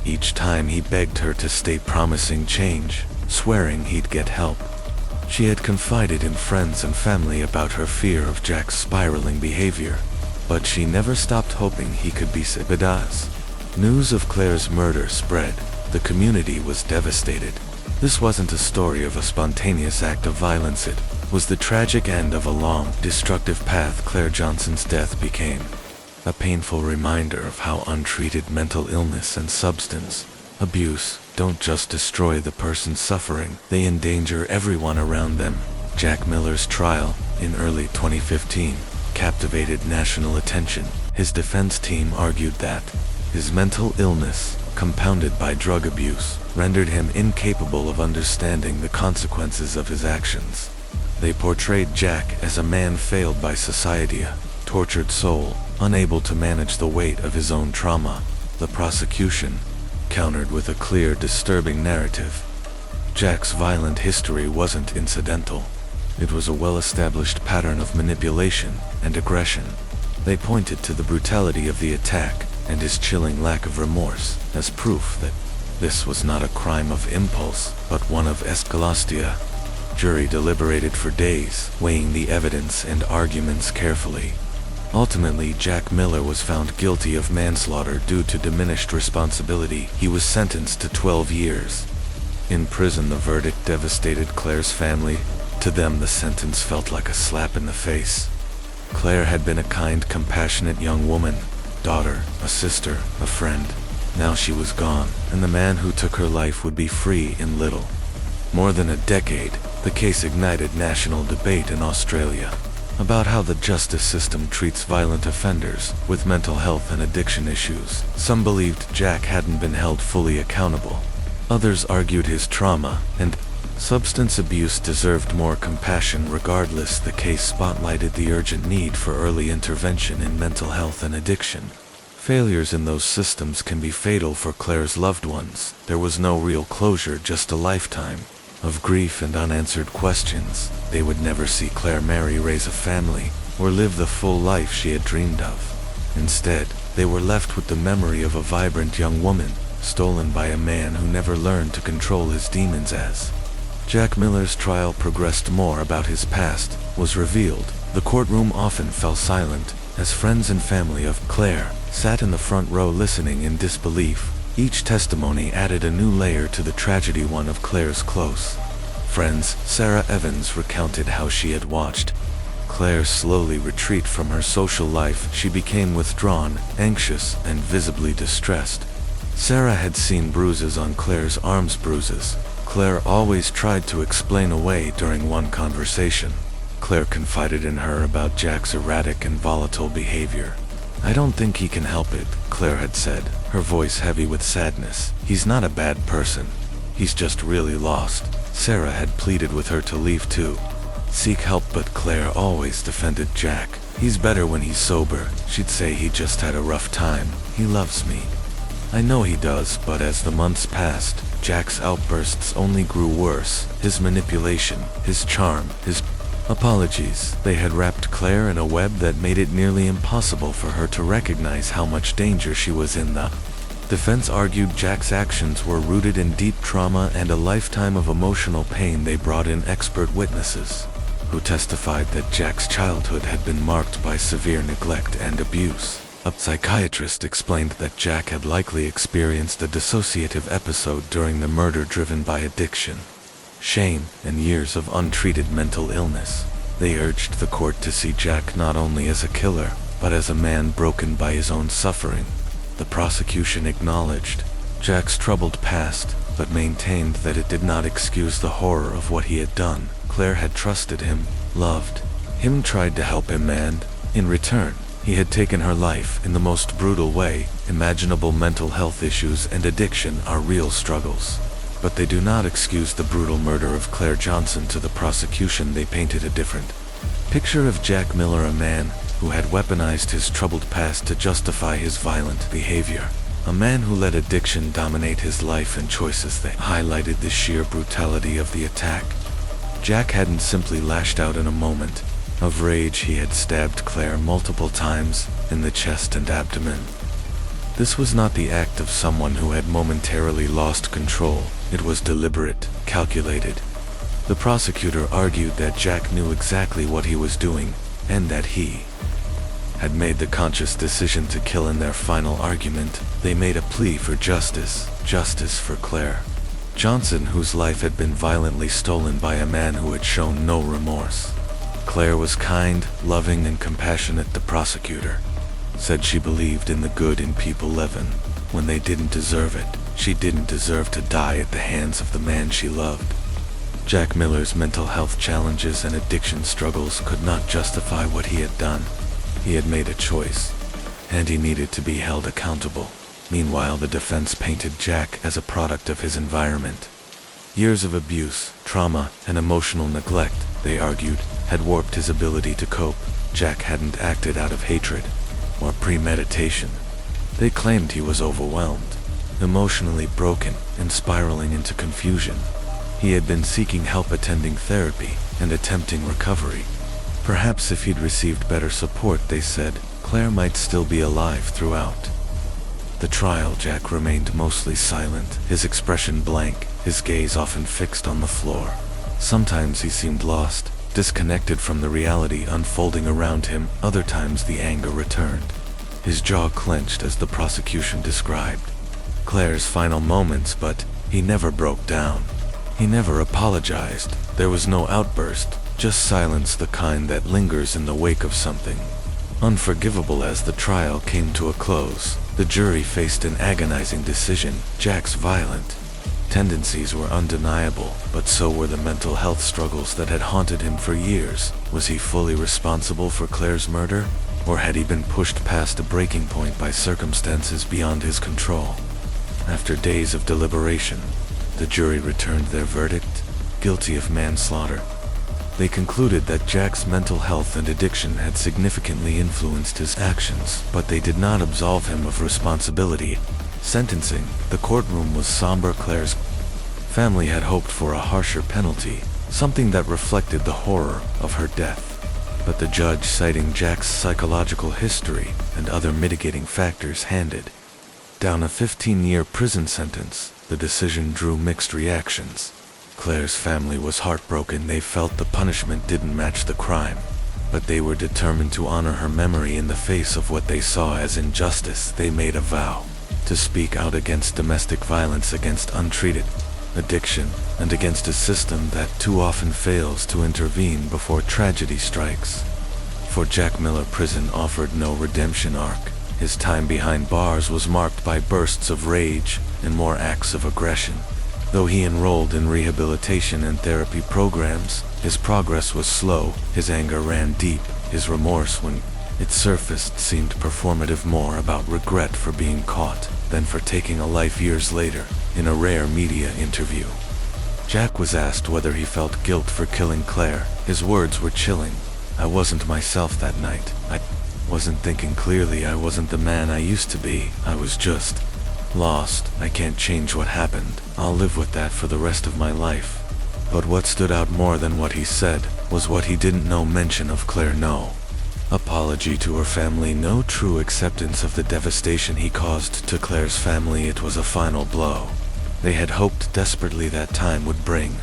Each time he begged her to stay, promising change, swearing he'd get help. She had confided in friends and family about her fear of Jack's spiraling behavior, but she never stopped hoping he could be saved. News of Claire's murder spread. The community was devastated. This wasn't a story of a spontaneous act of violence. It was the tragic end of a long, destructive path. Claire Johnson's death became a painful reminder of how untreated mental illness and substance abuse don't just destroy the person suffering, they endanger everyone around them. Jack Miller's trial, in early 2015, captivated national attention. His defense team argued that his mental illness, compounded by drug abuse, rendered him incapable of understanding the consequences of his actions. They portrayed Jack as a man failed by society, a tortured soul, unable to manage the weight of his own trauma. The prosecution countered with a clear, disturbing narrative. Jack's violent history wasn't incidental. It was a well-established pattern of manipulation and aggression. They pointed to the brutality of the attack and his chilling lack of remorse as proof that this was not a crime of impulse, but one of escalastia. Jury deliberated for days, weighing the evidence and arguments carefully. Ultimately, Jack Miller was found guilty of manslaughter due to diminished responsibility. He was sentenced to 12 years in prison. The verdict devastated Claire's family. To them, the sentence felt like a slap in the face. Claire had been a kind, compassionate young woman, daughter, a sister, a friend. Now she was gone, and the man who took her life would be free in little more than a decade. The case ignited national debate in Australia about how the justice system treats violent offenders with mental health and addiction issues. Some believed Jack hadn't been held fully accountable. Others argued his trauma and substance abuse deserved more compassion. Regardless, the case spotlighted the urgent need for early intervention in mental health and addiction. Failures in those systems can be fatal for Claire's loved ones. There was no real closure, just a lifetime of grief and unanswered questions. They would never see Claire marry, raise a family, or live the full life she had dreamed of. Instead, they were left with the memory of a vibrant young woman, stolen by a man who never learned to control his demons. As Jack Miller's trial progressed, more about his past was revealed. The courtroom often fell silent, as friends and family of Claire sat in the front row listening in disbelief. Each testimony added a new layer to the tragedy. One of Claire's close friends, Sarah Evans, recounted how she had watched Claire slowly retreat from her social life. She became withdrawn, anxious, and visibly distressed. Sarah had seen bruises on Claire's arms, bruises Claire always tried to explain away. During one conversation, Claire confided in her about Jack's erratic and volatile behavior. "I don't think he can help it," Claire had said, her voice heavy with sadness. "He's not a bad person. He's just really lost." Sarah had pleaded with her to leave too. Seek help, but Claire always defended Jack. "He's better when he's sober," she'd say. "He just had a rough time. He loves me." "I know he does," but as the months passed, Jack's outbursts only grew worse. His manipulation, his charm, his apologies. They had wrapped Claire in a web that made it nearly impossible for her to recognize how much danger she was in. The Defense argued Jack's actions were rooted in deep trauma and a lifetime of emotional pain. They brought in expert witnesses, who testified that Jack's childhood had been marked by severe neglect and abuse. A psychiatrist explained that Jack had likely experienced a dissociative episode during the murder driven by addiction, shame, and years of untreated mental illness. They urged the court to see Jack not only as a killer, but as a man broken by his own suffering. The prosecution acknowledged Jack's troubled past, but maintained that it did not excuse the horror of what he had done. Claire had trusted him, loved him, tried to help him, and, in return, he had taken her life in the most brutal way imaginable. Mental health issues and addiction are real struggles, but they do not excuse the brutal murder of Claire Johnson. To the prosecution, they painted a different picture of Jack Miller, a man who had weaponized his troubled past to justify his violent behavior. A man who let addiction dominate his life and choices. They highlighted the sheer brutality of the attack. Jack hadn't simply lashed out in a moment of rage. He had stabbed Claire multiple times in the chest and abdomen. This was not the act of someone who had momentarily lost control. It was deliberate, calculated. The prosecutor argued that Jack knew exactly what he was doing, and that he had made the conscious decision to kill. In their final argument, they made a plea for justice for Claire Johnson, whose life had been violently stolen by a man who had shown no remorse. Claire was kind, loving, and compassionate. The prosecutor said she believed in the good in people even when they didn't deserve it. She didn't deserve to die at the hands of the man she loved. Jack Miller's mental health challenges and addiction struggles could not justify what he had done. He had made a choice, and he needed to be held accountable. Meanwhile, the defense painted Jack as a product of his environment. Years of abuse, trauma, and emotional neglect, they argued, had warped his ability to cope. Jack hadn't acted out of hatred or premeditation. They claimed he was overwhelmed, emotionally broken, and spiraling into confusion. He had been seeking help, attending therapy, and attempting recovery. Perhaps if he'd received better support, they said, Claire might still be alive throughout the trial. Jack remained mostly silent, his expression blank, his gaze often fixed on the floor. Sometimes he seemed lost, disconnected from the reality unfolding around him. Other times the anger returned. His jaw clenched as the prosecution described Claire's final moments, but he never broke down. He never apologized. There was no outburst, just silence, the kind that lingers in the wake of something unforgivable. As the trial came to a close, the jury faced an agonizing decision. Jack's violent tendencies were undeniable, but so were the mental health struggles that had haunted him for years. Was he fully responsible for Claire's murder, or had he been pushed past a breaking point by circumstances beyond his control? After days of deliberation, the jury returned their verdict, guilty of manslaughter. They concluded that Jack's mental health and addiction had significantly influenced his actions, but they did not absolve him of responsibility. Sentencing. The courtroom was somber. Claire's family had hoped for a harsher penalty, something that reflected the horror of her death. But the judge, citing Jack's psychological history and other mitigating factors, handed down a 15-year prison sentence. The decision drew mixed reactions. Claire's family was heartbroken. They felt the punishment didn't match the crime, but they were determined to honor her memory in the face of what they saw as injustice. They made a vow to speak out against domestic violence, against untreated addiction, and against a system that too often fails to intervene before tragedy strikes. For Jack Miller, prison offered no redemption arc. His time behind bars was marked by bursts of rage and more acts of aggression. Though he enrolled in rehabilitation and therapy programs, his progress was slow. His anger ran deep. His remorse, when it surfaced, seemed performative, more about regret for being caught than for taking a life. Years later, in a rare media interview, Jack was asked whether he felt guilt for killing Claire. His words were chilling. "I wasn't myself that night. I wasn't thinking clearly. I wasn't the man I used to be. I was just lost. I can't change what happened. I'll live with that for the rest of my life." But what stood out more than what he said was what he didn't know. Mention of Claire. No apology to her family, no true acceptance of the devastation he caused to Claire's family. It was a final blow. They had hoped desperately that time would bring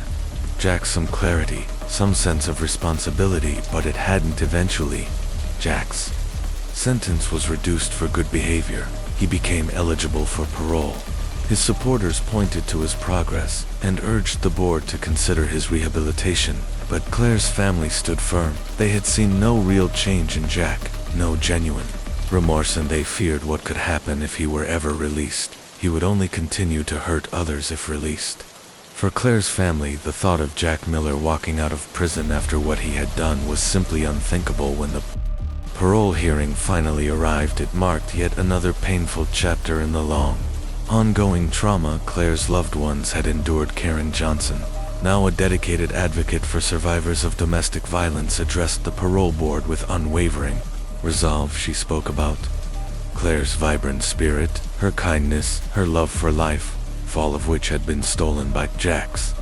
Jack some clarity, some sense of responsibility, but it hadn't eventually. Jack's sentence was reduced for good behavior. He became eligible for parole. His supporters pointed to his progress and urged the board to consider his rehabilitation, but Claire's family stood firm. They had seen no real change in Jack, no genuine remorse, and they feared what could happen if he were ever released. He would only continue to hurt others if released. For Claire's family, the thought of Jack Miller walking out of prison after what he had done was simply unthinkable. When the parole hearing finally arrived, it marked yet another painful chapter in the long, ongoing trauma Claire's loved ones had endured. Karen Johnson, now a dedicated advocate for survivors of domestic violence, addressed the parole board with unwavering resolve. She spoke about Claire's vibrant spirit, her kindness, her love for life, all of which had been stolen by Jack's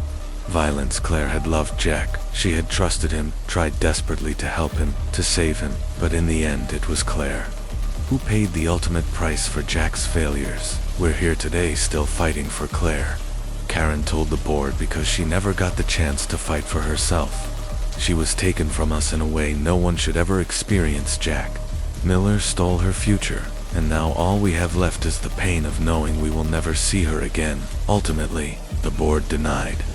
violence. Claire had loved Jack. She had trusted him, tried desperately to help him, to save him, but in the end it was Claire who paid the ultimate price for Jack's failures. We're here today still fighting for Claire, Karen told the board, because she never got the chance to fight for herself. She was taken from us in a way no one should ever experience. Jack Miller stole her future, and now all we have left is the pain of knowing we will never see her again. Ultimately, the board denied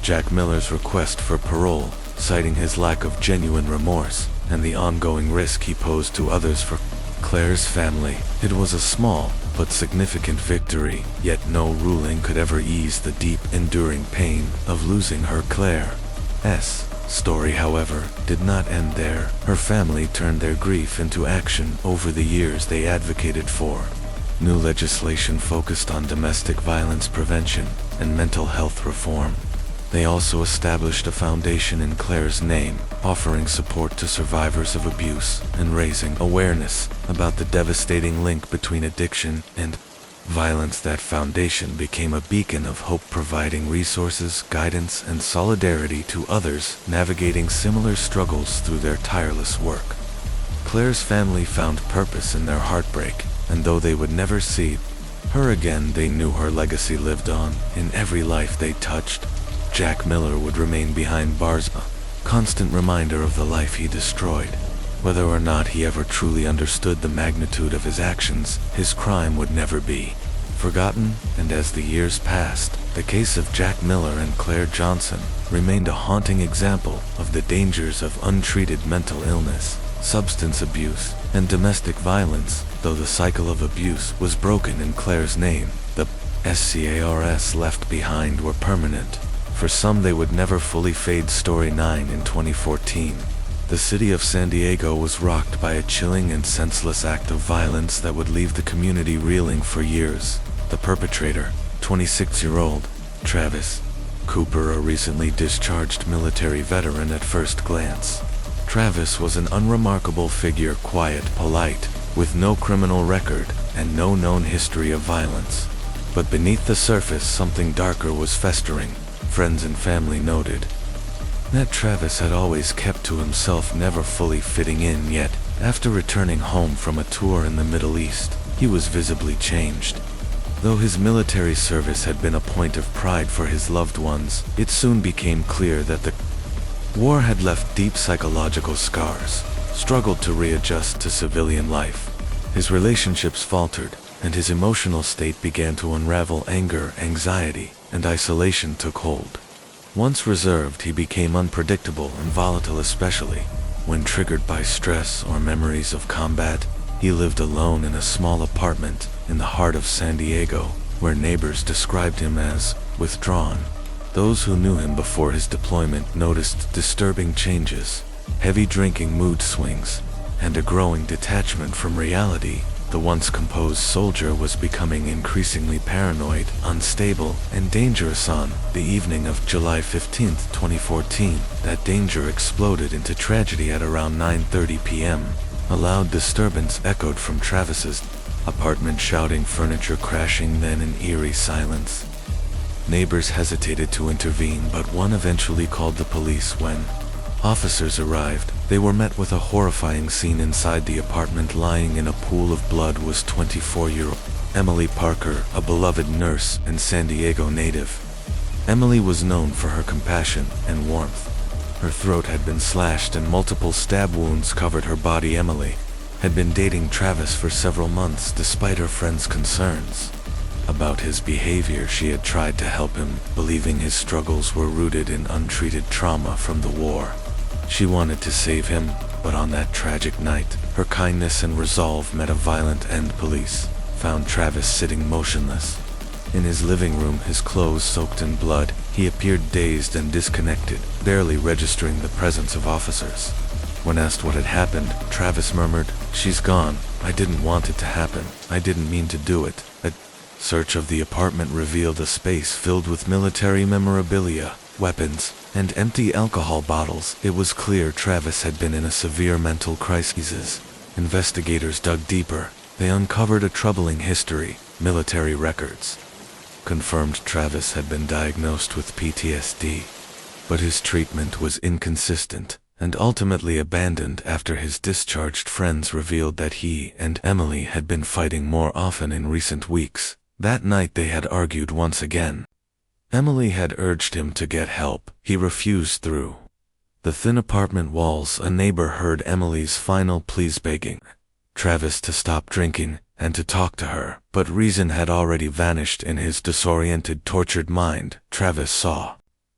Jack Miller's request for parole, citing his lack of genuine remorse and the ongoing risk he posed to others. For Claire's family, it was a small but significant victory, yet no ruling could ever ease the deep, enduring pain of losing her. Claire's story, however, did not end there. Her family turned their grief into action. Over the years, they advocated for new legislation focused on domestic violence prevention and mental health reform. They also established a foundation in Claire's name, offering support to survivors of abuse and raising awareness about the devastating link between addiction and violence. That foundation became a beacon of hope, providing resources, guidance, and solidarity to others navigating similar struggles through their tireless work. Claire's family found purpose in their heartbreak, and though they would never see her again, they knew her legacy lived on in every life they touched. Jack Miller would remain behind bars, a constant reminder of the life he destroyed. Whether or not he ever truly understood the magnitude of his actions, his crime would never be forgotten. And as the years passed, the case of Jack Miller and Claire Johnson remained a haunting example of the dangers of untreated mental illness, substance abuse, and domestic violence. Though the cycle of abuse was broken in Claire's name, the scars left behind were permanent. For some, they would never fully fade. Story 9. In 2014, the city of San Diego was rocked by a chilling and senseless act of violence that would leave the community reeling for years. The perpetrator, 26-year-old Travis Cooper, a recently discharged military veteran. At first glance, Travis was an unremarkable figure, quiet, polite, with no criminal record and no known history of violence. But beneath the surface, something darker was festering. Friends and family noted that Travis had always kept to himself, never fully fitting in, yet after returning home from a tour in the Middle East, he was visibly changed. Though his military service had been a point of pride for his loved ones, it soon became clear that the war had left deep psychological scars. Struggled to readjust to civilian life. His relationships faltered, and his emotional state began to unravel. Anger, anxiety, and isolation took hold. Once reserved, he became unpredictable and volatile, especially when triggered by stress or memories of combat. He lived alone in a small apartment in the heart of San Diego, where neighbors described him as withdrawn. Those who knew him before his deployment noticed disturbing changes, heavy drinking, mood swings, and a growing detachment from reality. The once composed soldier was becoming increasingly paranoid, unstable, and dangerous. On the evening of July 15, 2014, that danger exploded into tragedy at around 9:30 p.m. A loud disturbance echoed from Travis's apartment, shouting, furniture crashing, then an eerie silence. Neighbors hesitated to intervene, but one eventually called the police. When Officers arrived. They were met with a horrifying scene inside the apartment. Lying in a pool of blood was 24-year-old Emily Parker, a beloved nurse and San Diego native. Emily was known for her compassion and warmth. Her throat had been slashed and multiple stab wounds covered her body. Emily had been dating Travis for several months despite her friends' concerns about his behavior. She had tried to help him, believing his struggles were rooted in untreated trauma from the war. She wanted to save him, but on that tragic night, her kindness and resolve met a violent end. Police found Travis sitting motionless in his living room, his clothes soaked in blood. He appeared dazed and disconnected, barely registering the presence of officers. When asked what had happened, Travis murmured, "She's gone. I didn't want it to happen. I didn't mean to do it." A search of the apartment revealed a space filled with military memorabilia, weapons, and empty alcohol bottles. It was clear Travis had been in a severe mental crisis. Investigators dug deeper. They uncovered a troubling history. Military records confirmed Travis had been diagnosed with PTSD, but his treatment was inconsistent and ultimately abandoned after his discharged friends revealed that he and Emily had been fighting more often in recent weeks. That night they had argued once again. Emily had urged him to get help. He refused. Through the thin apartment walls, a neighbor heard Emily's final pleas, begging Travis to stop drinking and to talk to her, but reason had already vanished in his disoriented, tortured mind. Travis saw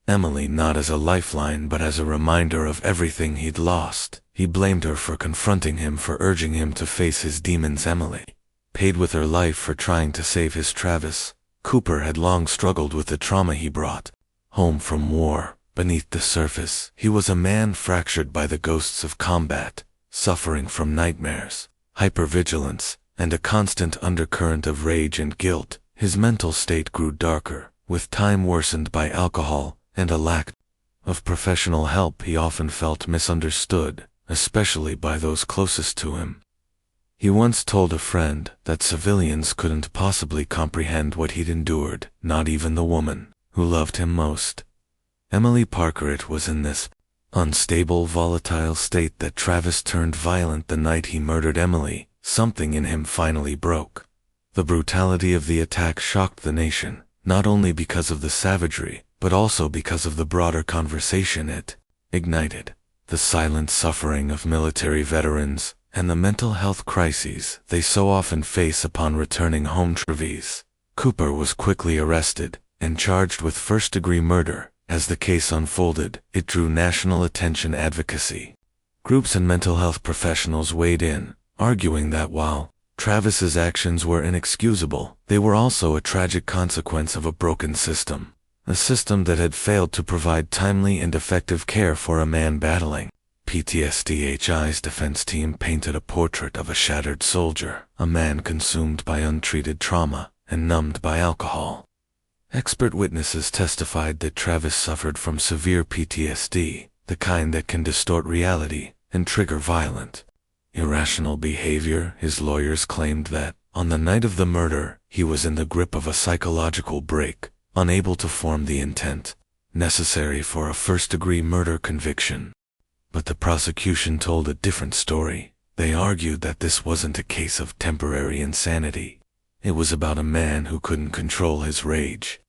Emily not as a lifeline but as a reminder of everything he'd lost. He blamed her for confronting him, for urging him to face his demons. Emily paid with her life for trying to save his Travis. Cooper had long struggled with the trauma he brought home from war. Beneath the surface, he was a man fractured by the ghosts of combat, suffering from nightmares, hypervigilance, and a constant undercurrent of rage and guilt. His mental state grew darker, with time worsened by alcohol and a lack of professional help. He often felt misunderstood, especially by those closest to him. He once told a friend that civilians couldn't possibly comprehend what he'd endured, not even the woman who loved him most. Emily Parker. It was in this unstable, volatile state that Travis turned violent the night he murdered Emily. Something in him finally broke. The brutality of the attack shocked the nation, not only because of the savagery, but also because of the broader conversation it ignited. The silent suffering of military veterans, and the mental health crises they so often face upon returning home. Travis Cooper was quickly arrested and charged with first-degree murder. As the case unfolded, it drew national attention. Advocacy groups and mental health professionals weighed in, arguing that while Travis's actions were inexcusable, they were also a tragic consequence of a broken system, a system that had failed to provide timely and effective care for a man battling PTSD. HI's defense team painted a portrait of a shattered soldier, a man consumed by untreated trauma and numbed by alcohol. Expert witnesses testified that Travis suffered from severe PTSD, the kind that can distort reality and trigger violent, irrational behavior. His lawyers claimed that, on the night of the murder, he was in the grip of a psychological break, unable to form the intent necessary for a first-degree murder conviction. But the prosecution told a different story. They argued that this wasn't a case of temporary insanity. It was about a man who couldn't control his rage.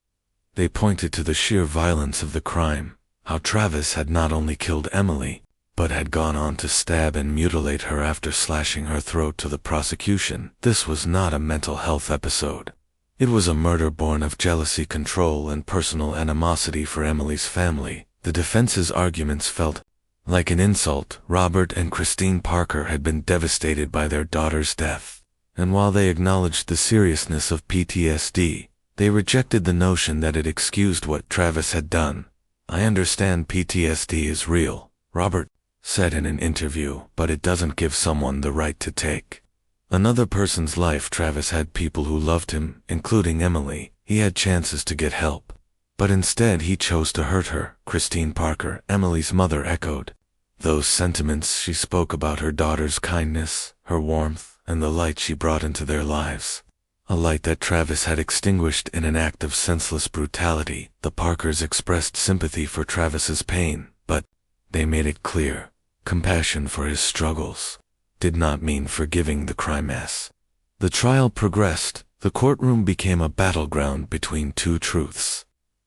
They pointed to the sheer violence of the crime, how Travis had not only killed Emily, but had gone on to stab and mutilate her after slashing her throat. To the prosecution, this was not a mental health episode. It was a murder born of jealousy, control, and personal animosity for Emily's family. The defense's arguments felt like an insult. Robert and Christine Parker had been devastated by their daughter's death, and while they acknowledged the seriousness of PTSD, they rejected the notion that it excused what Travis had done. "I understand PTSD is real," Robert said in an interview, "but it doesn't give someone the right to take another person's life." Travis had people who loved him, including Emily. He had chances to get help, but instead he chose to hurt her. Christine Parker, Emily's mother, echoed those sentiments. She spoke about her daughter's kindness, her warmth, and the light she brought into their lives, a light that Travis had extinguished in an act of senseless brutality. The Parkers expressed sympathy for Travis's pain, but They made it clear. Compassion for his struggles did not mean forgiving the crime mass. The trial progressed. The courtroom became a battleground between two truths.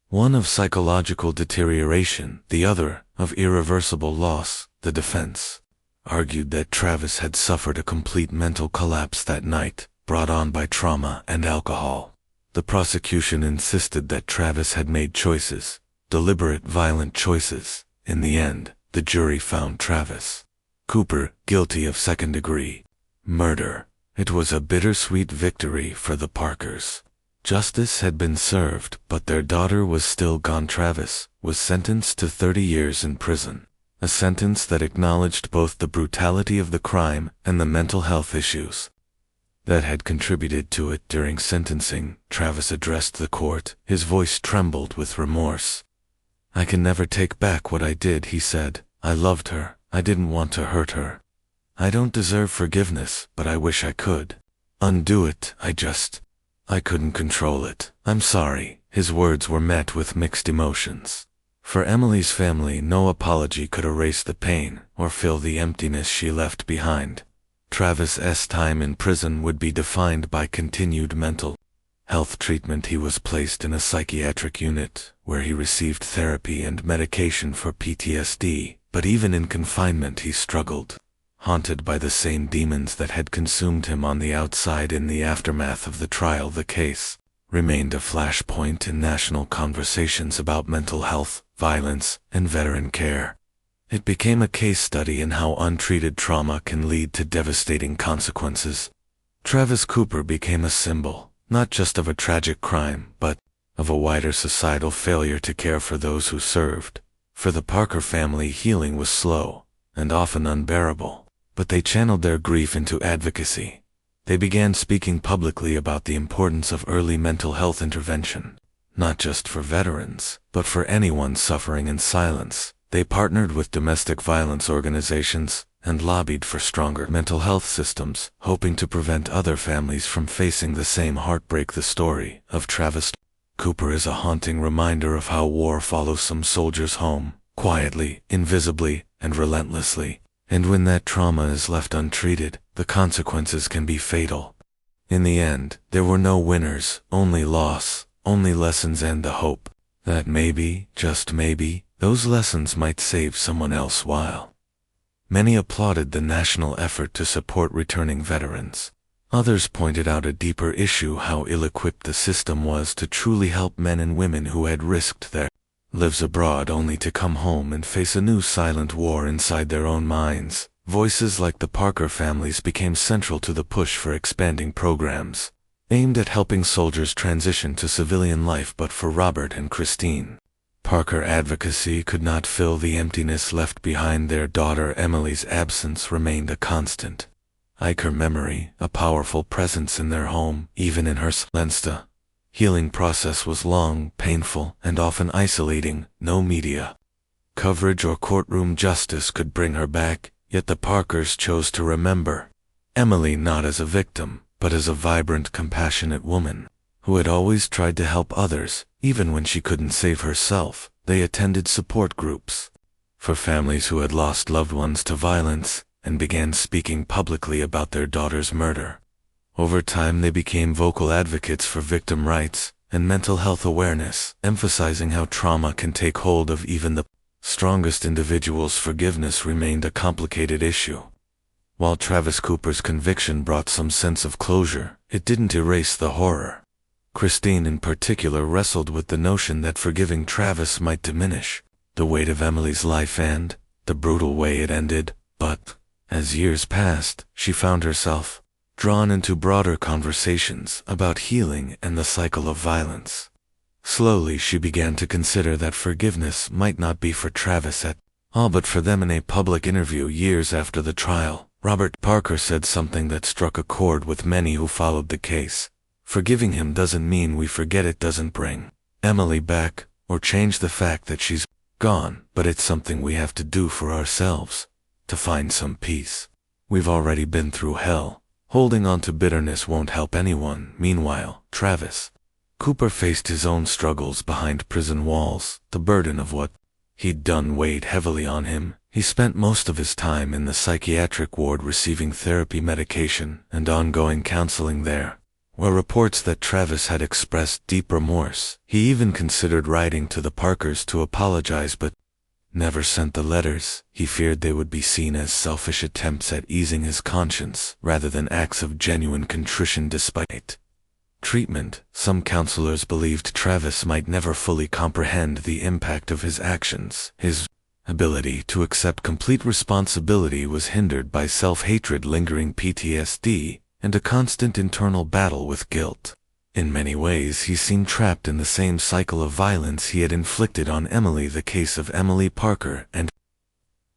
One of psychological deterioration, the other of irreversible loss. The defense argued that Travis had suffered a complete mental collapse that night, brought on by trauma and alcohol. The prosecution insisted that Travis had made choices, deliberate violent choices. In the end, the jury found Travis Cooper guilty of second-degree murder. It was a bittersweet victory for the Parkers. Justice had been served, but their daughter was still gone. Travis was sentenced to 30 years in prison, a sentence that acknowledged both the brutality of the crime and the mental health issues that had contributed to it. During sentencing, Travis addressed the court. His voice trembled with remorse. "I can never take back what I did," he said. "I loved her. I didn't want to hurt her. I don't deserve forgiveness, but I wish I could undo it. I couldn't control it. I'm sorry." His words were met with mixed emotions. For Emily's family, no apology could erase the pain or fill the emptiness she left behind. Travis's time in prison would be defined by continued mental health treatment. He was placed in a psychiatric unit, where he received therapy and medication for PTSD, but even in confinement he struggled, haunted by the same demons that had consumed him on the outside. In the aftermath of the trial, the case remained a flashpoint in national conversations about mental health, violence, and veteran care. It became a case study in how untreated trauma can lead to devastating consequences. Travis Cooper became a symbol, not just of a tragic crime, but of a wider societal failure to care for those who served. For the Parker family, healing was slow and often unbearable, but they channeled their grief into advocacy. They began speaking publicly about the importance of early mental health intervention, not just for veterans, but for anyone suffering in silence. They partnered with domestic violence organizations and lobbied for stronger mental health systems, hoping to prevent other families from facing the same heartbreak. The story of Travis Cooper is a haunting reminder of how war follows some soldiers home, quietly, invisibly, and relentlessly. And when that trauma is left untreated, the consequences can be fatal. In the end, there were no winners, only loss, only lessons, and the hope that maybe, just maybe, those lessons might save someone else. While many applauded the national effort to support returning veterans, others pointed out a deeper issue: how ill-equipped the system was to truly help men and women who had risked their lives abroad only to come home and face a new silent war inside their own minds. Voices like the Parker families became central to the push for expanding programs aimed at helping soldiers transition to civilian life. But for Robert and Christine Parker, advocacy could not fill the emptiness left behind. Their daughter Emily's absence remained a constant. Her memory, a powerful presence in their home, even in her silensta. Healing process was long, painful, and often isolating. No media coverage or courtroom justice could bring her back, yet the Parkers chose to remember Emily not as a victim, but as a vibrant, compassionate woman who had always tried to help others, even when she couldn't save herself. They attended support groups for families who had lost loved ones to violence, and began speaking publicly about their daughter's murder. Over time, they became vocal advocates for victim rights and mental health awareness, emphasizing how trauma can take hold of even the strongest individuals. Forgiveness remained a complicated issue. While Travis Cooper's conviction brought some sense of closure, it didn't erase the horror. Christine in particular wrestled with the notion that forgiving Travis might diminish the weight of Emily's life and the brutal way it ended. But as years passed, she found herself drawn into broader conversations about healing and the cycle of violence. Slowly, she began to consider that forgiveness might not be for Travis at all, but for them. In a public interview years after the trial, Robert Parker said something that struck a chord with many who followed the case. "Forgiving him doesn't mean we forget. It doesn't bring Emily back or change the fact that she's gone, but it's something we have to do for ourselves, to find some peace. We've already been through hell. Holding on to bitterness won't help anyone." Meanwhile, Travis Cooper faced his own struggles behind prison walls, the burden of what he'd done weighed heavily on him. He spent most of his time in the psychiatric ward receiving therapy medication and ongoing counseling there. Were reports that Travis had expressed deep remorse. He even considered writing to the Parkers to apologize but never sent the letters. He feared they would be seen as selfish attempts at easing his conscience rather than acts of genuine contrition despite treatment. Some counselors believed Travis might never fully comprehend the impact of his actions. His ability to accept complete responsibility was hindered by self-hatred, lingering PTSD, and a constant internal battle with guilt. In many ways, he seemed trapped in the same cycle of violence he had inflicted on Emily. The case of Emily Parker and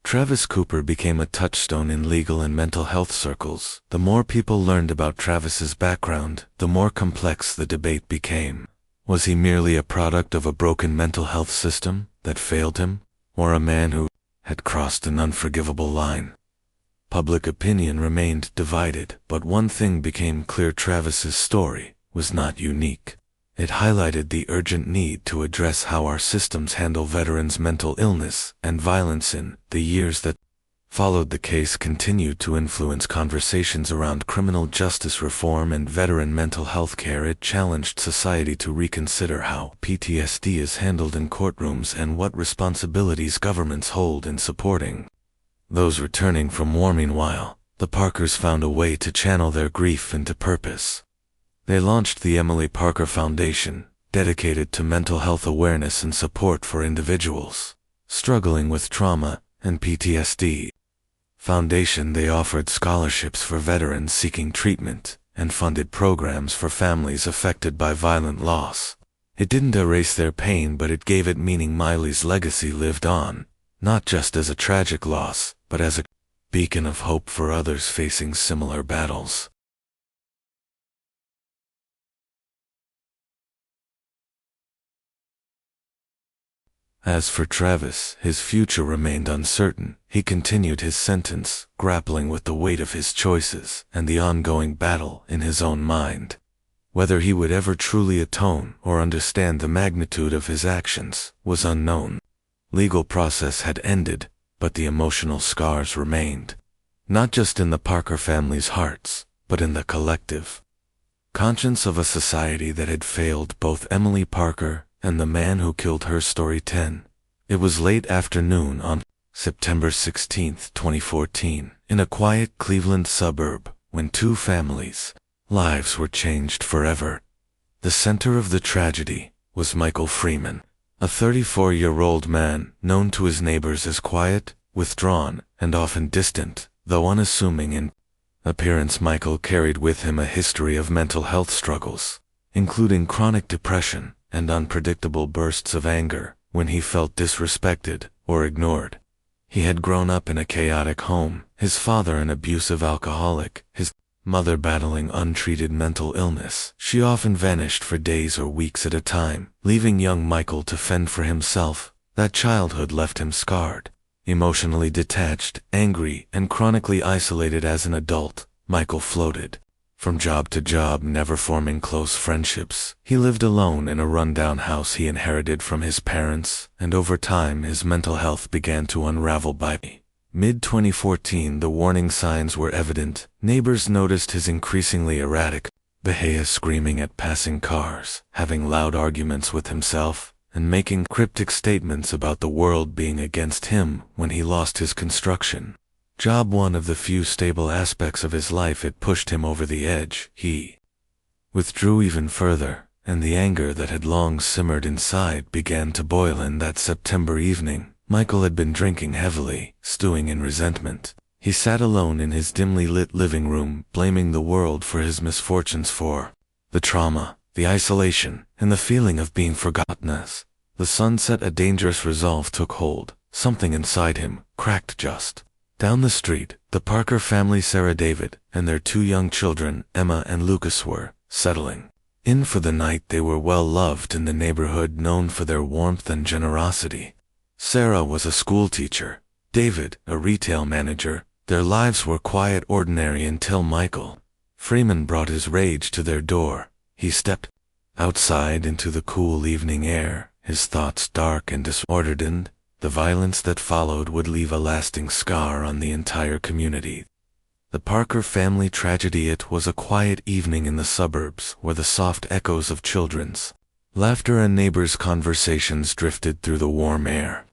Travis Cooper became a touchstone in legal and mental health circles. The more people learned about Travis's background, the more complex the debate became. Was he merely a product of a broken mental health system that failed him, or a man who had crossed an unforgivable line? Public opinion remained divided, but one thing became clear: Travis's story was not unique. It highlighted the urgent need to address how our systems handle veterans' mental illness and violence. In the years that followed, the case continued to influence conversations around criminal justice reform and veteran mental health care. It challenged society to reconsider how PTSD is handled in courtrooms and what responsibilities governments hold in supporting those returning from war. Meanwhile, the Parkers found a way to channel their grief into purpose. They launched the Emily Parker Foundation, dedicated to mental health awareness and support for individuals struggling with trauma and PTSD. Foundation, they offered scholarships for veterans seeking treatment and funded programs for families affected by violent loss. It didn't erase their pain, but it gave it meaning. Miley's legacy lived on, not just as a tragic loss, but as a beacon of hope for others facing similar battles. As for Travis, his future remained uncertain. He continued his sentence, grappling with the weight of his choices and the ongoing battle in his own mind. Whether he would ever truly atone or understand the magnitude of his actions was unknown. Legal process had ended, but the emotional scars remained, not just in the Parker family's hearts, but in the collective conscience of a society that had failed both Emily Parker and the man who killed her. Story 10. It was late afternoon on September 16, 2014, in a quiet Cleveland suburb, when two families' lives were changed forever. The center of the tragedy was Michael Freeman, a 34-year-old man known to his neighbors as quiet, withdrawn, and often distant, though unassuming in appearance. Michael carried with him a history of mental health struggles, including chronic depression and unpredictable bursts of anger when he felt disrespected or ignored. He had grown up in a chaotic home, his father an abusive alcoholic, his mother battling untreated mental illness. She often vanished for days or weeks at a time, leaving young Michael to fend for himself. That childhood left him scarred, emotionally detached, angry, and chronically isolated. As an adult, Michael floated from job to job, never forming close friendships. He lived alone in a rundown house he inherited from his parents, and over time his mental health began to unravel. By mid-2014, the warning signs were evident. Neighbors noticed his increasingly erratic behavior, screaming at passing cars, having loud arguments with himself, and making cryptic statements about the world being against him when he lost his construction job, one of the few stable aspects of his life. It pushed him over the edge. He withdrew even further, and the anger that had long simmered inside began to boil. In that September evening, Michael had been drinking heavily, stewing in resentment. He sat alone in his dimly lit living room, blaming the world for his misfortunes, for the trauma, the isolation, and the feeling of being forgotten. As the sun set, a dangerous resolve took hold. Something inside him cracked. Just down the street, the Parker family, Sarah, David, and their two young children, Emma and Lucas, were settling in for the night. They were well loved in the neighborhood, known for their warmth and generosity. Sarah was a school teacher, David, a retail manager. Their lives were quiet, ordinary, until Michael Freeman brought his rage to their door. He stepped outside into the cool evening air, his thoughts dark and disordered, and The violence that followed would leave a lasting scar on the entire community. The Parker family tragedy. It was a quiet evening in the suburbs where the soft echoes of children's laughter and neighbors' conversations drifted through the warm air.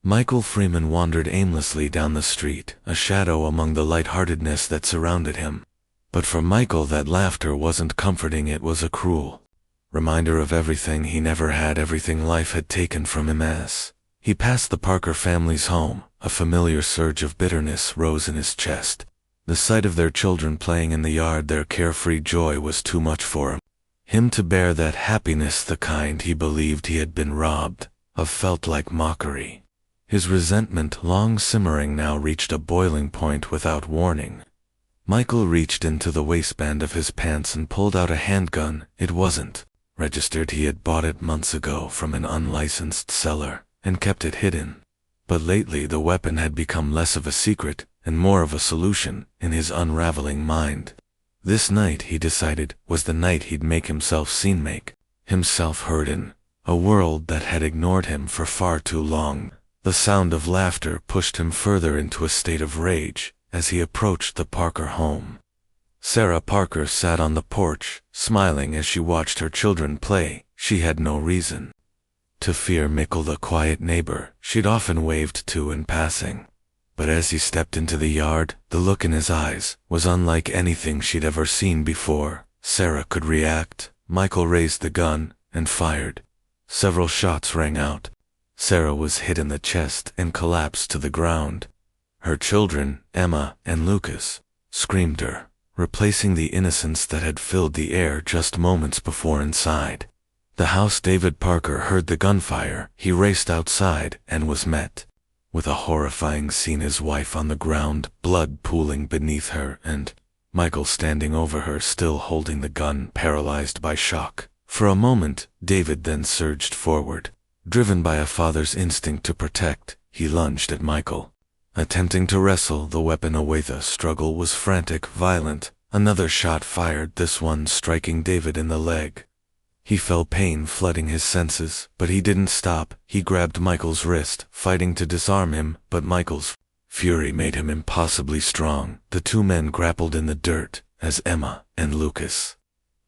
Michael Freeman wandered aimlessly down the street, a shadow among the lightheartedness that surrounded him. But for Michael, that laughter wasn't comforting, it was a cruel reminder of everything he never had, everything life had taken from him. As he passed the Parker family's home, a familiar surge of bitterness rose in his chest. The sight of their children playing in the yard, their carefree joy, was too much for him to bear. That happiness, the kind he believed he had been robbed of, felt like mockery. His resentment, long simmering, now reached a boiling point without warning. Michael reached into the waistband of his pants and pulled out a handgun. It wasn't registered. He had bought it months ago from an unlicensed seller and kept it hidden. But lately the weapon had become less of a secret and more of a solution in his unraveling mind. This night, he decided, was the night he'd make himself seen, make himself heard in a world that had ignored him for far too long. The sound of laughter pushed him further into a state of rage as he approached the Parker home. Sarah Parker sat on the porch, smiling as she watched her children play. She had no reason to fear Michael, the quiet neighbor she'd often waved to in passing. But as he stepped into the yard, the look in his eyes was unlike anything she'd ever seen before. Sarah could react. Michael raised the gun and fired. Several shots rang out. Sarah was hit in the chest and collapsed to the ground. Her children, Emma and Lucas, screamed her, replacing the innocence that had filled the air just moments before inside the house. David Parker heard the gunfire. He raced outside and was met with a horrifying scene: his wife on the ground, blood pooling beneath her, and Michael standing over her, still holding the gun, paralyzed by shock. For a moment, David then surged forward. Driven by a father's instinct to protect, he lunged at Michael, attempting to wrestle the weapon away. The struggle was frantic, violent. Another shot fired, this one striking David in the leg. He felt pain flooding his senses, but he didn't stop. He grabbed Michael's wrist, fighting to disarm him, but Michael's fury made him impossibly strong. The two men grappled in the dirt as Emma and Lucas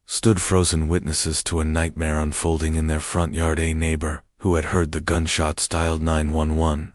stood frozen, witnesses to a nightmare unfolding in their front yard. A neighbor who had heard the gunshots dialed 911.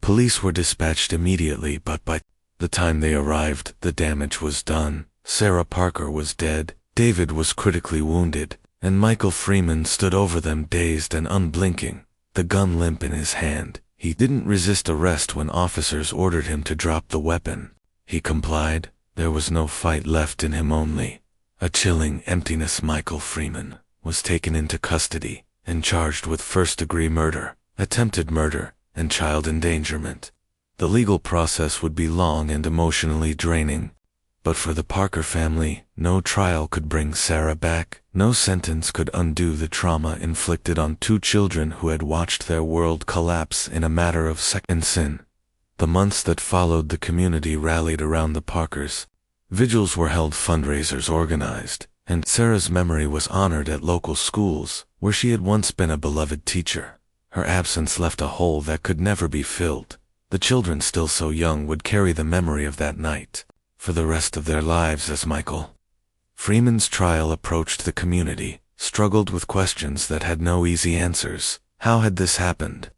Police were dispatched immediately, but by the time they arrived, the damage was done. Sarah Parker was dead, David was critically wounded, and Michael Freeman stood over them, dazed and unblinking, the gun limp in his hand. He didn't resist arrest when officers ordered him to drop the weapon. He complied. There was no fight left in him, only a chilling emptiness. Michael Freeman was taken into custody and charged with first-degree murder, attempted murder, and child endangerment. The legal process would be long and emotionally draining. But for the Parker family, no trial could bring Sarah back. No sentence could undo the trauma inflicted on two children who had watched their world collapse in a matter of seconds. In the months that followed, the community rallied around the Parkers. Vigils were held, fundraisers organized, and Sarah's memory was honored at local schools, where she had once been a beloved teacher. Her absence left a hole that could never be filled. The children, still so young, would carry the memory of that night for the rest of their lives. As Michael Freeman's trial approached, the community struggled with questions that had no easy answers. How had this happened?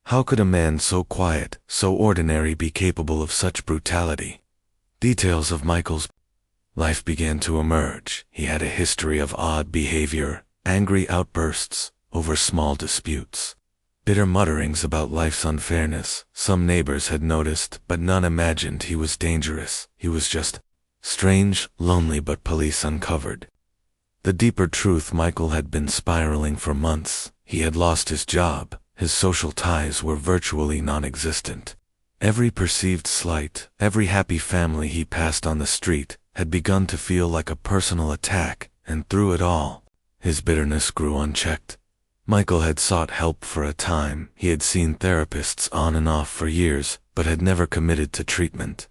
How could a man so quiet, so ordinary, be capable of such brutality? Details of Michael's life began to emerge. He had a history of odd behavior, angry outbursts over small disputes, bitter mutterings about life's unfairness. Some neighbors had noticed, but none imagined he was dangerous. He was just strange, lonely, but police uncovered the deeper truth. Michael had been spiraling for months. He had lost his job. His social ties were virtually non-existent. Every perceived slight, every happy family he passed on the street, had begun to feel like a personal attack, and through it all, his bitterness grew unchecked. Michael had sought help for a time. He had seen therapists on and off for years, but had never committed to treatment.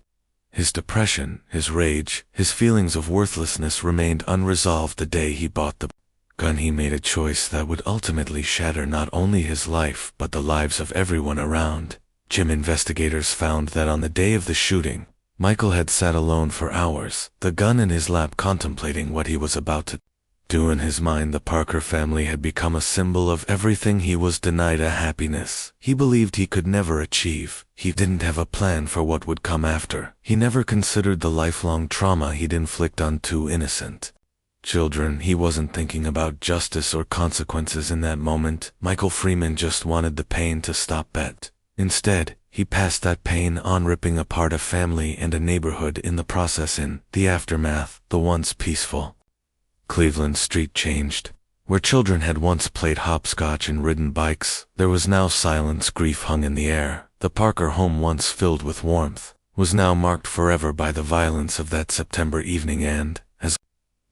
His depression, his rage, his feelings of worthlessness remained unresolved the day he bought the Gunn, he made a choice that would ultimately shatter not only his life but the lives of everyone around. Gym investigators found that on the day of the shooting, Michael had sat alone for hours, the gun in his lap, contemplating what he was about to do. In his mind, the Parker family had become a symbol of everything he was denied: a happiness he believed he could never achieve. He didn't have a plan for what would come after. He never considered the lifelong trauma he'd inflict on two innocent children. He wasn't thinking about justice or consequences in that moment. Michael Freeman just wanted the pain to stop. Instead, he passed that pain on, ripping apart a family and a neighborhood in the process. In the aftermath, the once peaceful Cleveland street changed. Where children had once played hopscotch and ridden bikes, there was now silence. Grief hung in the air. The Parker home, once filled with warmth, was now marked forever by the violence of that September evening. And as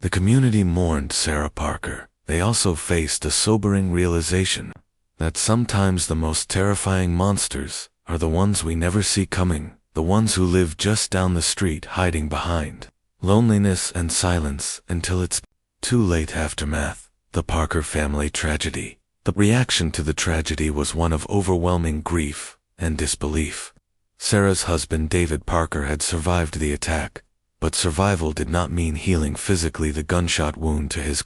the community mourned Sarah Parker, they also faced a sobering realization that sometimes the most terrifying monsters are the ones we never see coming, the ones who live just down the street, hiding behind loneliness and silence until it's too late. Aftermath: the Parker family tragedy. The reaction to the tragedy was one of overwhelming grief and disbelief. Sarah's husband, David Parker, had survived the attack, but survival did not mean healing physically. The gunshot wound to his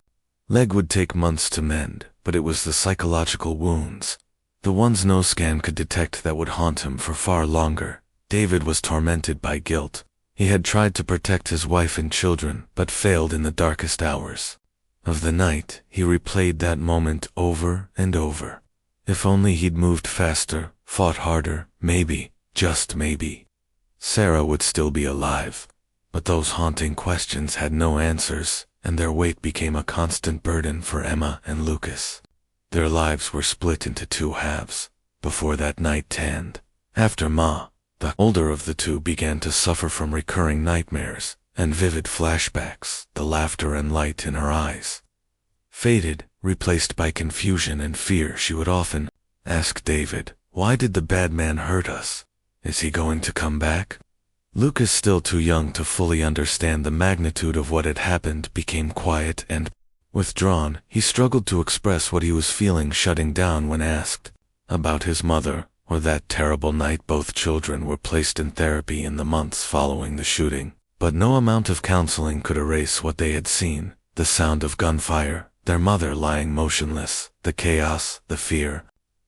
leg would take months to mend, but it was the psychological wounds, the ones no scan could detect, that would haunt him for far longer. David was tormented by guilt. He had tried to protect his wife and children, but failed in the darkest hours of the night. He replayed that moment over and over. If only he'd moved faster, fought harder, maybe, just maybe, Sarah would still be alive. But those haunting questions had no answers, and their weight became a constant burden for Emma and Lucas. Their lives were split into two halves before that night tanned. After Ma, the older of the two, began to suffer from recurring nightmares and vivid flashbacks, the laughter and light in her eyes faded, replaced by confusion and fear. She would often ask David, "Why did the bad man hurt us? Is he going to come back?" Lucas, still too young to fully understand the magnitude of what had happened, became quiet and withdrawn. He struggled to express what he was feeling, shutting down when asked about his mother or that terrible night. Both children were placed in therapy in the months following the shooting, but no amount of counseling could erase what they had seen: the sound of gunfire, their mother lying motionless, the chaos, the fear.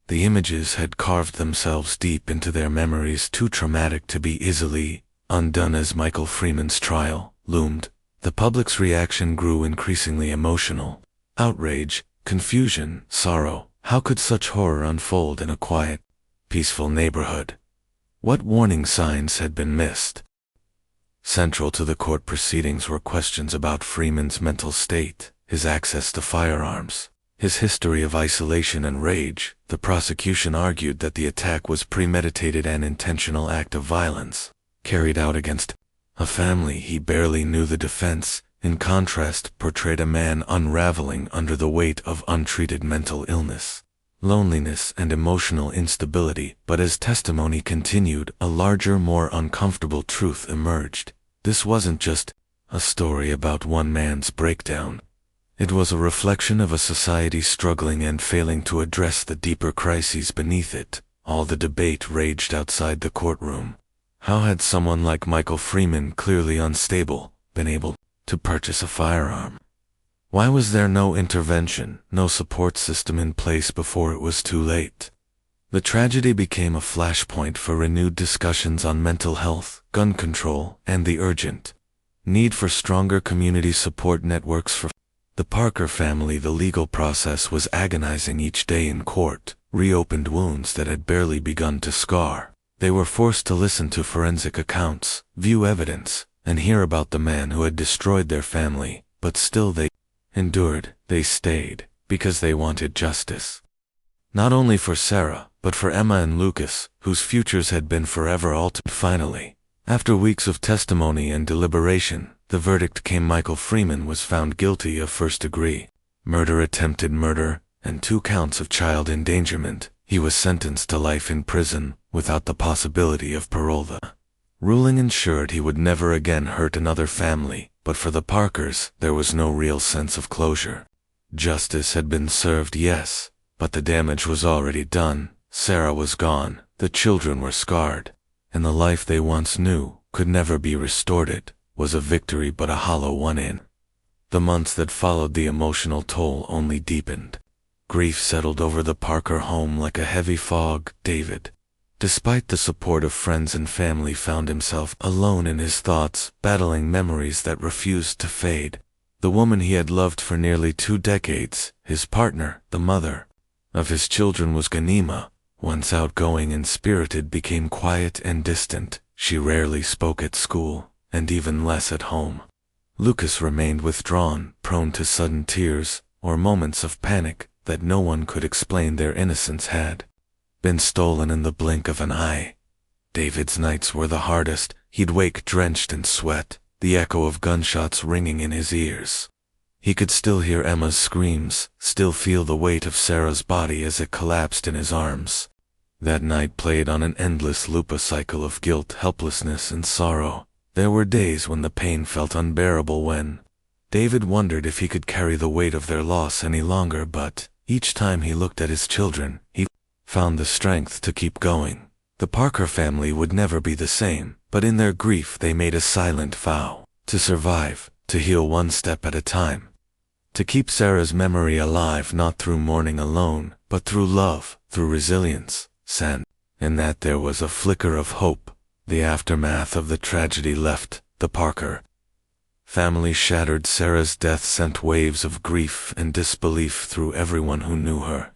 The images had carved themselves deep into their memories, too traumatic to be easily undone. As Michael Freeman's trial loomed, the public's reaction grew increasingly emotional. Outrage, confusion, sorrow. How could such horror unfold in a quiet, peaceful neighborhood? What warning signs had been missed? Central to the court proceedings were questions about Freeman's mental state, his access to firearms, his history of isolation and rage. The prosecution argued that the attack was premeditated, an intentional act of violence carried out against a family he barely knew. The defense, in contrast, portrayed a man unraveling under the weight of untreated mental illness, loneliness, and emotional instability. But as testimony continued, a larger, more uncomfortable truth emerged. This wasn't just a story about one man's breakdown. It was a reflection of a society struggling and failing to address the deeper crises beneath it. All the debate raged outside the courtroom. How had someone like Michael Freeman, clearly unstable, been able to purchase a firearm? Why was there no intervention, no support system in place before it was too late? The tragedy became a flashpoint for renewed discussions on mental health, gun control, and the urgent need for stronger community support networks for the Parker family. The legal process was agonizing. Each day in court reopened wounds that had barely begun to scar. They were forced to listen to forensic accounts, view evidence, and hear about the man who had destroyed their family. But still they endured. They stayed because they wanted justice. Not only for Sarah, but for Emma and Lucas, whose futures had been forever altered. Finally, after weeks of testimony and deliberation, the verdict came. Michael Freeman was found guilty of first-degree murder, attempted murder, and 2 counts of child endangerment. He was sentenced to life in prison, without the possibility of parole. The ruling ensured he would never again hurt another family, but for the Parkers, there was no real sense of closure. Justice had been served, yes, but the damage was already done. Sarah was gone, the children were scarred, and the life they once knew could never be restored. It was a victory but a hollow one. In the months that followed, the emotional toll only deepened. Grief settled over the Parker home like a heavy fog. David, despite the support of friends and family, found himself alone in his thoughts, battling memories that refused to fade. The woman he had loved for nearly 2 decades, his partner, the mother of his children, was Ganima. Once outgoing and spirited, became quiet and distant. She rarely spoke at school, and even less at home. Lucas remained withdrawn, prone to sudden tears, or moments of panic that no one could explain. Their innocence had been stolen in the blink of an eye. David's nights were the hardest. He'd wake drenched in sweat, the echo of gunshots ringing in his ears. He could still hear Emma's screams, still feel the weight of Sarah's body as it collapsed in his arms. That night played on an endless loop, a cycle of guilt, helplessness, and sorrow. There were days when the pain felt unbearable, when David wondered if he could carry the weight of their loss any longer, but each time he looked at his children, he found the strength to keep going. The Parker family would never be the same, but in their grief they made a silent vow to survive, to heal one step at a time, to keep Sarah's memory alive, not through mourning alone, but through love, through resilience. In that there was a flicker of hope. The aftermath of the tragedy left the Parker family shattered. Sarah's death sent waves of grief and disbelief through everyone who knew her.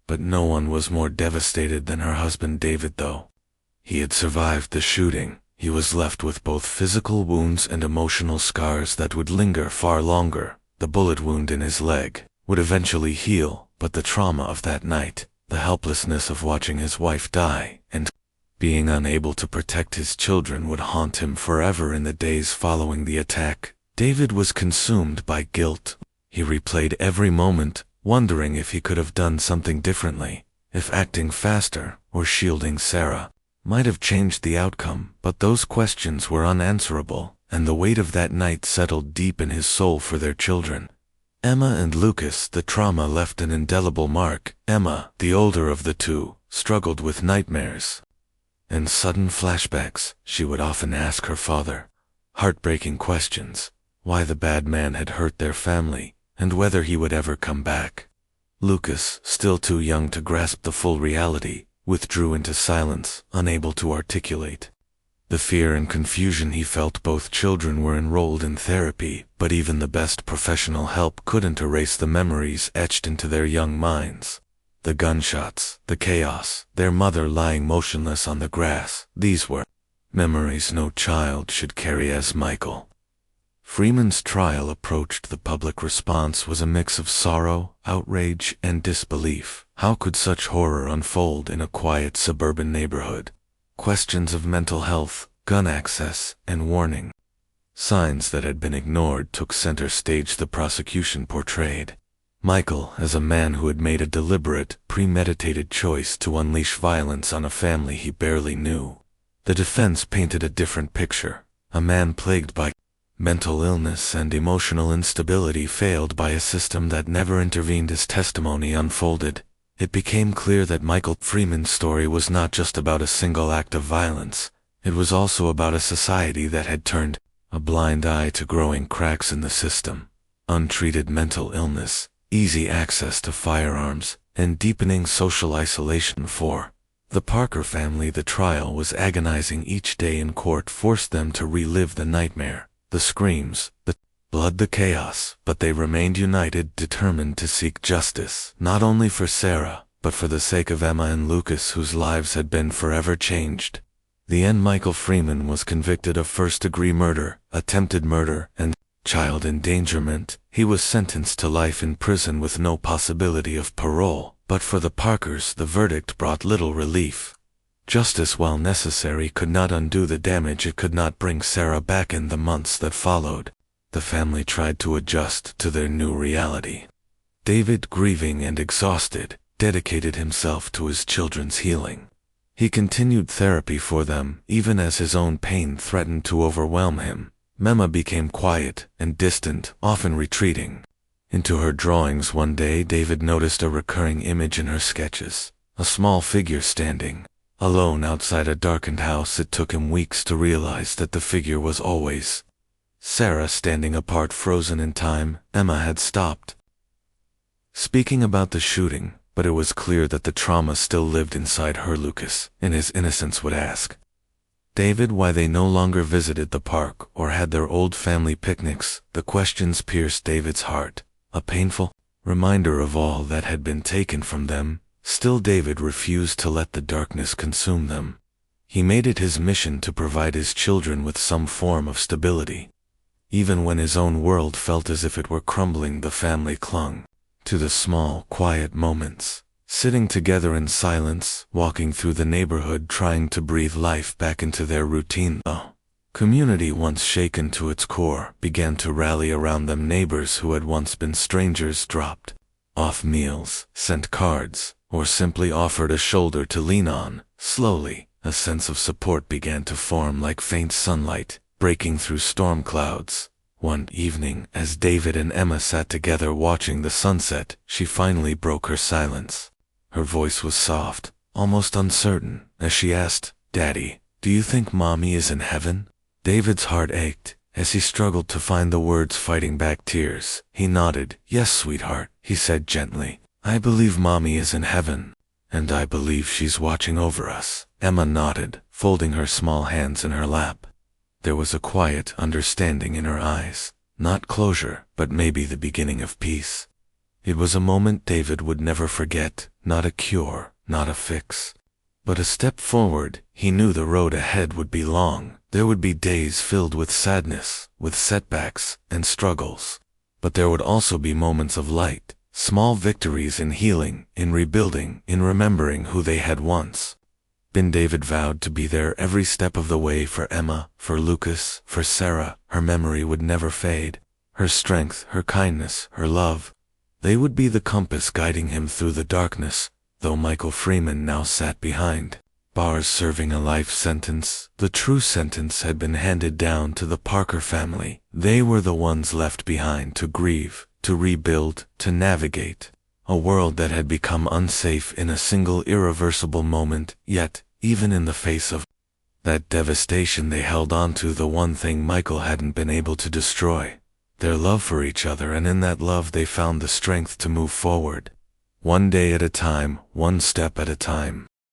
But no one was more devastated than her husband David. Though he had survived the shooting, he was left with both physical wounds and emotional scars that would linger far longer. The bullet wound in his leg would eventually heal, but the trauma of that night, the helplessness of watching his wife die, and being unable to protect his children, would haunt him forever. In the days following the attack, David was consumed by guilt. He replayed every moment, wondering if he could have done something differently, if acting faster or shielding Sarah might have changed the outcome. But those questions were unanswerable, and the weight of that night settled deep in his soul. For their children, Emma and Lucas, the trauma left an indelible mark. Emma, the older of the two, struggled with nightmares and sudden flashbacks. She would often ask her father heartbreaking questions: why the bad man had hurt their family, and whether he would ever come back. Lucas, still too young to grasp the full reality, withdrew into silence, unable to articulate the fear and confusion he felt. Both children were enrolled in therapy, but even the best professional help couldn't erase the memories etched into their young minds. The gunshots, the chaos, their mother lying motionless on the grass, these were memories no child should carry. As Michael Freeman's trial approached, the public response was a mix of sorrow, outrage, and disbelief. How could such horror unfold in a quiet suburban neighborhood? Questions of mental health, gun access, and warning signs that had been ignored took center stage. The prosecution portrayed Michael as a man who had made a deliberate, premeditated choice to unleash violence on a family he barely knew. The defense painted a different picture: a man plagued by mental illness and emotional instability, failed by a system that never intervened. As testimony unfolded, it became clear that Michael Freeman's story was not just about a single act of violence. It was also about a society that had turned a blind eye to growing cracks in the system: untreated mental illness, easy access to firearms, and deepening social isolation. For the Parker family, the trial was agonizing. Each day in court forced them to relive the nightmare, the screams, the blood, the chaos, but they remained united, determined to seek justice, not only for Sarah, but for the sake of Emma and Lucas, whose lives had been forever changed. The end: Michael Freeman was convicted of first-degree murder, attempted murder, and child endangerment. He was sentenced to life in prison with no possibility of parole, but for the Parkers the verdict brought little relief. Justice, while necessary, could not undo the damage. It could not bring Sarah back. In the months that followed, the family tried to adjust to their new reality. David, grieving and exhausted, dedicated himself to his children's healing. He continued therapy for them, even as his own pain threatened to overwhelm him. Emma became quiet and distant, often retreating into her drawings. One day David noticed a recurring image in her sketches, a small figure standing alone outside a darkened house. It took him weeks to realize that the figure was always Sarah, standing apart, frozen in time. Emma had stopped speaking about the shooting, but it was clear that the trauma still lived inside her. Lucas, in his innocence, would ask David why they no longer visited the park or had their old family picnics. The questions pierced David's heart, a painful reminder of all that had been taken from them. Still, David refused to let the darkness consume them. He made it his mission to provide his children with some form of stability. Even when his own world felt as if it were crumbling, the family clung to the small, quiet moments, sitting together in silence, walking through the neighborhood, trying to breathe life back into their routine. The community, once shaken to its core, began to rally around them. Neighbors who had once been strangers dropped off meals, sent cards, or simply offered a shoulder to lean on. Slowly, a sense of support began to form, like faint sunlight breaking through storm clouds. One evening, as David and Emma sat together watching the sunset, she finally broke her silence. Her voice was soft, almost uncertain, as she asked, "Daddy, do you think Mommy is in heaven?" David's heart ached as he struggled to find the words, fighting back tears. He nodded. "Yes, sweetheart," he said gently. "I believe Mommy is in heaven, and I believe she's watching over us." Emma nodded, folding her small hands in her lap. There was a quiet understanding in her eyes, not closure, but maybe the beginning of peace. It was a moment David would never forget, not a cure, not a fix, but a step forward. He knew the road ahead would be long. There would be days filled with sadness, with setbacks and struggles. But there would also be moments of light, small victories in healing, in rebuilding, in remembering who they had once been. David vowed to be there every step of the way, for Emma, for Lucas, for Sarah. Her memory would never fade. Her strength, her kindness, her love, they would be the compass guiding him through the darkness. Though Michael Freeman now sat behind bars serving a life sentence, the true sentence had been handed down to the Parker family. They were the ones left behind to grieve, to rebuild, to navigate a world that had become unsafe in a single irreversible moment. Yet, even in the face of that devastation, they held on to the one thing Michael hadn't been able to destroy: their love for each other. And in that love they found the strength to move forward, one day at a time, one step at a time.